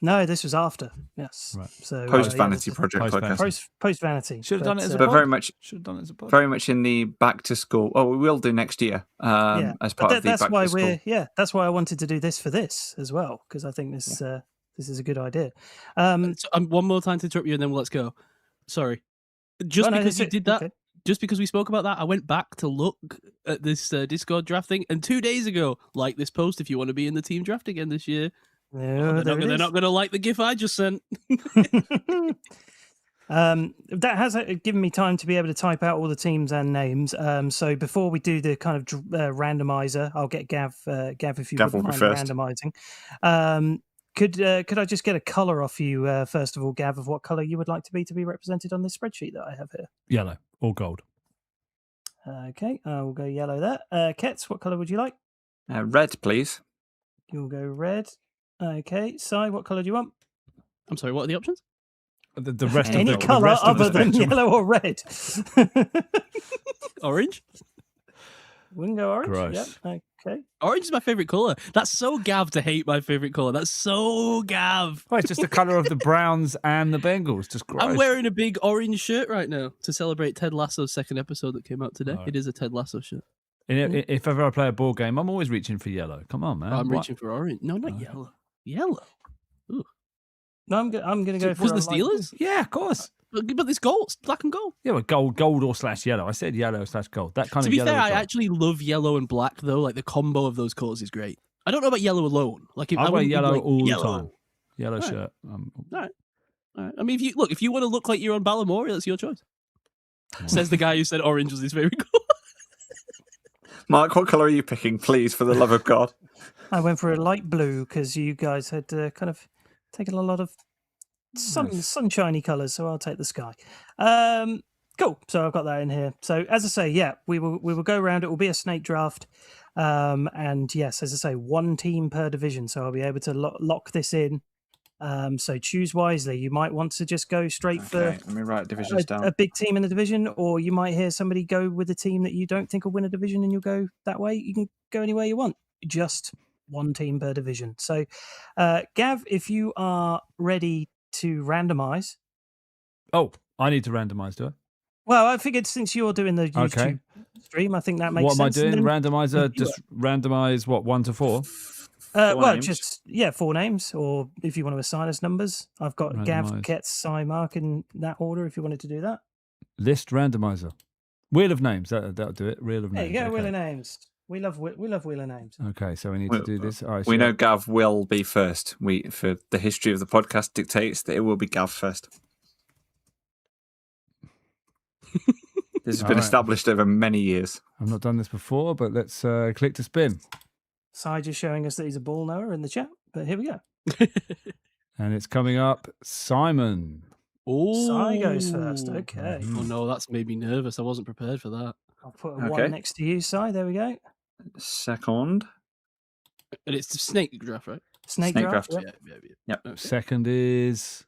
No, this was after. Yes. Right. So post Vanity Project podcast. Post Vanity. Should have done it as a but pod. Should have done it as a pod. Very much in the back to school. Oh, we will do next year. As part of the back to school. That's why I wanted to do this for this as well, because I think this is a good idea. So, one more time to interrupt you, and then let's go. Sorry, because you did that. Okay. Just because we spoke about that, I went back to look at this Discord draft thing, and 2 days ago, like this post if you want to be in the team draft again this year. Yeah, they're not going to like the GIF I just sent. That has given me time to be able to type out all the teams and names. So before we do the kind of randomizer, I'll get Gav if you wouldn't mind randomizing. Could I just get a color off you first of all, Gav, of what color you would like to be represented on this spreadsheet that I have here? Yellow or gold. Okay, I will go yellow there. Ketts, what color would you like? Red, please. You'll go red. Okay, Si, what colour do you want? I'm sorry, what are the options? The rest Any of the colour rest other of the than yellow or red. Orange? We can go orange. Gross. Yep. Okay. Orange is my favourite colour. That's so Gav to hate my favourite colour. That's so Gav. Well, it's just the colour of the Browns and the Bengals. Just gross. I'm wearing a big orange shirt right now to celebrate Ted Lasso's second episode that came out today. Right. It is a Ted Lasso shirt. If ever I play a board game, I'm always reaching for yellow. Come on, man. I'm reaching for orange. No, not yellow. Yellow. Ooh. No, I'm going to go for Was the a light blue. Steelers? Yeah, of course. But it's gold, black and gold. Yeah, well, gold or / yellow. I said yellow / gold. That kind To of be yellow. fair, I gold. actually love yellow and black though. Like the combo of those colours is great. I don't know about yellow alone. Like if I wear wouldn't be yellow like, all yellow. the time. Yellow Right. shirt. All right. I mean, if you want to look like you're on Ballamore, that's your choice. Says the guy who said orange was his favourite colour. Mark, what colour are you picking, please, for the love of God? I went for a light blue because you guys had kind of taken a lot of sunshiny colours, so I'll take the sky. Cool. So I've got that in here. So as I say, yeah, we will go around. It will be a snake draft, and yes, as I say, one team per division. So I'll be able to lock this in. So choose wisely. You might want to just go straight for Let me write divisions down. a big team in a division, or you might hear somebody go with a team that you don't think will win a division, and you'll go that way. You can go anywhere you want. Just one team per division. So, Gav, if you are ready to randomize. Oh, I need to randomize, do I? Well, I figured since you're doing the YouTube stream, I think that makes sense. What am I doing? And then- Randomizer? Just randomize what, 1 to 4? well, names. just 4 names, or if you want to assign us numbers, I've got Gav, Randomise. Ketts, Si, Mark in that order. If you wanted to do that, List randomizer. Wheel of names. That'll do it. Wheel of there names. you go. okay. Wheel of names. We love wheel of names. Okay, so we need to do this. All right, We so- know Gav will be first. For the history of the podcast dictates that it will be Gav first. This has been Alright. established over many years. I've not done this before, but let's click to spin. Si just showing us that he's a ball knower in the chat, but here we go. And it's coming up. Simon. Oh, Si goes first. Okay, Oh no, that's made me nervous. I wasn't prepared for that. I'll put a Okay. 1 next to you, Si. There we go. Second. And it's the snake draft, right? Snake Snake draft. draft. Yep. Yep. Okay. Second is.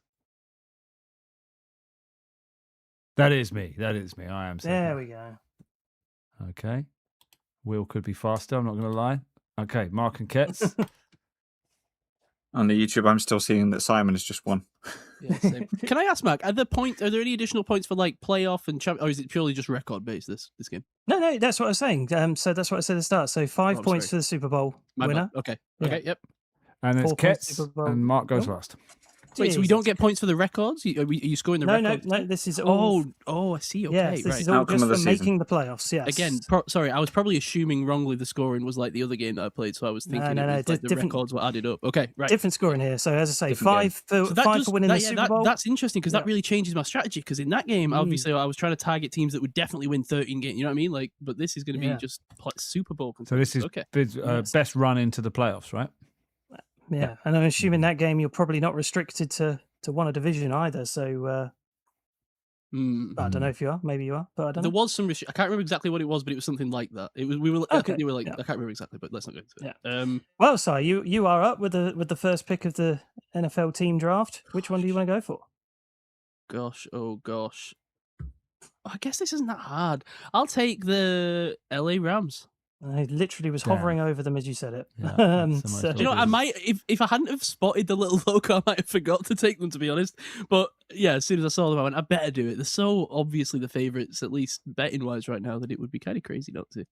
That is me. I am second. There we go. Okay. Wheel could be faster. I'm not going to lie. Okay, Mark and Ketts. On the YouTube, I'm still seeing that Simon has just won. Yeah, same. Can I ask, Mark? Are there any additional points for like playoff and champ, or is it purely just record based this game? No, that's what I was saying. So that's what I said at the start. So 5 Oh, points sorry. for the Super Bowl My winner. bad. Okay. Yeah. Okay. Yep. And it's 4 points Ketts, Super Bowl. and Mark goes Oh. last. Wait, so we don't get points for the records? Are you scoring the No, records? no. This is all. Oh, I see. Okay, Yes, this right. is all Outcome just of the for season. making the playoffs. Yes. Again, sorry, I was probably assuming wrongly the scoring was like the other game that I played, so I was thinking no, it was like the different- records were added up. Okay, right. different scoring here. So as I say, Different game. 5 for So that 5 does- for winning that- the yeah, Super Bowl. That's interesting because Yeah. that really changes my strategy. Because in that game, obviously, I was trying to target teams that would definitely win 13 games. You know what I mean? Like, but this is going to Yeah. be just Super Bowl. So this is okay. Yes. best run into the playoffs, right? Yeah, and I'm assuming that game you're probably not restricted to one a division either. So I don't know if you are. Maybe you are, but I don't There know. was some. I can't remember exactly what it was, but it was something like that. It was. We were. I Okay, think they were like. yeah. I can't remember exactly, but let's not go into it. Well, Si, you are up with the first pick of the NFL team draft. Which one do you want to go for? Gosh. Oh gosh. I guess this isn't that hard. I'll take the LA Rams. I literally was Damn. hovering over them as you said it. Yeah, that's the most so- You know, I might if I hadn't have spotted the little logo, I might have forgot to take them, to be honest. But yeah, as soon as I saw them, I went, I better do it. They're so obviously the favourites, at least betting wise, right now, that it would be kind of crazy not to.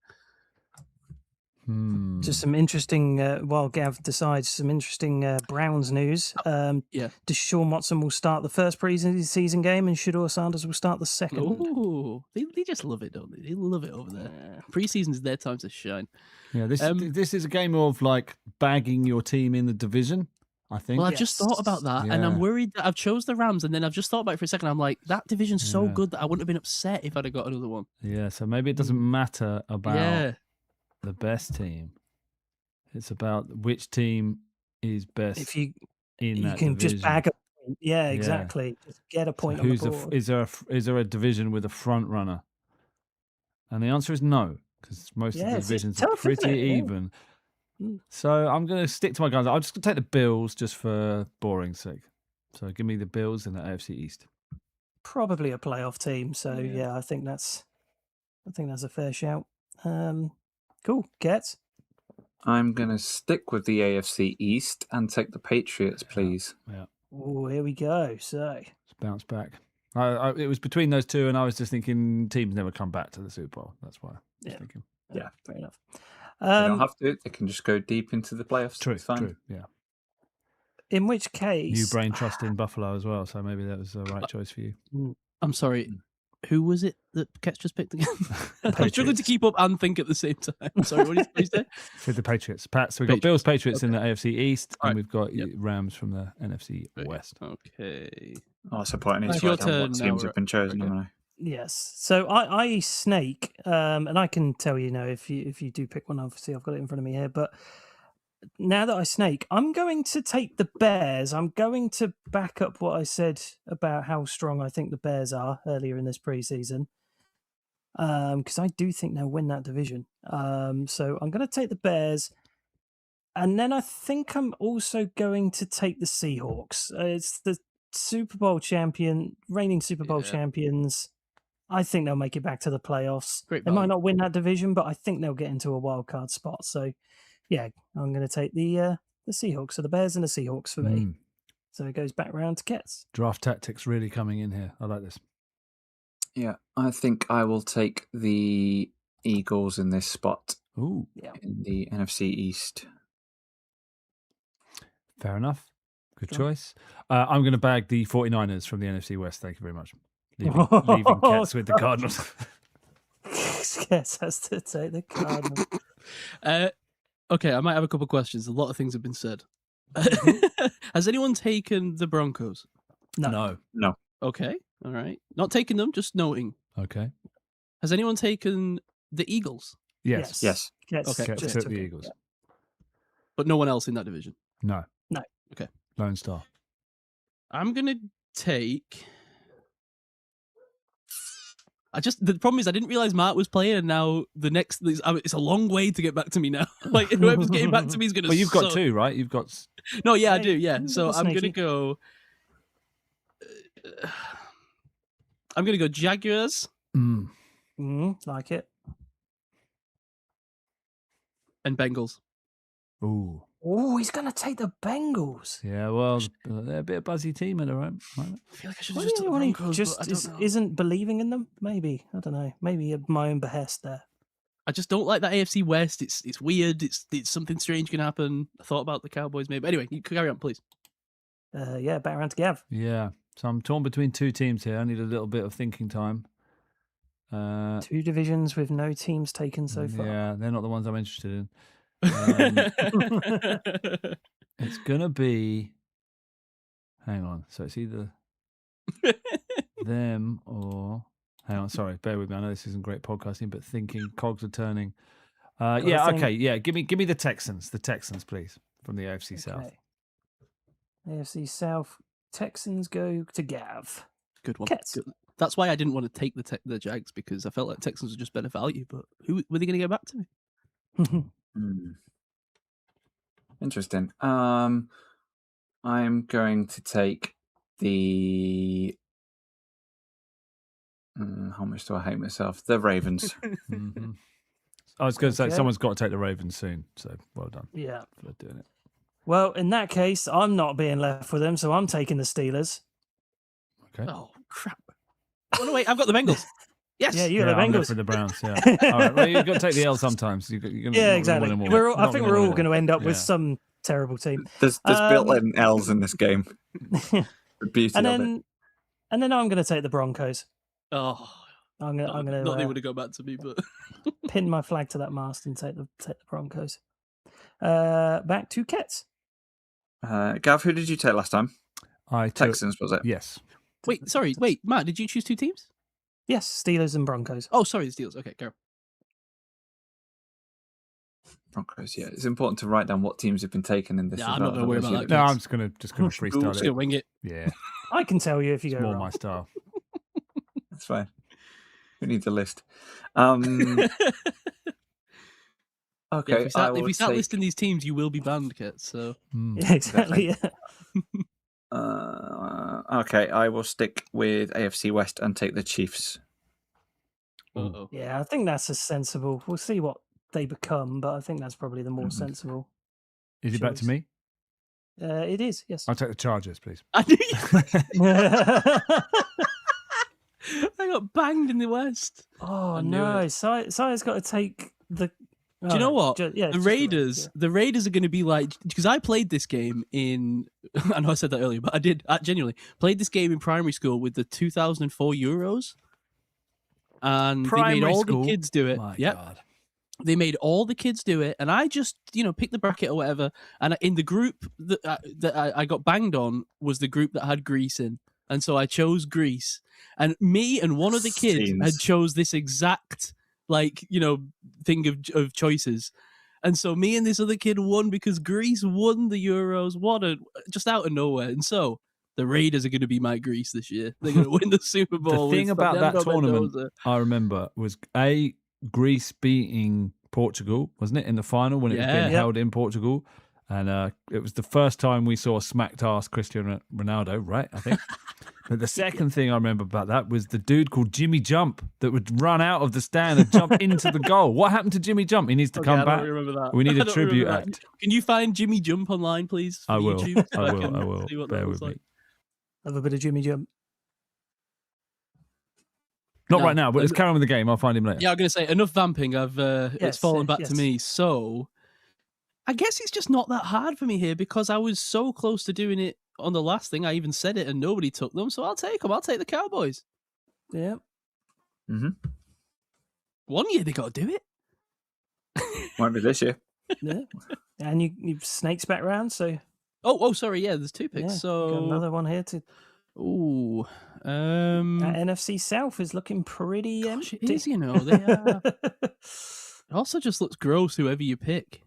Just some interesting, while Gav decides, some interesting Browns news. Yeah. Deshaun Watson will start the first preseason game and Shedeur Sanders will start the second. Oh, they just love it, don't they? They love it over there. Preseason's their time to shine. Yeah, this is a game of like bagging your team in the division, I think. Well, I've just thought about that, and I'm Yeah. worried that I've chose the Rams, and then I've just thought about it for a second. I'm like, that division's so Yeah. good that I wouldn't have been upset if I'd have got another one. Yeah, so maybe it doesn't matter about Yeah. the best team. It's about which team is best If you in that can division. just bag a point. Yeah, exactly. Just get a So point on the who's board. is there a division with a front runner? And the answer is no, because most of Yeah, the it's divisions are tough, isn't pretty it? Yeah. even. Mm. So I'm going to stick to my guns. I'm just going to take the Bills just for boring's sake. So give me the Bills in the AFC East. Probably a playoff team. So yeah, I think that's a fair shout. Cool. Ketts. I'm going to stick with the AFC East and take the Patriots, please. Yeah, Oh, here we go. So let's bounce back. It was between those two, and I was just thinking teams never come back to the Super Bowl. That's why I was Yeah. thinking. Yeah. fair enough. They don't have to. They can just go deep into the playoffs. True, It's fine. true, yeah. In which case, You brain trust in Buffalo as well, so maybe that was the right choice for you. I'm sorry. Who was it that Ketts just picked again? I'm struggling to Patriots. keep up and think at the same time. Sorry, what did you say? With the Patriots. Pat, so we've got Bills, Patriots in the AFC East, All and right. we've got Yep. Rams from the NFC West. Okay. Oh, so point. I need It's to your write down what turn now, teams have been chosen, okay. haven't I? yes. So I snake, and I can tell you now if you do pick one. Obviously, I've got it in front of me here, but now that I snake, I'm going to take the Bears. I'm going to back up what I said about how strong I think the Bears are earlier in this preseason, because I do think they'll win that division. So I'm going to take the Bears, and then I think I'm also going to take the Seahawks. It's the Super Bowl reigning Super Bowl Yeah. champions. I think they'll make it back to the playoffs. Great They might value. not win that division, but I think they'll get into a wild card spot. So, yeah, I'm going to take the Seahawks. So the Bears and the Seahawks for me. So it goes back round to Ketts. Draft tactics really coming in here. I like this. Yeah, I think I will take the Eagles in this spot Ooh, in the NFC East. fair enough. Good Strong. choice. I'm going to bag the 49ers from the NFC West. Thank you very much. Leaving Ketts with the Cardinals. Ketts has to take the Cardinals. Okay, I might have a couple of questions. A lot of things have been said. Has anyone taken the Broncos? No. No. Okay, all right. Not taking them, just noting. Okay. Has anyone taken the Eagles? Yes. Yes. Ketts Okay. Ketts just took took the it. Eagles. But no one else in that division. No. No. Okay. Lone Star. I'm gonna take. The problem is I didn't realize Mark was playing, and now it's a long way to get back to me now. Like whoever's getting back to me is gonna. Well, you've got suck. two, right? You've got. No, yeah, I Hey, do. Yeah, you're so I'm gonna sneaky. go. I'm gonna go Jaguars Like it. and Bengals. Ooh. Oh, he's going to take the Bengals. Yeah, well, they're a bit of buzzy team at the moment. I feel like I should have What just do took you the want? Broncos, Just but I don't know. isn't believing in them? Maybe. I don't know. Maybe at my own behest there. I just don't like that AFC West. It's weird. It's something strange can happen. I thought about the Cowboys maybe. Anyway, you carry on, please. Yeah, back around to Gav. Yeah. So I'm torn between two teams here. I need a little bit of thinking time. Two divisions with no teams taken so far. Yeah, they're not the ones I'm interested in. It's going to be... Hang on. So it's either them or... Hang on, sorry. Bear with me. I know this isn't great podcasting, but thinking, cogs are turning. Yeah, think. okay. Yeah, give me the Texans. The Texans, please, from the AFC South. Okay. AFC South. Texans go to Gav. Good one. Ketts. Good. That's why I didn't want to take the Jags, because I felt like Texans were just better value. But who were they going to get back to me? Interesting. I'm going to take the. How much do I hate myself? The Ravens. Mm-hmm. I was going to say Okay. someone's got to take the Ravens soon, so well done Yeah. for doing it. Well, in that case, I'm not being left with them, so I'm taking the Steelers. Okay. Oh crap! Oh no, wait, I've got the Bengals. Yes. Yeah, you Yeah, got the I'm going Bengals. for the Browns. Yeah. All right. Well, you've got to take the L sometimes. You're gonna, Yeah, exactly. I think we're all going to end up with Yeah. some terrible team. There's built-in L's in this game. The beauty and of it. then I'm going to take the Broncos. Oh, I'm going not they to would have got back to me, but pin my flag to that mast and take the Broncos. Back to Ketts. Gav, who did you take last time? I took, Texans, was it? yes. wait, Matt, did you choose two teams? Yes, Steelers and Broncos. Oh, sorry, the Steelers. Okay, go. Broncos, yeah. It's important to write down what teams have been taken in this. Yeah, as I'm not well, gonna worry otherwise about you- No, I'm just gonna freestyle Just it. gonna wing it. Yeah, I can tell you if you it's go more wrong. my style. That's fine. Who needs a list? Okay, Yeah, if we start take, listing these teams, you will be banned, Kit. So Yeah, exactly. Yeah. okay, I will stick with AFC West and take the Chiefs. uh-oh. Yeah, I think that's a sensible. We'll see what they become, but I think that's probably the more Mhm. sensible. Is it back to Choice. me? It is, yes. I'll take the Chargers, please. I knew I got banged in the West. Oh I knew no, it. Sire's got to take the Do you know what? The Raiders are going to be like, because I played this game in, I know I said that earlier, but I genuinely played this game in primary school with the 2004 Euros. And they made all the kids do it. God. They made all the kids do it. And I just, picked the bracket or whatever. And in the group that I got banged on was the group that had Greece in. And so I chose Greece. And me and one of the kids had chose this exact thing of choices, and so me and this other kid won because Greece won the Euros. Just out of nowhere. And so the Raiders are going to be my Greece this year. They're going to win the Super Bowl. The thing about that tournament, I remember, was Greece beating Portugal, wasn't it, in the final when it was being held in Portugal, and it was the first time we saw smacked ass Cristiano Ronaldo, right? I think. But the second thing I remember about that was the dude called Jimmy Jump that would run out of the stand and jump into the goal. What happened to Jimmy Jump? He needs to come back. Remember that. We need a tribute act. Can you find Jimmy Jump online, please? I will. YouTube, I will. Bear with me. Have a bit of Jimmy Jump. Not right now, but let's carry on with the game. I'll find him later. Yeah, I'm going to say, enough vamping. It's fallen back to me. So I guess it's just not that hard for me here because I was so close to doing it on the last thing. I even said it and nobody took them, so I'll take them. I'll take the Cowboys. Yeah. Mm-hmm. 1 year they got to do it. Won't be this year. Yeah. And you snakes back round, so... Oh, sorry, yeah, there's 2 picks, yeah, so... got another one here to... Ooh. That NFC South is looking pretty empty. It is, They are... It also just looks gross, whoever you pick.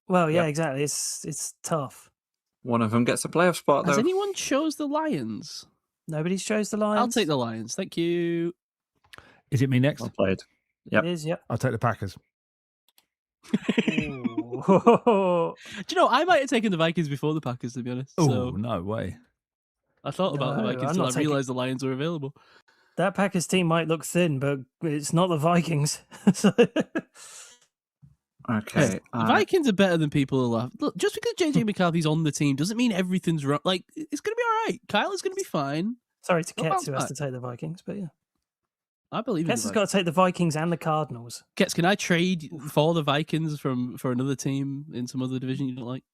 Well, yeah, exactly. It's tough. One of them gets a playoff spot, though. Has anyone chose the Lions? Nobody's chose the Lions. I'll take the Lions. Thank you. Is it me next? Well played. Yep. It is, yep. I'll take the Packers. Do you know, I might have taken the Vikings before the Packers, to be honest. Oh, so no way. I thought about the Vikings until I realised the Lions were available. That Packers team might look thin, but it's not the Vikings. Okay. The Vikings are better than people are. Look, just because JJ McCarthy's on the team doesn't mean everything's wrong. Like, it's going to be all right. Kyle is going to be fine. Sorry to Ketts, who has to take the Vikings, but yeah. I believe Ketts has got to take the Vikings and the Cardinals. Ketts, can I trade for the Vikings for another team in some other division you don't like?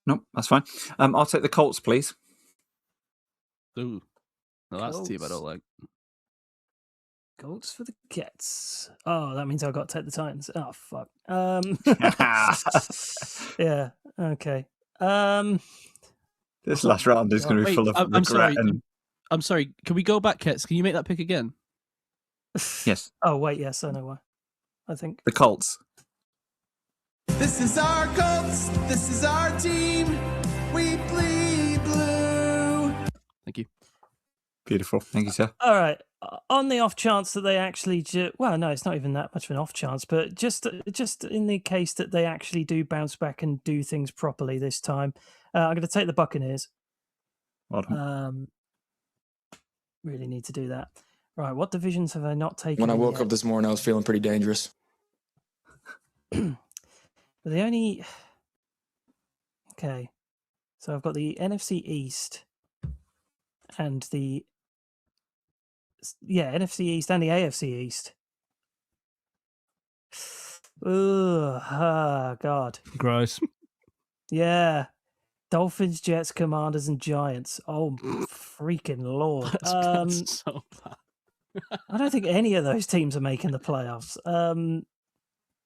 Nope, that's fine. I'll take the Colts, please. Ooh. No, that's the team I don't like. Colts for the Ketts. Oh, that means I've got to take the Titans. Oh, fuck. Yeah, okay. This last round is going to be full of regret. I'm sorry. Can we go back, Ketts? Can you make that pick again? Yes. Oh, wait, yes, I know why. I think. The Colts. This is our Colts. This is our team. We bleed blue. Thank you. Beautiful. Thank you, sir. All right. On the off chance that they actually... well, no, it's not even that much of an off chance, but just in the case that they actually do bounce back and do things properly this time, I'm going to take the Buccaneers. Well done. Really need to do that. Right, what divisions have I not taken? When I woke up this morning, I was feeling pretty dangerous. But the only... Okay. So I've got the NFC East and the... Yeah, NFC East and the AFC East. Oh, God. Gross. Yeah. Dolphins, Jets, Commanders, and Giants. Oh, freaking Lord. That's so bad. I don't think any of those teams are making the playoffs.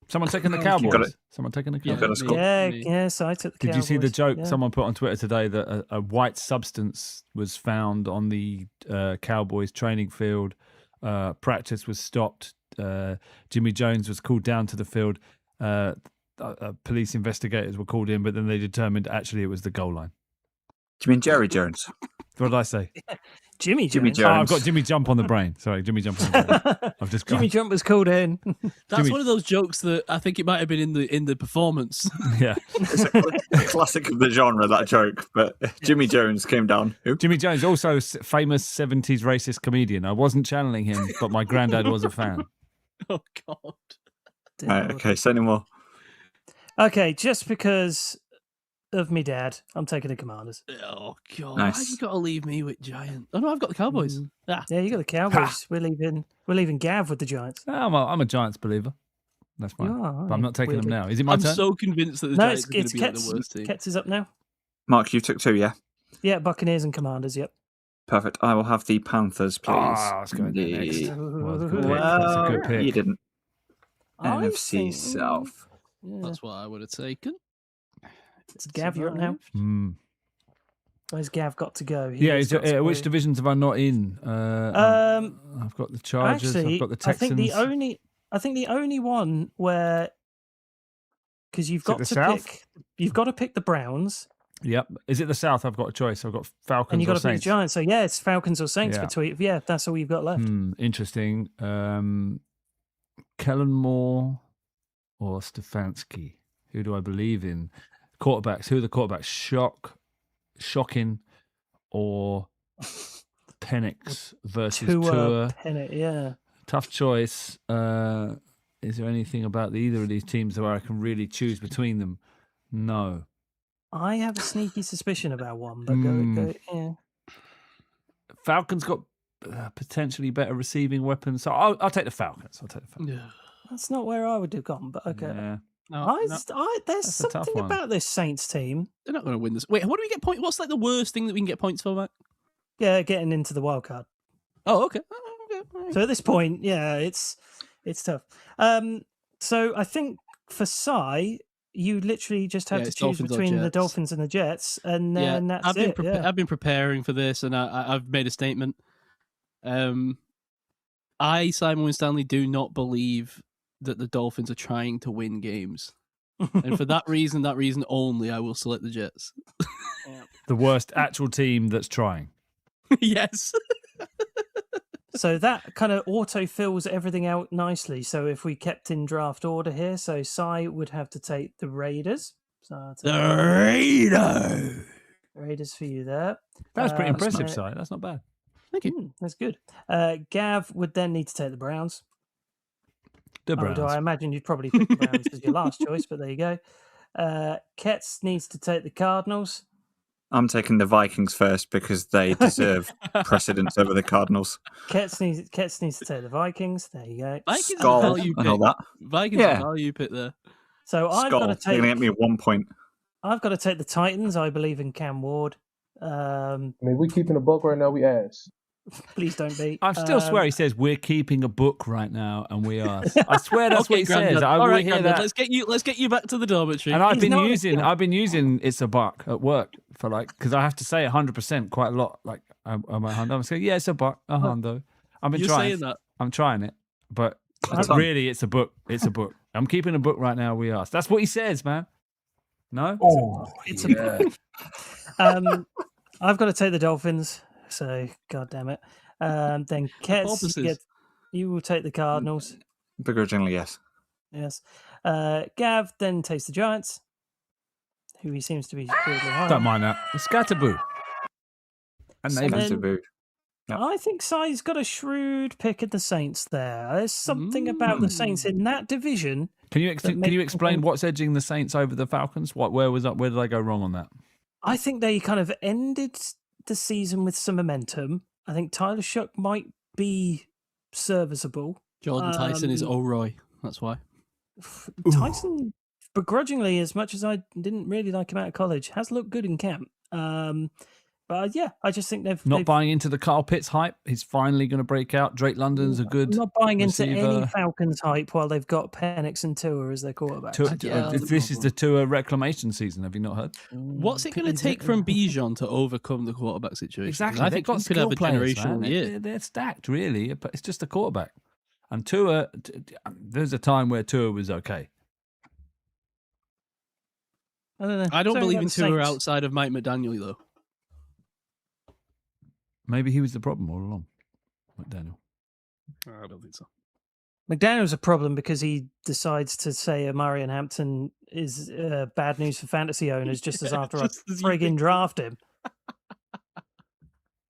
Someone taking the Cowboys. Someone taking the Cowboys. Yeah, so I took the Cowboys. Did you see the joke? Yeah. Someone put on Twitter today that a white substance was found on the Cowboys training field. Practice was stopped. Jimmy Jones was called down to the field. Police investigators were called in, but then they determined actually it was the goal line. Do you mean Jerry Jones? What did I say? Jimmy Jones. Oh, I've got Jimmy Jump on the brain. Sorry, Jimmy Jump on the brain. I've just Jimmy Jump was called in. That's one of those jokes that I think it might have been in the performance. Yeah. It's a classic of the genre, that joke. But Jimmy Jones came down. Who? Jimmy Jones, also a famous 70s racist comedian. I wasn't channeling him, but my granddad was a fan. Oh, God. Right, okay, say no more. Okay, just because of me dad, I'm taking the Commanders. Oh, God. Nice. Why you got to leave me with Giants? Oh, no, I've got the Cowboys. Yeah, you got the Cowboys. We're leaving Gav with the Giants. I'm a Giants believer. That's fine. You are, But I'm not taking weirdly. them now. Is it my I'm turn? so convinced that the No, Giants are going it's to be like Ketts. the worst team. Ketts is up now. Mark, you took 2, yeah? Yeah, Buccaneers and Commanders. Yep. Perfect. I will have the Panthers, please. Let's go there next. Well, that's a good pick. Well, That's a good pick. You didn't. I NFC think- South. Yeah. That's what I would have taken. It's Gav, you're up now. Hmm. Where's Gav got to go? He Yeah, has got to which go. divisions have I not in? I've got the Chargers. Actually, I've got the I Texans. think the only one where, because you've Is it got the to South? pick the Browns, Yep. Is it the South? I've got a choice. I've got Falcons and you've or got to pick the Saints. Giants. So yeah, it's Falcons or Saints Yeah. between. Yeah, that's all you've got left. Interesting. Kellen Moore or Stefanski? Who do I believe in? Quarterbacks. Who are the quarterbacks? Shocking or Penix versus Tua? Pennant, yeah. Tough choice. Is there anything about either of these teams where I can really choose between them? No. I have a sneaky suspicion about one, but go. Yeah. Falcons got potentially better receiving weapons, so I'll take the Falcons. Yeah. That's not where I would have gone, but okay. Yeah. No, There's That's a tough something one. about this Saints team. they're not going to win this. Wait, what do we get points? What's like the worst thing that we can get points for, Matt? Yeah, getting into the wild card. Oh, okay. Okay. So at this point, yeah, it's tough. So I think for Sai, you literally just have Yeah, to it's choose Dolphins or between the Jets. Dolphins and the Jets, and then that's I've been it. Yeah. I've been preparing for this, and I've made a statement. I, Simon Winstanley, do not believe that the Dolphins are trying to win games, and for that reason only, I will select the Jets. The worst actual team that's trying. Yes. So that kind of auto fills everything out nicely. So if we kept in draft order here, so Sai would have to take the Raiders. So I'll take Raiders. Raiders for you there. That was pretty impressive, my- side. That's not bad. Thank you. That's good. Gav would then need to take the Browns. The Browns. Although I imagine you'd probably pick the Browns as your last choice, but there you go. Ketts needs to take the Cardinals. I'm taking the Vikings first because they deserve precedence over the Cardinals. Ketts needs to take the Vikings. There you go. Vikings is a Skull value and all pick. that. Vikings Yeah. is a value pick there. So I've Skull. got to You're take. going to get me 1 point. I've got to take the Titans. I believe in Cam Ward. I mean, we keeping a book right now. We ass. Please don't be. I still swear he says we're keeping a book right now, and we are. I swear that's Okay, what he Grandad. says. I All will right, hear Grandad, that. let's get you back to the dormitory. And I've He's been not- using it's a buck at work for because I have to say 100% quite a lot. Like I'm a hundo. I'm saying it's a buck, a hundo. I've been You're trying. saying that. I'm trying it, but That's on. really it's a book. It's a book. I'm keeping a book right now. We are. That's what he says, man. No. Oh, It's a I've got to take the Dolphins. So god damn it. Then Ketts, Porpoises. you will take the Cardinals. Begrudgingly, yes. Yes. Gav then takes the Giants, who he seems to be weirdly high. Don't mind that. Scatterboo. And So they then- Expensive boo. Yep. I think Sai's got a shrewd pick at the Saints there. There's something about the Saints in that division. Can you that makes me explain think- what's edging the Saints over the Falcons? Where did I go wrong on that? I think they kind of ended the season with some momentum. I think Tyler Shuck might be serviceable. Jordan Tyson is O'Roy. That's why. Tyson, begrudgingly, as much as I didn't really like him out of college, has looked good in camp. But yeah, I just think they've Not they've- buying into the Kyle Pitts hype. He's finally going to break out. Drake London's a good. I'm not buying into any receiver. Falcons hype while they've got Penix and Tua as their quarterbacks. This is the Tua reclamation season. Have you not heard? What's it going to take from Bijan to overcome the quarterback situation? 'Cause Exactly. I They've think got he could skill have a players, generational man. year. They're stacked, really. But it's just a quarterback. And Tua, there's a time where Tua was okay. I don't know. I don't Something believe about in the Tua Saints. outside of Mike McDaniel, though. Maybe he was the problem all along, McDaniel. I don't think so. McDaniel's a problem because he decides to say Amari and Hampton is bad news for fantasy owners just as after just I as you friggin' think. draft him.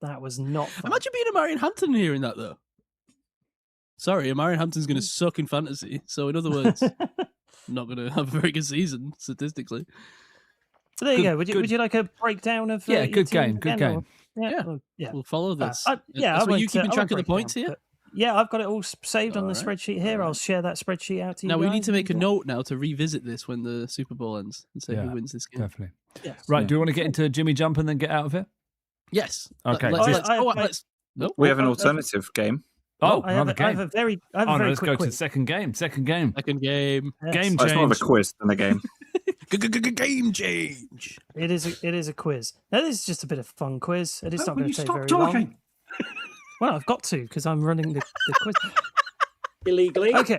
That was not fun. Imagine being Amari Hampton and hearing that, though. Sorry, Amari Hampton's going to suck in fantasy. So, in other words, not going to have a very good season statistically. So there you Good- go. Would you like a breakdown of? Yeah, your good team game, good again, or- game. Yeah, Yeah. well, yeah. We'll follow this. Yeah, That's I why you won't, keeping I track won't of the break points down, here? Yeah, I've got it all saved on the All right, spreadsheet here. I'll share that spreadsheet out to you. Now we need guys to make a and, note now to revisit this when the Super Bowl ends and say who wins this game. Definitely. Yes. Right. Do you want to get into Jimmy Jump and then get out of here? Yes. Okay. Let's. Nope. We have an alternative game. Oh, I have another game. I have a very Let's quick go to quiz. the second game. Second game. Second game. Yes. Game Oh, it's more of a change. quiz than a game. Game change. It is a quiz. Now this is just a bit of fun quiz. It is not Will going you to take stop very talking? long. Well, I've got to because I'm running the quiz. Illegally? Okay.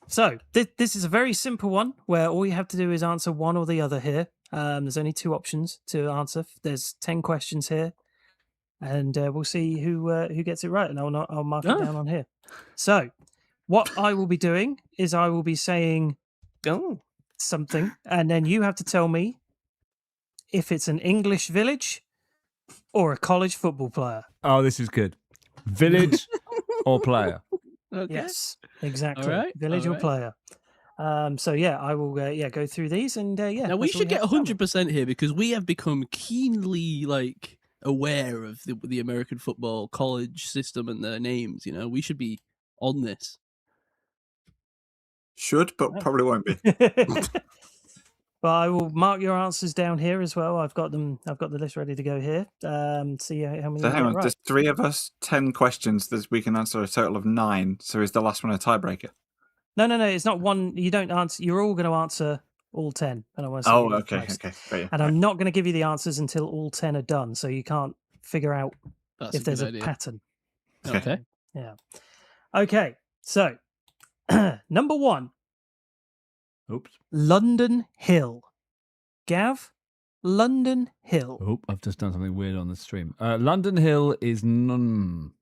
So this is a very simple one where all you have to do is answer one or the other here. There's only 2 options to answer. There's 10 questions here, and we'll see who gets it right. And I'll mark it down on here. So what I will be doing is I will be saying something, and then you have to tell me if it's an English village or a college football player. Oh, this is good. Village or player? Okay. Yes, exactly. All right, Village all or right. player. So yeah, I will go through these and yeah. Now we that's all should get have to tell me. 100% here because we have become keenly aware of the American football college system and their names. You know, we should be on this. Should, but probably won't be. Well, I will mark your answers down here as well. I've got them. I've got the list ready to go here. See how many. So you hang get on, right. there's 3 of us, 10 questions. We can answer a total of 9. So is the last one a tiebreaker? No. It's not one. You don't answer. You're all going to answer all 10. And I want to. Oh, okay. Got you. And I'm not going to give you the answers until all 10 are done, so you can't figure out That's if there's a idea. pattern. Okay. Yeah. Okay. So, number 1. Oops. London Hill. Gav, London Hill. Oh, I've just done something weird on the stream. London Hill is none.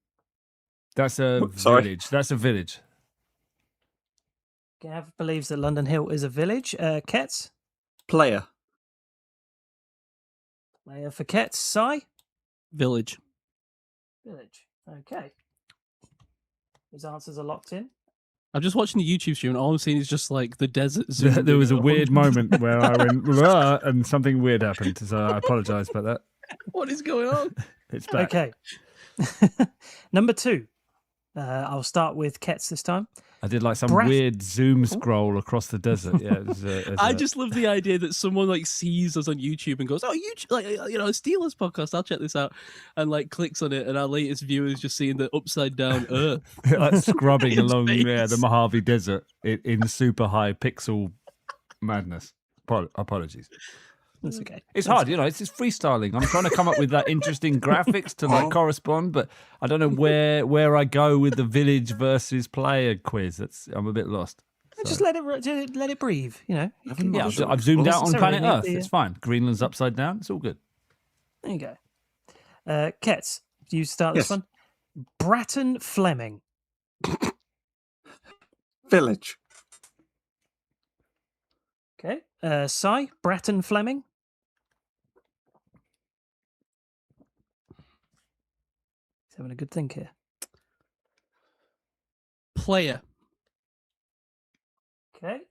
That's a Sorry. village. That's a village. Gav believes that London Hill is a village. Ketts, Player. player for Ketts. Si, Village. village. Okay. His answers are locked in. I'm just watching the YouTube stream and all I'm seeing is just the desert. zoomed There was a in. weird moment where I went "Rah," and something weird happened. So I apologise about that. What is going on? It's back. Okay. Number 2. I'll start with Ketts this time. I did like some Brat- weird zoom scroll across the desert. Yeah, it was, I just love the idea that someone sees us on YouTube and goes, "Oh, YouTube, a Steelers podcast. I'll check this out," and clicks on it, and our latest viewer is just seeing the upside down Earth. like scrubbing in along space. the Mojave Desert in super high pixel madness. Apologies. That's okay. It's hard, it's just freestyling. I'm trying to come up with interesting graphics to correspond, but I don't know where I go with the village versus player quiz. I'm a bit lost. Just let it breathe. Yeah, I've zoomed out on planet Earth. It's fine. Greenland's upside down. It's all good. There you go. Ketts, do you start this Yes. one? Bratton Fleming. Village. Okay. Si, Bratton Fleming. He's having a good think here. Player. Okay.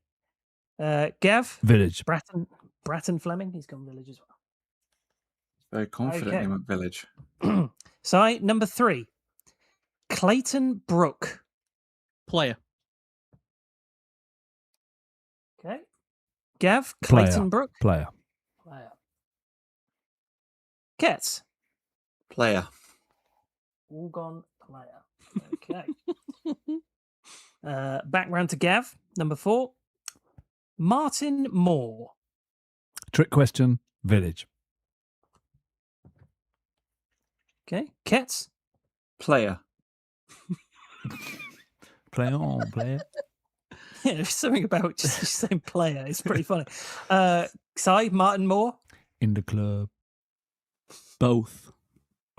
Gav, Village. Bratton Fleming. He's gone village as Very confident Okay. he went village. well. Si, number 3. Clayton Brook. Player. Okay. Gav, Player. Clayton Brook. Player. Player. Ketts. Player. All gone player. Okay. Back round to Gav, number 4. Martin Moore. Trick question. Village. Okay. Ketts. Player. Play on, player. Yeah, there's something about just saying player. It's pretty funny. Si, Martin Moore. In the club. Both.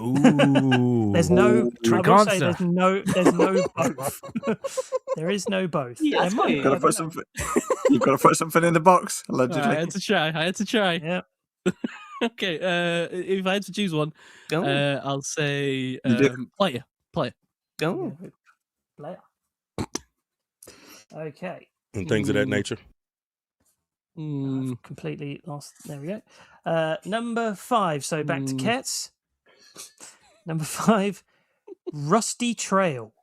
Ooh. There's no trick I will say answer. there's no both. There is no both. Yeah, There might be, You've got to I put don't know. something. You've got to put something in the box. Allegedly. I had to try. Yeah. Okay. If I had to choose one, I'll say You do. player. Player. Go. Player. Okay. And things of that nature. I've completely lost. There we go. Number 5. So back to Ketts. Number 5. Rusty Trail.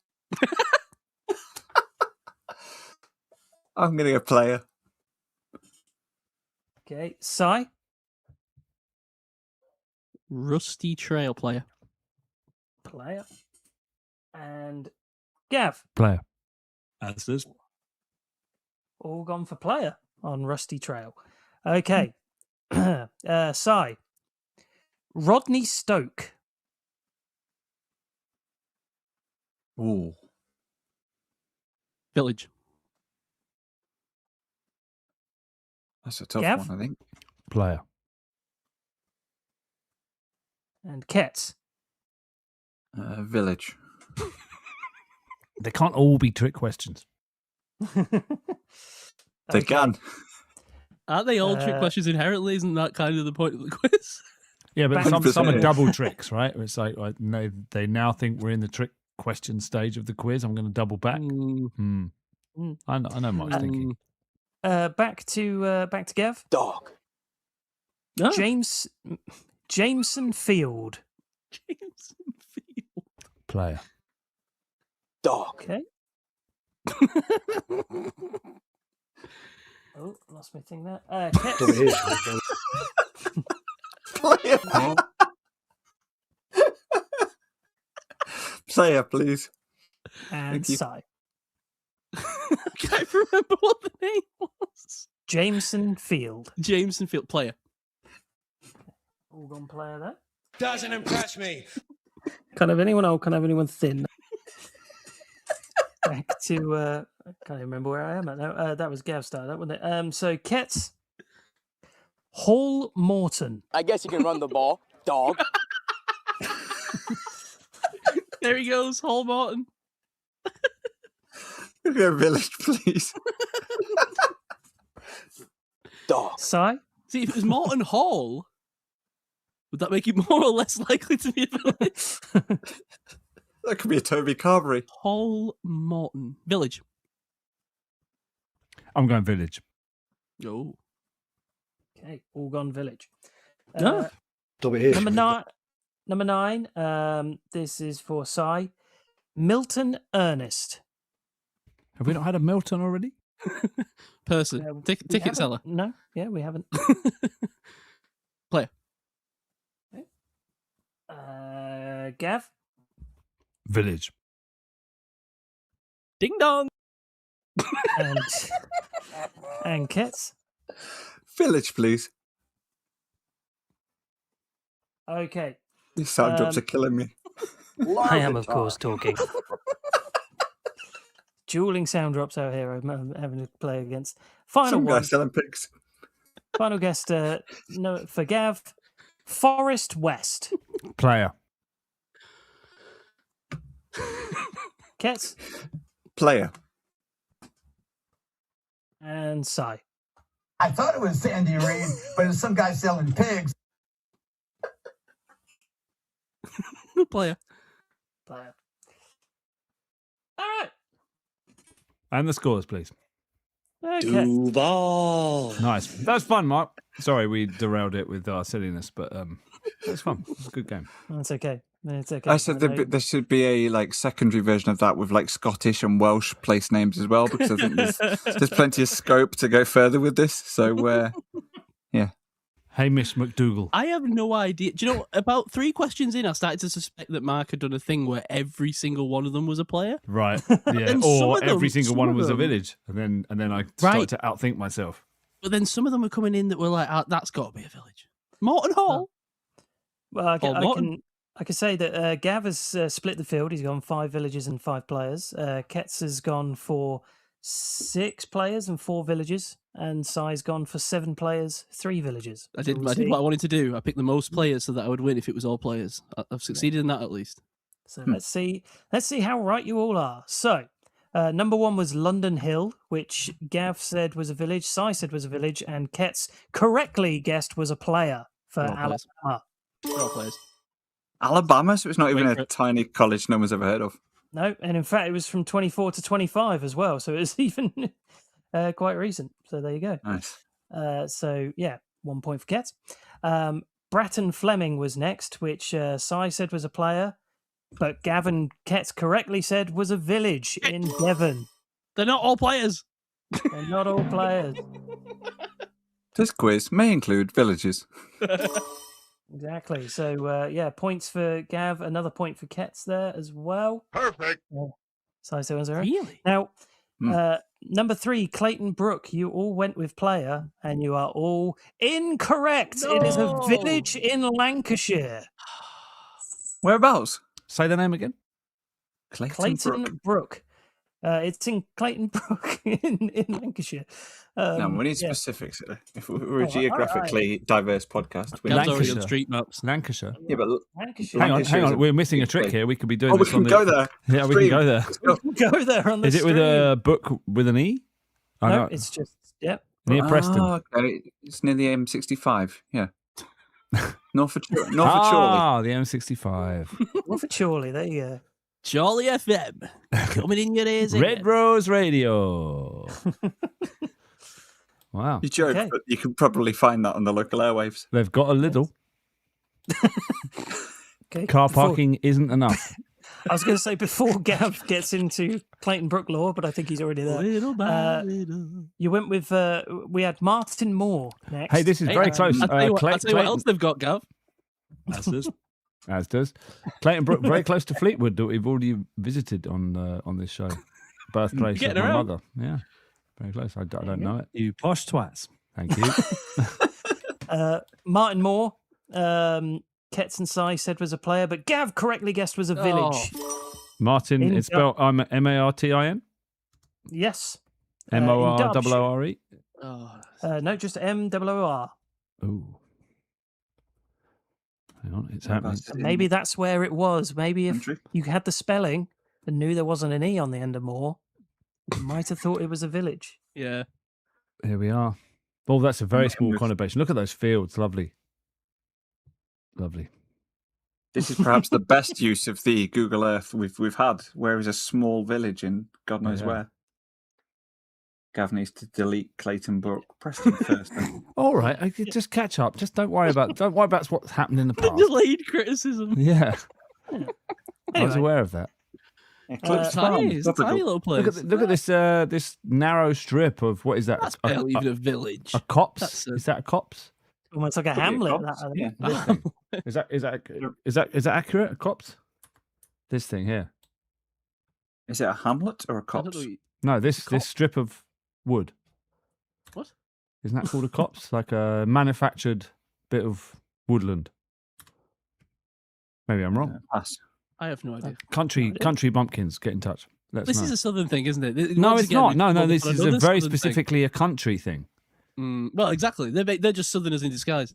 I'm going to go player. Okay, Si. Rusty Trail player. Player. And Gav. Player. Answers. All gone for player on Rusty Trail. Okay. Si. Rodney Stoke. Ooh. Village. That's a tough Gav? one, I think. Player. And Ketts. Village. They can't all be trick questions. They can. Aren't they all trick questions inherently? Isn't that kind of the point of the quiz? Yeah, but Back- some are 100%. double tricks, right? It's like no, they now think we're in the trick question stage of the quiz. I'm going to double back. Mm. I know Mike's thinking. Back to Gav. Dog. Oh. Jameson Field. Jameson Field. Player. Dog. Okay. Oh, lost my thing there. Ketts. Over here. Player. Player, please. And Thank you. Si. I can't remember what the name was. Jameson Field. Jameson Field player. All gone player there. Doesn't impress me. Can't have anyone old, can't have anyone thin. Back to I can't even remember where I am at now. That was Gav's start, that wasn't it? So Ketts. Hall Morton. I guess you can run the ball. Dog. There he goes, Hall Morton. Village, please. Dog. Si. See, if it was Morton Hall, would that make it more or less likely to be a village? That could be a Toby Carberry. Hall Morton. Village. I'm going village. Oh. Okay, all gone village. No. Over here. Number nine. This is for Si. Milton Ernest. Have we not had a Milton already? Person. We Ticket haven't- seller. No, yeah, we haven't. Player. Gav. Village. Ding dong. And and Ketts. Village, please. Okay. These sound drops are killing me. I am, of course, talking. Dueling sound drops out here. I'm having to play against. Final Some one. guy selling pigs. Final guest. No, for Gav. Forest West. Player. Ketts Player. and Si. I thought it was Sandy Reed, but it's some guy selling pigs. Player. Player. All right. And the scores, please. Okay. Duval. Nice. That's fun, Mark. Sorry, we derailed it with our silliness, but that's fun. It's a good game. That's okay. It's okay. I said there should be a secondary version of that with Scottish and Welsh place names as well, because I think there's plenty of scope to go further with this. So yeah. Hamish McDougall. I have no idea. Do you know, about 3 questions in, I started to suspect that Mark had done a thing where every single one of them was a player. Right. Yeah. And Or some of every them- single some one of was a them- village. And then I started Right. to outthink myself. But then some of them were coming in that were like, that's got to be a village. Morton Hall. Well, I Paul Morton. can say that Gav has split the field. He's gone 5 villages and 5 players. Ketts has gone for 6 players and 4 villages, and Si's gone for 7 players, 3 villages. I So did we'll what I see. wanted to do. I picked the most players so that I would win if it was all players. I've succeeded in that at least. So let's see how right you all are. So number 1 was London Hill, which Gav said was a village, Si said was a village, and Ketts correctly guessed was a player for They're all players. Alabama. They're all players. Alabama, so it's not even Wait for a it. tiny college no one's ever heard of. No, and in fact it was from 24 to 25 as well, so it was even quite recent. So there you go. Nice. So yeah, 1 point for Ketts. Bratton Fleming was next, which Si said was a player. but Gavin Ketts correctly said was a village in Devon. They're not all players. They're not all players. This quiz may include villages. Exactly. So, points for Gav, another point for Ketts there as well. Perfect. Size 0-0. Really? Now, number 3, Clayton Brook. You all went with player, and you are all incorrect. No. It is a village in Lancashire. Whereabouts? Say the name again. Clayton Brook. It's in Clayton Brook in Lancashire. No, we need specifics. If we're a geographically diverse podcast, we Gav's already Lancashire. on street maps. Lancashire. Yeah, but Lancashire. Hang on. We're missing a trick here. We could be doing we this can on the... go there. Yeah, we can go there. Let's go. Go there on the Is it with stream. a book with an E? I No, know. it's just, yep. Near Preston. Okay. It's near the M65. Yeah. North of Chorley. The M65. Norfolk Chorley, there you go. Charlie FM. Coming in your ears. Red Rose Radio. Wow. You joke, Okay. but you can probably find that on the local airwaves. They've got a little. Okay. Car before- parking isn't enough. I was going to say before Gav gets into Clayton Brook lore, but I think he's already there. Little by little. You went with, we had Martin Moore next. Hey, this is very close. I'll tell you what, Clayton, else they've got, Gav. as does Clayton Brook, very close to Fleetwood that we've already visited on this show. Birthplace of Getting my around. mother. Yeah, very close. I don't know it. You posh twats. Thank you. Martin Moore, Ketts and Sai said was a player, but Gav correctly guessed was a village. Martin, In it's spelled Martin. Yes. Morrore. Oh, No, just MOOR. Ooh. Hang on, it's happening. Maybe that's where it was. Maybe if Country? you had the spelling and knew there wasn't an E on the end of Moore, you might have thought it was a village. yeah. Here we are. Oh, that's a very small conurbation. Look at those fields. Lovely. Lovely. This is perhaps the best use of the Google Earth we've had. Where is a small village in God knows where? Gav needs to delete Clayton Brook. Preston first. All right, just catch up. Just don't worry about what's happened in the past. Delayed criticism. Yeah, I was Anyway. aware of that. Clips Tiny, Farm, it's a tiny little place. Look at this this narrow strip of what is that? That's barely even a village. A copse? That's a- Is that a copse? Almost like a Could be a hamlet. copse, That, I yeah. think. This thing. Is that accurate? A copse? This thing here. Is it a hamlet or a I don't copse? know. No, this strip of wood. What? Isn't that called a copse? Like a manufactured bit of woodland. Maybe I'm wrong. Pass. I have no idea. Country bumpkins, get in touch. Let us This know. is a southern thing, isn't it? No, Once it's again, not. we've No, pulled this on is another a very southern thing. specifically a country thing. Well, exactly. They're just southerners in disguise.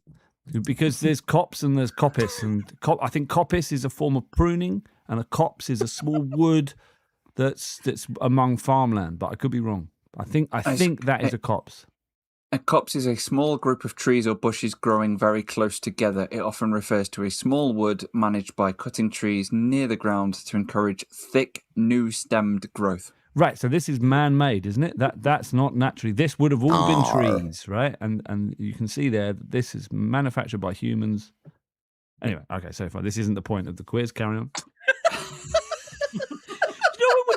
Because there's copse and there's coppice, and I think coppice is a form of pruning, and a copse is a small wood that's among farmland. But I could be wrong. I think that is a copse. A copse is a small group of trees or bushes growing very close together. It often refers to a small wood managed by cutting trees near the ground to encourage thick, new-stemmed growth. Right, so this is man-made, isn't it? That's not naturally. This would have all been trees, right? And you can see there that this is manufactured by humans. Anyway, okay, so far this isn't the point of the quiz. Carry on.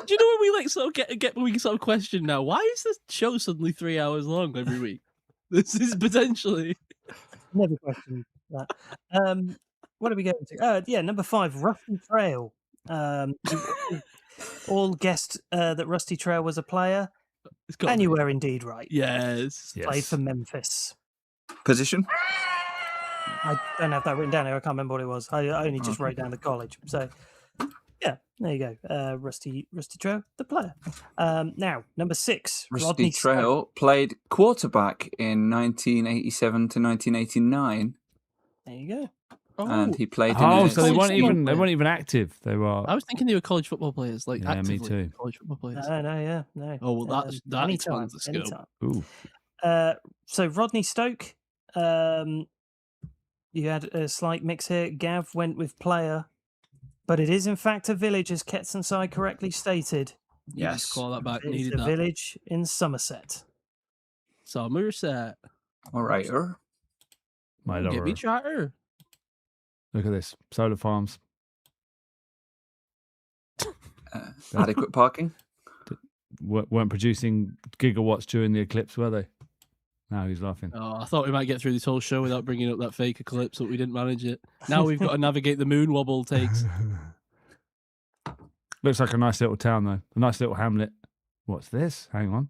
Do you know when we like sort of get we sort of question now? Why is this show suddenly 3 hours long every week? This is potentially. Never questioned that. What are we going to? Number 5, Rusty Trail. You all guessed that Rusty Trail was a player, It's got and you were indeed right. Yes. Played for Memphis. Position? I don't have that written down here. I can't remember what it was. I only just wrote down the college. So, yeah, there you go. Rusty Trail, the player. Now, number 6, Rusty Rodney Trail played quarterback in 1987 to 1989, There you go. and he played in Oh, a- so they weren't College even active. They were. I was thinking they were college football players, like Yeah, me actively too. college football players. No. Oh, well, that anytime, expands the scope. anytime. Ooh. So Rodney Stoke, you had a slight mix here. Gav went with player, but it is in fact a village, as Ketts and Sai correctly stated. You just call that back. It's Needed a that. village in Somerset. Somerset. All right, My Give me lover. charter. Look at this. Solar farms. Adequate parking. Weren't producing gigawatts during the eclipse, were they? No, he's laughing. Oh, I thought we might get through this whole show without bringing up that fake eclipse, but we didn't manage it. Now we've got to navigate the moon wobble takes. Looks like a nice little town, though. A nice little hamlet. What's this? Hang on.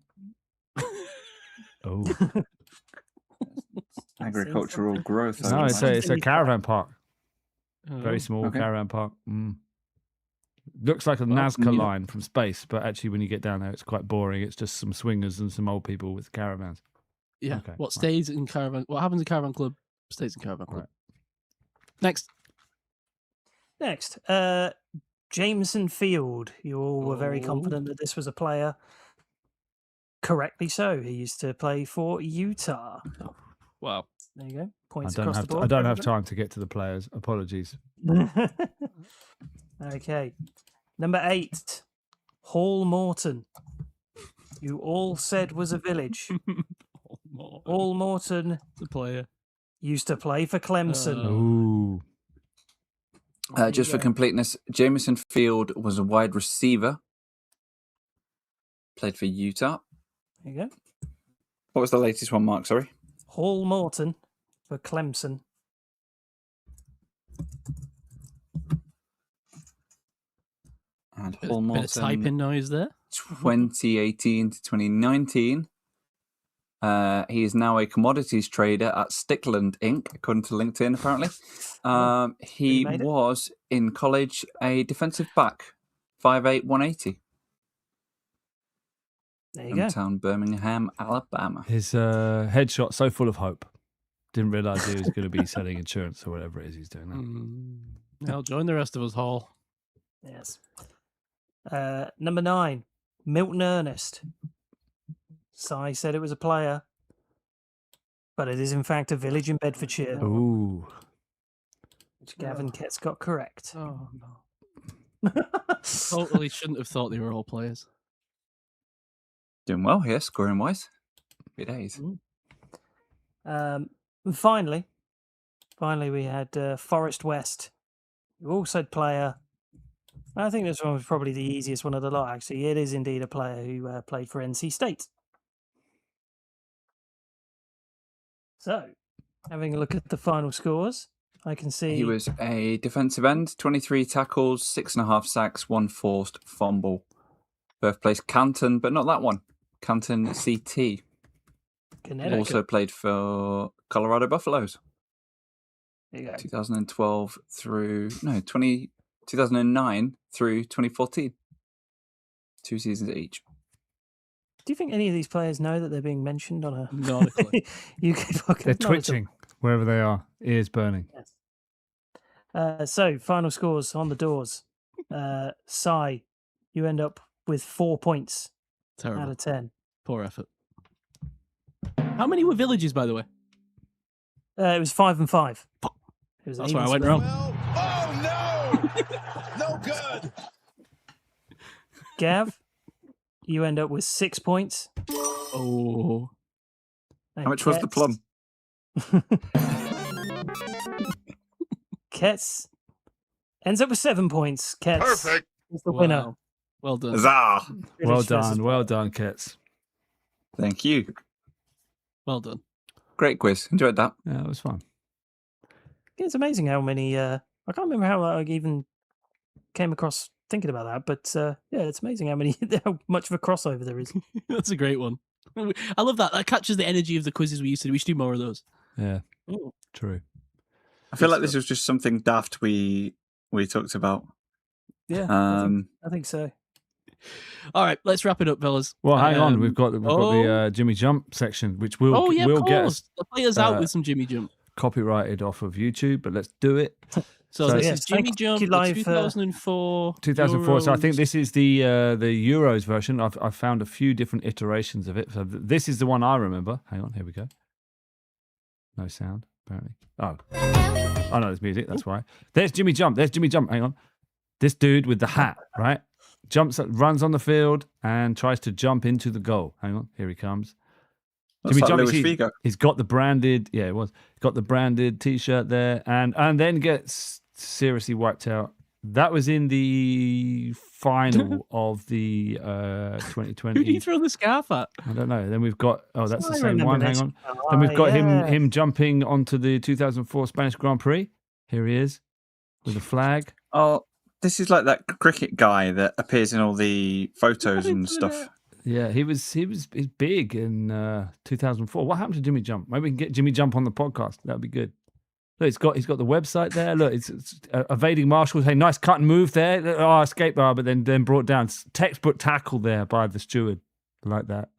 Oh. Agricultural growth. No, it's a caravan park. Oh. Very small Okay. caravan park. Looks like a Nazca line from space, but actually when you get down there, it's quite boring. It's just some swingers and some old people with caravans. Yeah. Okay, What right. stays in caravan? What happens in caravan club stays in caravan club. Right. Next. Jameson Field. You all were very confident that this was a player. Correctly so. He used to play for Utah. Wow. There you go. I Points don't across have the board. I don't for have everybody. time to get to the players. Apologies. Okay. Number 8. Hall Morton. You all said was a village. Hall Morton The player. used to play for Clemson. Ooh. There Just you for go. completeness, Jameson Field was a wide receiver. Played for Utah. There you go. What was the latest one, Mark? Sorry. Hall Morton for Clemson. And Bit Hall of Morton, typing noise there. 2018 to 2019. He is now a commodities trader at Stickland Inc., according to LinkedIn, apparently. He made it. was, in college, a defensive back, 5'8", 180. There you go. Hometown, Birmingham, Alabama. His headshot so full of hope. Didn't realise he was going to be selling insurance or whatever it is he's doing now. Now join the rest of us, Hall. Yes. Number 9. Milton Ernest. Si said it was a player, but it is in fact a village in Bedfordshire, Ooh. which Gavin Ketts got correct. Oh, no. Totally shouldn't have thought they were all players. Doing well here, scoring wise. Good days. And finally, we had Forest West. You all said player. I think this one was probably the easiest one of the lot, actually. It is indeed a player who played for NC State. So, having a look at the final scores, I can see He was a defensive end, 23 tackles, 6.5 sacks, 1 forced fumble. Birthplace Canton, but not that one. Canton CT. Connecticut. Also played for Colorado Buffaloes. There you go. 2012 through 2009 through 2014. 2 seasons each. Do you think any of these players know that they're being mentioned on a Not a clue. UK podcast? They're Not at all. twitching wherever they are. Ears burning. Yes. So, final scores on the doors. Si, you end up with 4 points out Terrible. of 10. Poor effort. How many were villages, by the way? It was 5 and 5. It was an That's where I even went split. wrong. Oh no! No good. Gav, you end up with 6 points. Oh. And How much was the plum? Ketts ends up with 7 points. Ketts Perfect. is the winner. Wow. Well done. Huzzah! Well Village versus done. Well done, Ketts. Thank you. Well done. Great quiz. Enjoyed that. Yeah, it was fun. Yeah, it's amazing how many. I can't remember how I even came across thinking about that, but yeah, it's amazing how much of a crossover there is. That's a great one. I love that. That catches the energy of the quizzes we used to do. We should do more of those. Yeah, Mm. true. I feel like this was just something daft we talked about. Yeah, I think so. All right, let's wrap it up, fellas. Well, hang on. We've got the Jimmy Jump section, which will Oh, yeah, will of get course. us The players out with some Jimmy Jump. copyrighted off of YouTube, but let's do it. So So this yes, is Jimmy thank Jump, you the live, 2004. 2004. So I think Euros. this is the Euros version. I've found a few different iterations of it. So this is the one I remember. Hang on, here we go. No sound, apparently. Oh no, there's music. That's why. There's Jimmy Jump. There's Jimmy Jump. Hang on. This dude with the hat, right? Runs on the field and tries to jump into the goal. Hang on, here he comes. That's like Luis you see, Figo. he's got the branded, got the branded T-shirt there, and then gets seriously wiped out. That was in the final of the 2020. Who did he throw the scarf at? I don't know. Then we've got that's the I same remember one. this. Hang on. Then we've got yeah. him jumping onto the 2004 Spanish Grand Prix. Here he is with a flag. Oh, this is like that cricket guy that appears in all the photos and stuff. Yeah, he's big in 2004. What happened to Jimmy Jump? Maybe we can get Jimmy Jump on the podcast. That'd be good. Look, he's got the website there. Look, it's evading marshals. Hey, nice cut and move there. Oh, escape bar, but then brought down. Textbook tackle there by the steward, like that.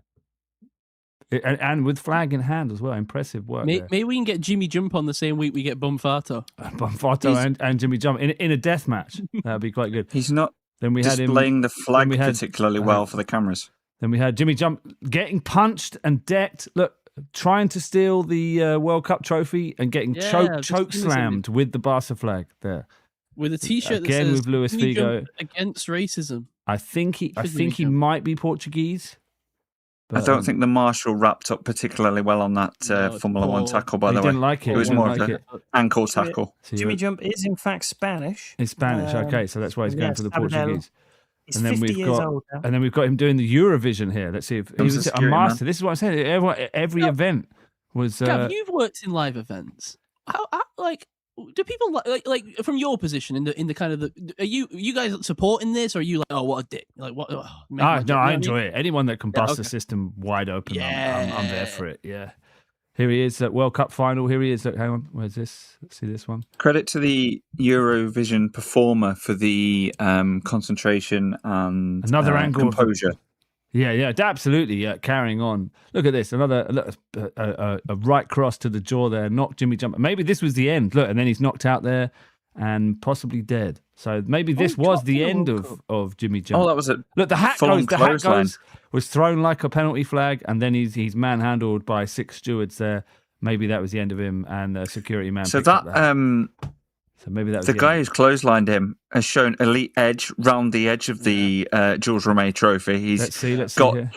And with flag in hand as well. Impressive work. Maybe we can get Jimmy Jump on the same week we get Bumfato. Bumfato and Jimmy Jump in a death match. That'd be quite good. He's not then we had displaying him, the flag particularly well for the cameras. Then we had Jimmy Jump getting punched and decked. Look, trying to steal the World Cup trophy and getting choke slammed with the Barca flag there. With a T-shirt that again says with Luis Jimmy Figo Jump against racism. I think he might be Portuguese. But, I don't think the marshal wrapped up particularly well on that Formula One tackle, by the way. Didn't like it. It was more of an ankle tackle. Jimmy Jump is in fact Spanish. It's Spanish, okay, so that's why he's going for the Portuguese. He's 50 years old now. And then we've got him doing the Eurovision here. Let's see if he was a master. Man. This is what I'm saying. Every event was. Gav, you've worked in live events. How do people like from your position in the kind of are you guys supporting this, or are you like, oh, what a dick, like what? Oh, no, I enjoy it. Anyone that can bust the system wide open, I'm there for it. Yeah. Here he is at World Cup final. Here he is. Look, hang on. Where's this? Let's see this one. Credit to the Eurovision performer for the concentration and another angle composure. Yeah, absolutely. Yeah, carrying on. Look at this. Another a right cross to the jaw there. Knocked Jimmy Jump. Maybe this was the end. Look, and then he's knocked out there and possibly dead. So maybe this was the end of Jimmy Jump. Oh, that was it. Look, the hat was thrown like a penalty flag, and then he's manhandled by 6 stewards there. Maybe that was the end of him, and a security man. So so maybe that was the guy who's clotheslined him has shown elite edge round the edge of the Jules Rimet trophy. Let's see here.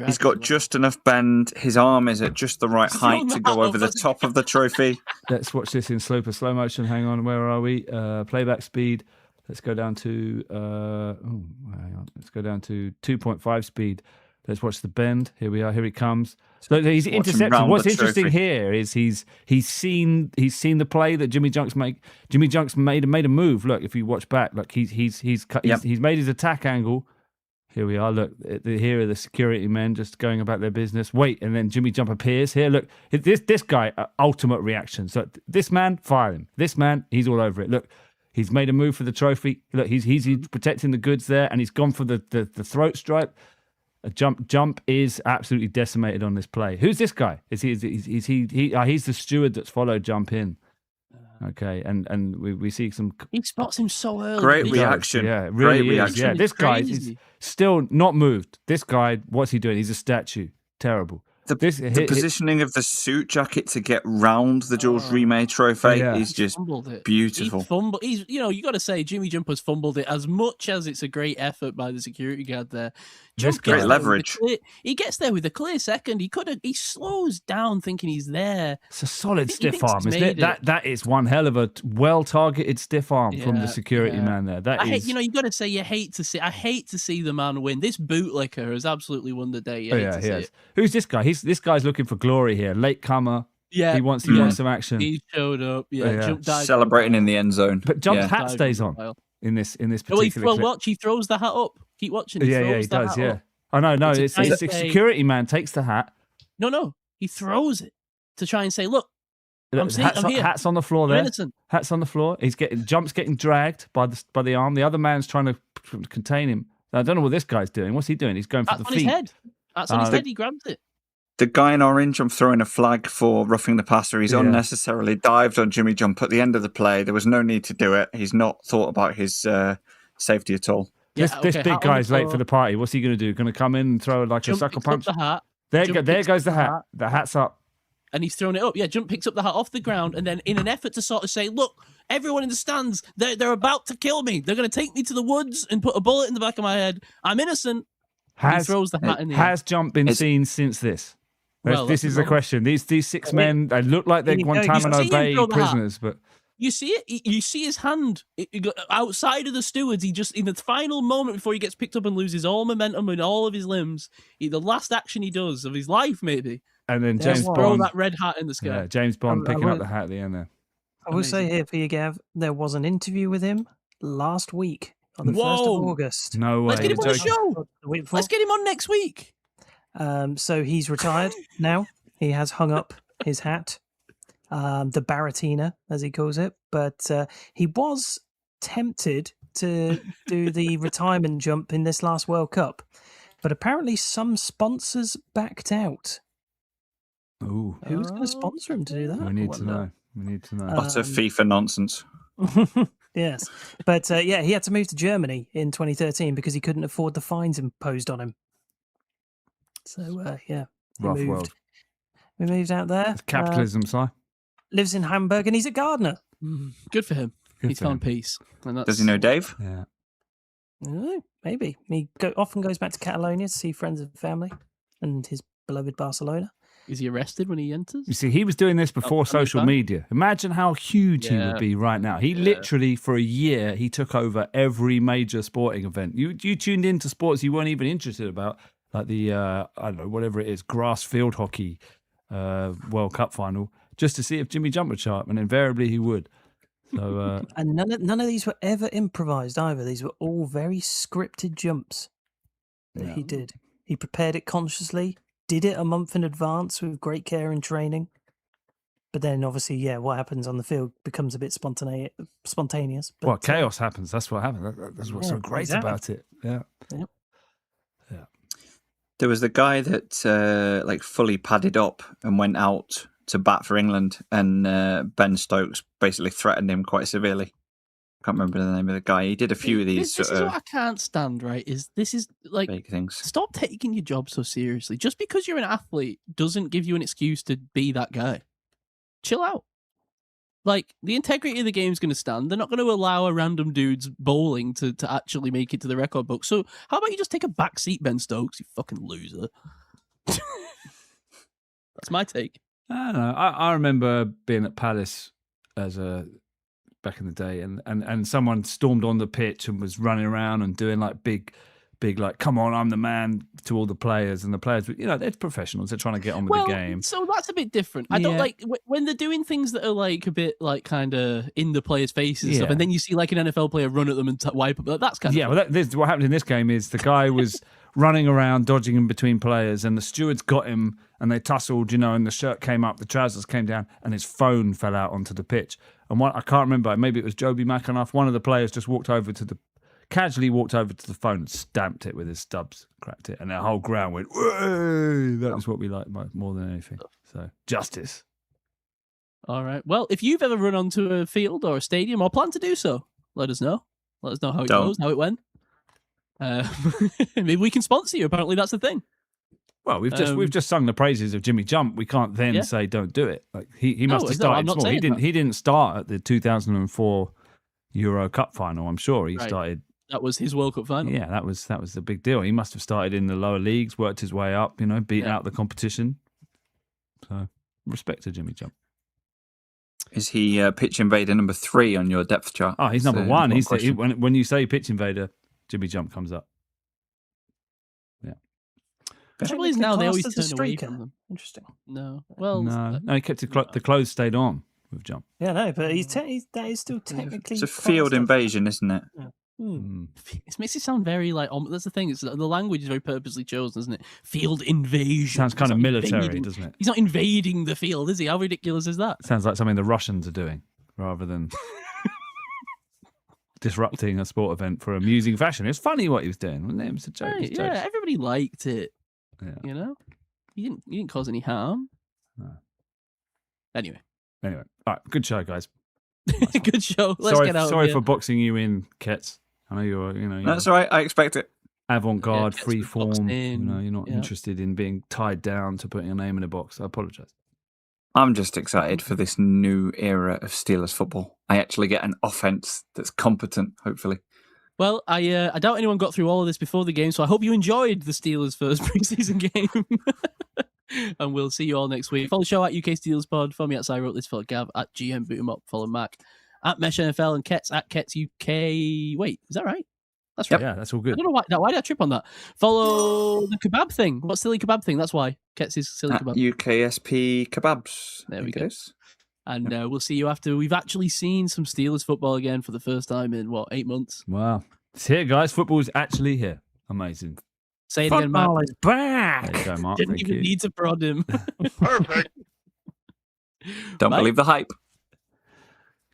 He's got just enough bend. His arm is at just the right height to go over the top of the trophy. Let's watch this in slow motion. Hang on, where are we? Playback speed. Let's go down to hang on. Let's go down to 2.5 speed. Let's watch the bend. Here we are. Here he comes. So he's intercepted. What's interesting here is he's seen the play that Jimmy Junk's make. Jimmy Junk's made a move. Look, if you watch back, look, he's made his attack angle. Here we are. Look, here are the security men just going about their business. Wait, and then Jimmy Jump appears. Here, look, this guy, ultimate reaction. So this man, fire him. This man, he's all over it. Look, he's made a move for the trophy. Look, he's protecting the goods there, and he's gone for the throat stripe. Jump is absolutely decimated on this play. Who's this guy? He's the steward that's followed Jump in. Okay, and we see some. He spots him so early. Great reaction. Yeah, really. Great reaction. Yeah, this guy is still not moved. This guy, what's he doing? He's a statue. Terrible. The positioning of the suit jacket to get round the Jules Rimet trophy is just beautiful. He's you got to say Jimmy Jump has fumbled it as much as it's a great effort by the security guard there. Great leverage. He gets there with a clear second. He slows down thinking he's there. It's a solid stiff arm, isn't it? That is one hell of a well-targeted stiff arm from the security man there. You got to say I hate to see the man win. This bootlicker has absolutely won the day. He has. Who's this guy? This guy's looking for glory here. Late comer. Yeah, he wants to get some action. He showed up. Jump celebrating in the end zone. But Jump's hat stays on in this particular clip. Watch, he throws the hat up. Keep watching. He does. Yeah. Oh no, it's the security man takes the hat. No, he throws it to try and say, "Look, I'm here." Hat's on the floor there. Hat's on the floor. Jump's getting dragged by the arm. The other man's trying to contain him. I don't know what this guy's doing. What's he doing? He's going for the feet. That's on his head. He grabs it. The guy in orange, I'm throwing a flag for roughing the passer. He's unnecessarily dived on Jimmy Jump at the end of the play. There was no need to do it. He's not thought about his safety at all. This big guy's late for the party. What's he going to do? Going to come in and throw like a sucker punch? The hat. There goes the hat. The hat's up. And he's thrown it up. Yeah, Jump picks up the hat off the ground, and then in an effort to sort of say, look, everyone in the stands, they're about to kill me. They're going to take me to the woods and put a bullet in the back of my head. I'm innocent. He throws the hat in the air. Has Jump been seen since this? Well, this is the question. These 6 men, they look like they're Guantanamo Bay prisoners, but You see it. You see his hand outside of the stewards. He just, in the final moment before he gets picked up and loses all momentum in all of his limbs, the last action he does of his life, maybe. And then James throw Bond, that red hat in the sky. Yeah, James Bond I picking up will- the hat at the end there. I will say here for you, Gav, there was an interview with him last week on the 1st of August. No way. Let's get him on the Joking. show. The week before. Let's get him on next week. So he's retired now. He has hung up his hat, the Baratina, as he calls it. But he was tempted to do the retirement jump in this last World Cup. But apparently some sponsors backed out. Ooh. Who's going to sponsor him to do that? We I need to wonder. know. We need to know. Utter FIFA nonsense. Yes. But yeah, he had to move to Germany in 2013 because he couldn't afford the fines imposed on him. So, yeah. Rough world. We moved out there. It's capitalism, Si. Lives in Hamburg and he's a gardener. Good for him. Good He's for found him. peace. And that's, Does he know Dave? Yeah. I don't know, maybe. He often goes back to Catalonia to see friends and family and his beloved Barcelona. Is he arrested when he enters? You see, he was doing this before social media. Imagine how huge he would be right now. He literally, for a year, he took over every major sporting event. You tuned into sports you weren't even interested about, like the, I don't know, whatever it is, grass field hockey World Cup final, just to see if Jimmy Jump would show up, and invariably he would. So, And none of these were ever improvised either. These were all very scripted jumps that he did. He prepared it consciously, did it a month in advance with great care and training. But then obviously, yeah, what happens on the field becomes a bit spontaneous. But, well, chaos happens. That's what happens. That's what's so great about it. Yeah. Yep. Yeah. There was the guy that like fully padded up and went out to bat for England, and Ben Stokes basically threatened him quite severely. Can't remember the name of the guy. He did a few of these This is what I can't stand, right? This is like, big things. stop taking your job so seriously. Just because you're an athlete doesn't give you an excuse to be that guy. Chill out. Like, the integrity of the game's going to stand. They're not going to allow a random dude's bowling to actually make it to the record book. So how about you just take a back seat, Ben Stokes, you fucking loser. That's my take. I don't know. I remember being at Palace back in the day, and someone stormed on the pitch and was running around and doing like big like, come on, I'm the man, to all the players, and the players, they're professionals. They're trying to get on with the game. So that's a bit different. I don't like when they're doing things that are like a bit like kind of in the players' faces and stuff, and then you see like an NFL player run at them and wipe up. That's kind of Well, what happened in this game is the guy was running around, dodging in between players, and the stewards got him, and they tussled, and the shirt came up, the trousers came down, and his phone fell out onto the pitch. And I can't remember, maybe it was Joby McAnuff, one of the players just casually walked over to the phone and stamped it with his stubs, cracked it, and the whole ground went, "Whoa!" That was what we like more than anything. So, justice. All right. Well, if you've ever run onto a field or a stadium or plan to do so, let us know. Let us know how it goes, how it went. Maybe we can sponsor you. Apparently, that's the thing. Well, we've just sung the praises of Jimmy Jump. We can't then say don't do it. Like he must have started small. He didn't start at the 2004 Euro Cup final. I'm sure he started. That was his World Cup final. Yeah, that was the big deal. He must have started in the lower leagues, worked his way up, beating out the competition. So, respect to Jimmy Jump. Is he pitch invader number 3 on your depth chart? Oh, he's number 1. When you say pitch invader, Jimmy Jump comes up. Yeah. The trouble is now they always turn away streaker. from them. Interesting. No. Well, no, he kept the clothes stayed on with Jump. Yeah, no, but that is still technically. It's a field invasion, isn't it? Yeah. It makes it sound very like. That's the thing. The language is very purposely chosen, isn't it? Field invasion Sounds kind of military, doesn't it? He's not invading the field, is he? How ridiculous is that? Sounds like something the Russians are doing, rather than disrupting a sport event for amusing fashion. It was funny what he was doing, wasn't it? It was a joke. Right, yeah, everybody liked it. Yeah. He didn't cause any harm. No. Anyway, all right, good show, guys. Good show. Let's get out. Sorry for boxing you in, Ketts. I know you're. That's all right. I expect it. Avant-garde, free form. in, you're not interested in being tied down to putting a name in a box. I apologise. I'm just excited for this new era of Steelers football. I actually get an offense that's competent, hopefully. Well, I doubt anyone got through all of this before the game, so I hope you enjoyed the Steelers' first preseason game. And we'll see you all next week. Follow the show at UK Steelers Pod. Follow me at I Wrote This. Follow Gav at GM Boot 'em Up. Follow Mac at Mesh NFL and Ketts at Ketts UK. Wait, is that right? That's right. Yeah, that's all I good. don't know why did I trip on that? Follow the kebab thing. What silly kebab thing? That's why Ketts is silly At kebab. UKSP Kebabs. There I we think it go. is. And we'll see you after we've actually seen some Steelers football again for the first time in 8 months. Wow. It's here, guys. Football's actually here. Amazing. Say it again, Matt. Football is back. There you go, Mark. Didn't Thank even you. need to prod him. Perfect. Don't Mate. believe the hype.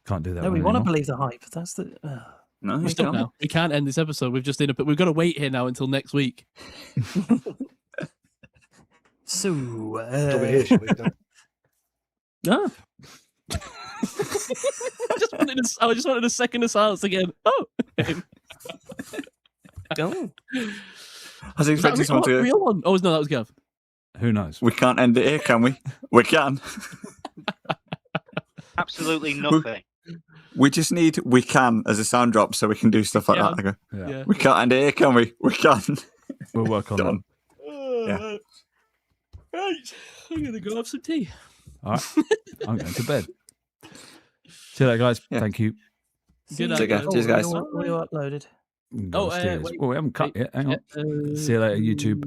Can't do that. No, we one want to anymore. believe the hype. That's the. No, We're you stuck can't. now. We can't end this episode. We've just we've got to wait here now until next week. So. Over here, shall we? No. I just wanted a second of silence again. Oh. Don't. I was expecting someone to go, real one. Oh no, that was Gav. Who knows? we can't end it here, can we? We can. Absolutely nothing. We just need we can as a sound drop so we can do stuff like Yeah. that. I go, Yeah. we can't end it here, can we? We can. We'll work on that. Done. Yeah. Right. I'm gonna go have some tea. All right. I'm going to bed. See you later, guys. Yeah. Thank you. Good night, Take care. guys. Cheers, guys. We all uploaded. Go upstairs. wait. Oh, we haven't cut yet. Hang on. Yeah, See you later, YouTube.